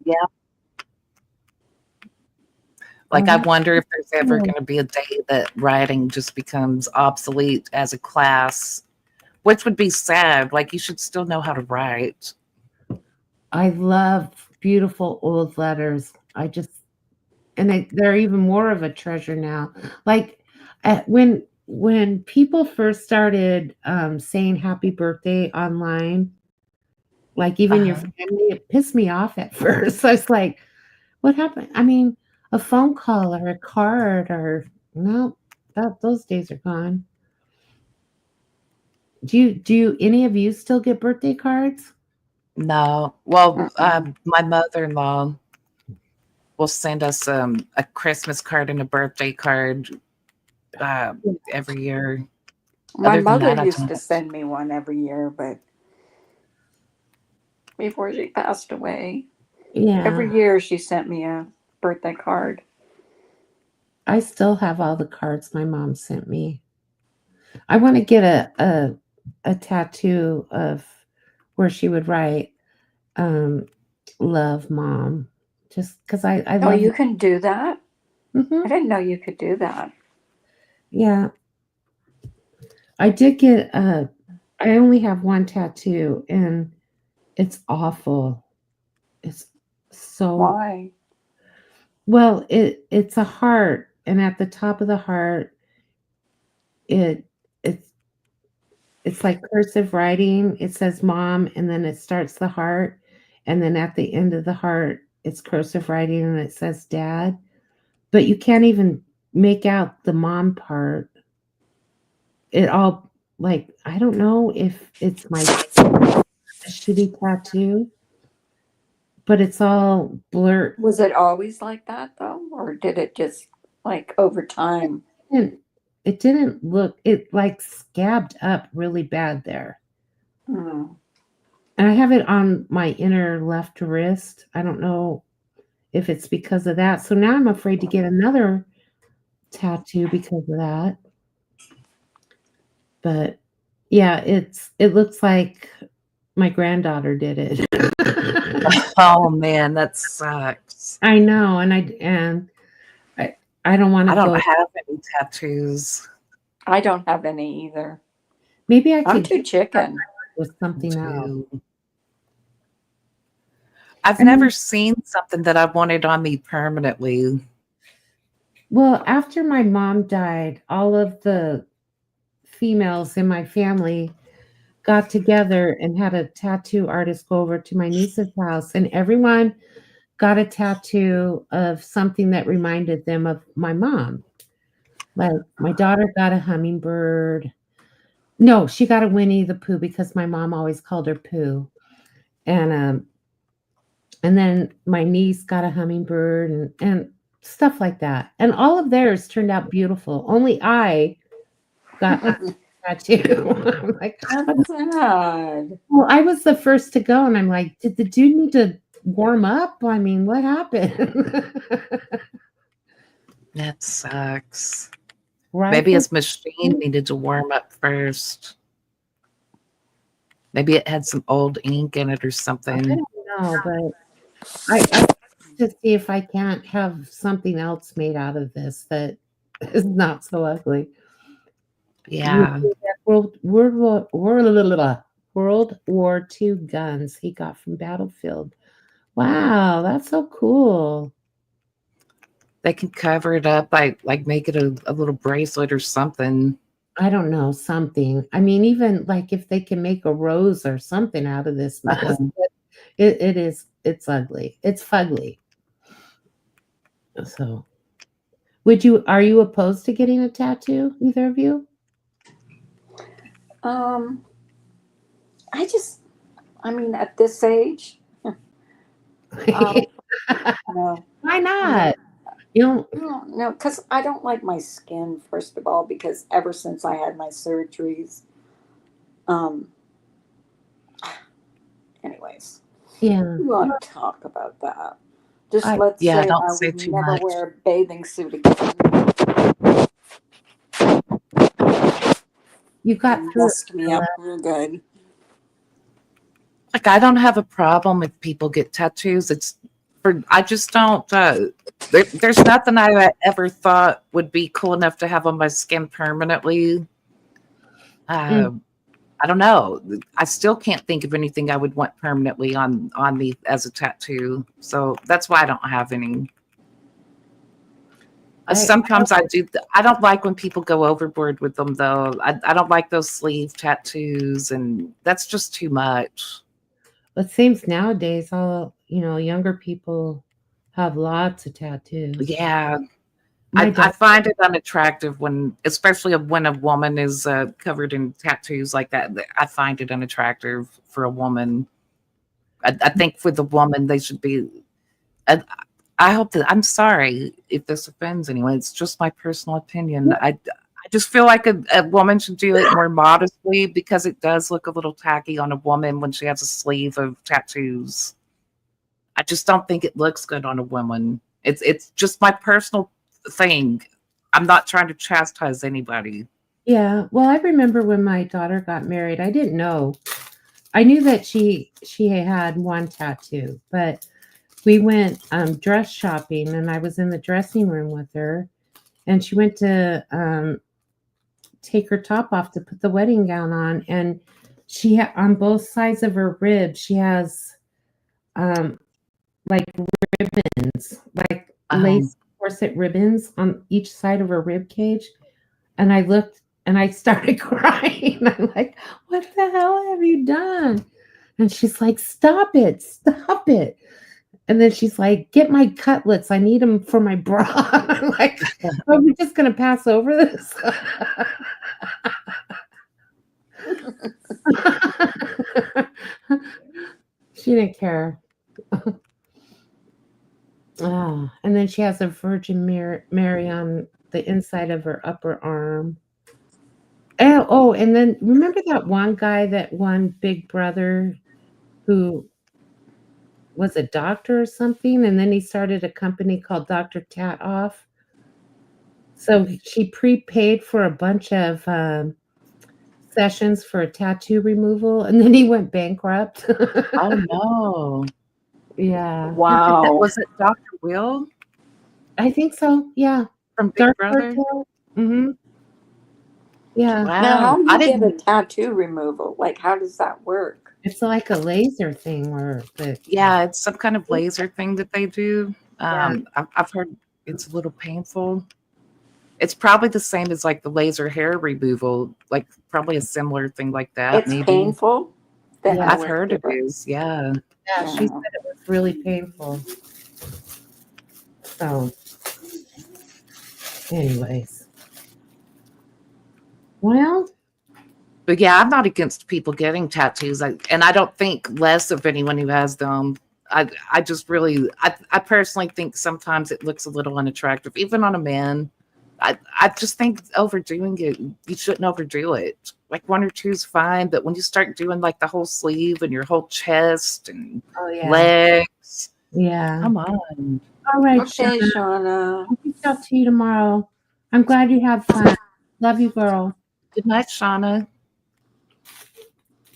Like, I Mhm. wonder if there's ever Yeah. going to be a day that writing just becomes obsolete as a class, which would be sad. Like, you should still know how to write. I love beautiful old letters. They're even more of a treasure now. Like when people first started saying happy birthday online, like even your Uh-huh. family, it pissed me off at first. I was like, what happened? I mean, a phone call or a card or no, those days are gone. Do any of you still get birthday cards? No. Well, Mm-mm. my mother-in-law will send us a Christmas card and a birthday card every year. My Other than mother that, I used to don't. send me one every year, but before she passed away, every Yeah, year she sent me a birthday card. I still have all the cards my mom sent me. I want to get a tattoo of where she would write love mom just because I Oh, love you can do that? Mhm. I didn't know you could do that. Yeah, I did get I only have one tattoo and it's awful. It's so Why? well, it's a heart and at the top of the heart it it's it's like cursive writing. It says mom and then it starts the heart and then at the end of the heart it's cursive writing and it says dad, but you can't even make out the mom part. It all like I don't know if it's my shitty tattoo, but it's all blurred. Was it always like that though? Or did it just like over time? And it didn't look it like scabbed up really bad there. Hmm. And I have it on my inner left wrist. I don't know if it's because of that. So now I'm afraid to get another tattoo because of that. But yeah, it looks like my granddaughter did it. Oh man, that sucks. I know, and I don't want I to don't go. have any tattoos. I don't have any either. Maybe I I'm could too chicken. with something else. Too. I've I mean, never seen something that I wanted on me permanently. well, after my mom died, all of the females in my family got together and had a tattoo artist go over to my niece's house, and everyone got a tattoo of something that reminded them of my mom. Like my daughter got a hummingbird. No, she got a Winnie the Pooh because my mom always called her Pooh. And then my niece got a hummingbird and stuff like that. And all of theirs turned out beautiful. Only I got a tattoo. I'm like, That's sad. well, I was the first to go, and I'm like, did the dude need to warm up? I mean, what happened? That sucks. Right? Maybe his machine needed to warm up first. Maybe it had some old ink in it or I something. don't know, but I to see if I can't have something else made out of this that is not so ugly. Yeah. World War II guns he got from Battlefield. Wow, that's so cool. They can cover it up by like make it a little bracelet or something. I don't know, something. I mean, even like if they can make a rose or something out of this mess, it's ugly. It's fugly. So, are you opposed to getting a tattoo, either of you? Um, I mean, at this age, um, no, Why no, not? You don't, no, because I don't like my skin, first of all, because ever since I had my surgeries, um, anyways, yeah. we won't talk about that. Just I, let's Yeah, say don't I say would too never much. wear a bathing suit again. you got It through it. messed me up real good. Like I don't have a problem if people get tattoos. It's for I just don't. There's nothing I ever thought would be cool enough to have on my skin permanently. Mm, Uh, I don't know. I still can't think of anything I would want permanently on me as a tattoo. So that's why I don't have any. I Sometimes I do. I don't like when people go overboard with them, though. I don't like those sleeve tattoos, and that's just too much. It seems nowadays all younger people have lots of tattoos. Yeah, My I daughter, find it unattractive when, especially when a woman is covered in tattoos like that. I find it unattractive for a woman. I think for the woman, they should be. I, I hope that I'm sorry if this offends anyone. It's just my personal opinion. I just feel like a woman should do it more modestly because it does look a little tacky on a woman when she has a sleeve of tattoos. I just don't think it looks good on a woman. It's just my personal thing. I'm not trying to chastise anybody. yeah. Well, I remember when my daughter got married. I didn't know. I knew that she had one tattoo, but we went dress shopping, and I was in the dressing room with her, and she went to take her top off to put the wedding gown on, and she had on both sides of her ribs she has um like ribbons, like Um, lace corset ribbons on each side of her rib cage. And I looked and I started crying. I'm like, what the hell have you done? And she's like, stop it, stop it. And then she's like, get my cutlets. I need them for my bra. I'm like, are we just going to pass over this? She didn't care. And then she has a Virgin Mary on the inside of her upper arm. And then remember that one guy that won Big Brother who was a doctor or something, and then he started a company called Dr. Tat Off. So she prepaid for a bunch of sessions for a tattoo removal, and then he went bankrupt. oh no. Yeah, Wow. Was it Dr. Will I think so. Yeah, from Big Dark Brother? Mm-hmm. Yeah, Now, how Wow. do I you get a didn't tattoo removal? Like, how does that work? it's like a laser thing yeah, it's some kind of laser thing that they do. Yeah. I've heard it's a little painful. It's probably the same as like the laser hair removal, like probably a similar thing like that, It's maybe. painful. Then Yeah. I I've would heard do it is, yeah. Yeah, she said it was really painful. So, anyways. Well, But yeah, I'm not against people getting tattoos, and I don't think less of anyone who has them. I just really, I personally think sometimes it looks a little unattractive, even on a man. I just think overdoing it, you shouldn't overdo it. Like one or two is fine, but when you start doing like the whole sleeve and your whole chest and oh yeah. legs, Yeah. come on. All right, Okay, Shauna. Shauna. I'll reach out to you tomorrow. I'm glad you had fun. Love you, girl. Good night, Shauna.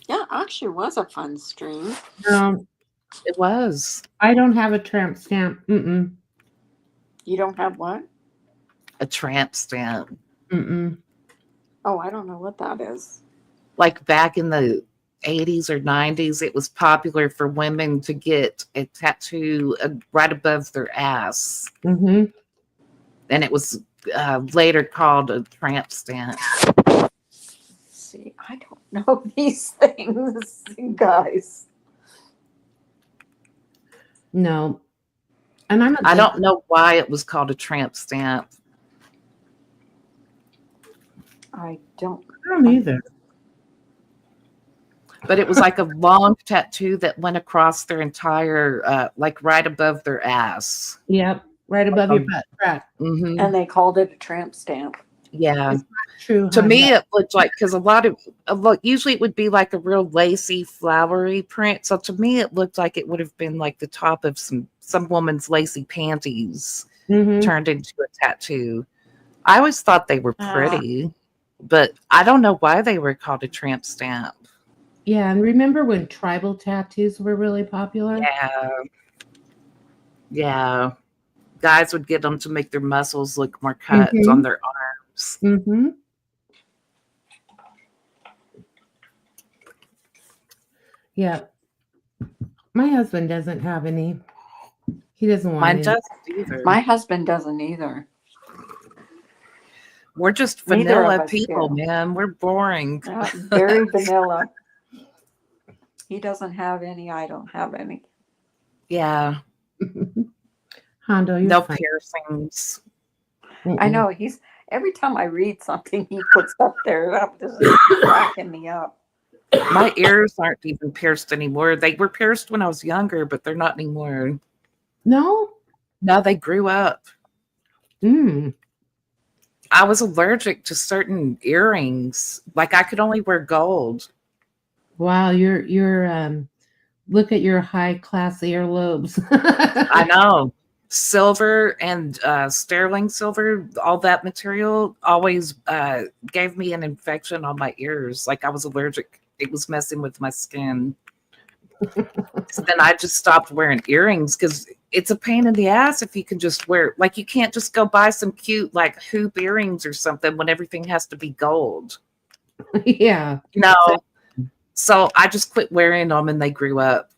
Yeah, actually was a fun stream. It was I don't have a tramp stamp. Mm-mm. You don't have what? a tramp stamp. Mm-mm. Oh, I don't know what that is. Like back in the 80s or 90s, it was popular for women to get a tattoo right above their ass. Mm-hmm. And it was later called a tramp stamp. See, I don't know these things, guys. No. And I'm I don't know why it was called a tramp stamp. I don't. either. But it was like a long tattoo that went across their entire, like right above their ass. Yep. Right above your butt crack. Mm-hmm. And they called it a tramp stamp. Yeah. True. To me, Honda. it looked like, because a lot of, usually it would be like a real lacy, flowery print. So to me, it looked like it would have been like the top of some woman's lacy panties Mhm. turned into a tattoo. I always thought they were pretty, but I don't know why they were called a tramp stamp. Yeah, and remember when tribal tattoos were really popular? Yeah. Yeah. Guys would get them to make their muscles look more cut Mhm. on their arms. Mm-hmm. Yeah. My husband doesn't have any. He doesn't want Mine any. doesn't either. My husband doesn't either. We're just Neither of vanilla us people, do. man. We're boring. Very vanilla. He doesn't have any. I don't have any. Yeah. Hondo, you're No fine. piercings. I know he's every time I read something he puts up there, this is cracking me up. My ears aren't even pierced anymore. They were pierced when I was younger, but they're not anymore. No? Now they grew up. Mm. I was allergic to certain earrings. Like I could only wear gold. Wow, you're look at your high class earlobes. I know. Silver and sterling silver, all that material always gave me an infection on my ears. Like I was allergic. It was messing with my skin. So then I just stopped wearing earrings because it's a pain in the ass if you can just wear, like, you can't just go buy some cute, like, hoop earrings or something when everything has to be gold. Yeah. No. So I just quit wearing them and they grew up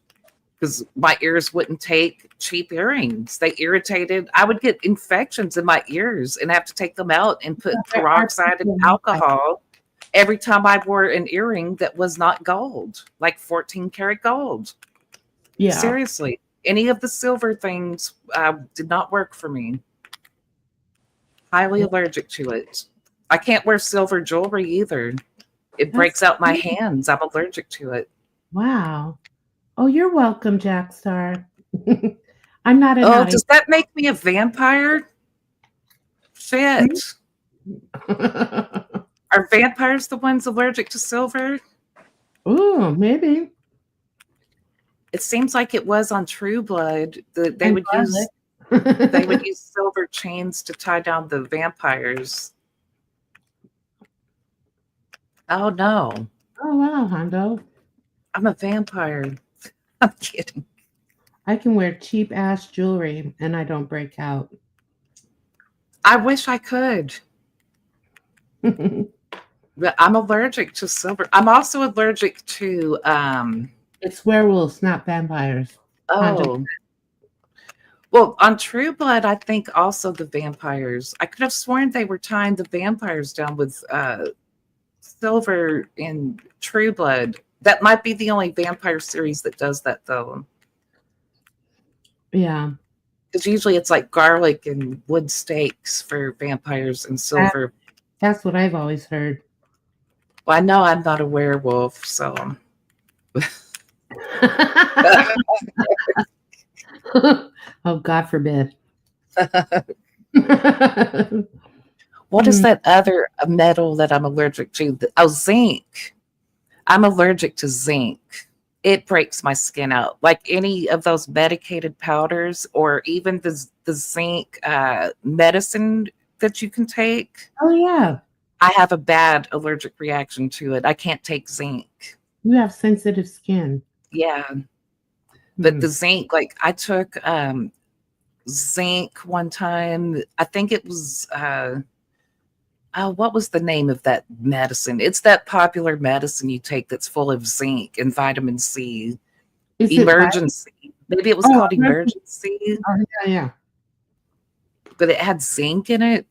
because my ears wouldn't take cheap earrings. They irritated. I would get infections in my ears and have to take them out and put peroxide and alcohol every time I wore an earring that was not gold, like 14 karat gold. Yeah. Seriously. Any of the silver things did not work for me. Highly allergic to it. I can't wear silver jewelry either. It breaks out my hands. I'm allergic to it. Wow. Oh, you're welcome, Jack Star. I'm not a Oh, naughty. does that make me a vampire? Shit. Are vampires the ones allergic to silver? Ooh, maybe. It seems like it was on True Blood. They And would use they would use silver chains to tie down the vampires. Oh no. Oh wow, Hondo. I'm a vampire. I'm kidding. I can wear cheap ass jewelry and I don't break out. I wish I could. But I'm allergic to silver. I'm also allergic to It's werewolves, not vampires. oh. Well, on True Blood, I think also the vampires. I could have sworn they were tying the vampires down with silver in True Blood. That might be the only vampire series that does that, though. Yeah. Because usually it's like garlic and wood stakes for vampires and silver. That's what I've always heard. Well, I know I'm not a werewolf, so. Oh, God forbid. What is that other metal that I'm allergic to? Oh, zinc. I'm allergic to zinc. It breaks my skin out. Like any of those medicated powders or even the zinc medicine that you can take. Oh, yeah. I have a bad allergic reaction to it. I can't take zinc. You have sensitive skin. Yeah. But the zinc, like I took zinc one time. I think it was what was the name of that medicine? It's that popular medicine you take that's full of zinc and vitamin C. Is it Emergency. Maybe it was Oh, called Emergency, Oh, yeah. but it had zinc in it.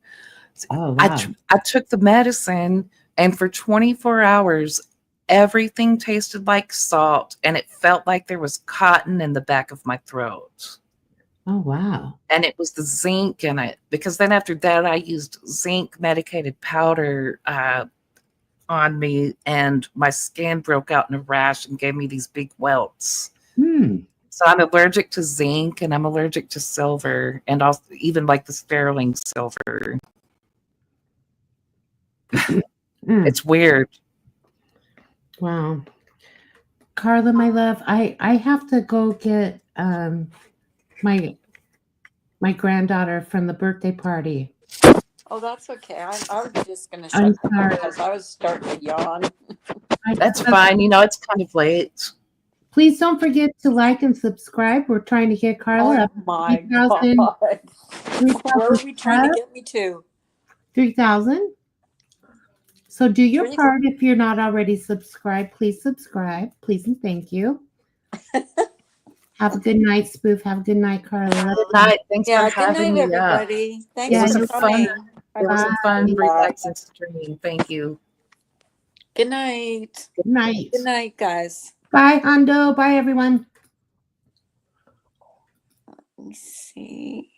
Oh, wow. I took the medicine, and for 24 hours, everything tasted like salt, and it felt like there was cotton in the back of my throat. Oh, wow. And it was the zinc in it, because then after that, I used zinc medicated powder on me, and my skin broke out in a rash and gave me these big welts. So I'm allergic to zinc, and I'm allergic to silver, and also even like the sterling silver. It's weird. Wow. Carla, my love, I have to go get my granddaughter from the birthday party. Oh, that's okay. I was just going to I'm shut sorry. because I was starting to yawn. That's fine. It's kind of late. Please don't forget to like and subscribe. We're trying to get Carla Oh up my 3,000. God. Where are we trying to get me to? 3,000. So do your 3,000. part. If you're not already subscribed, please subscribe. Please and thank you. Have a good night, Spoof. Have a good night, Carla. Good night. Thanks Yeah, for good having night, me up. everybody. Thanks Yeah, It was for a coming. fun. It was a fun, Bye. relaxing stream. Thank you. Good night. Good night. Good night, guys. Bye, Hondo. Bye, everyone. Let me see.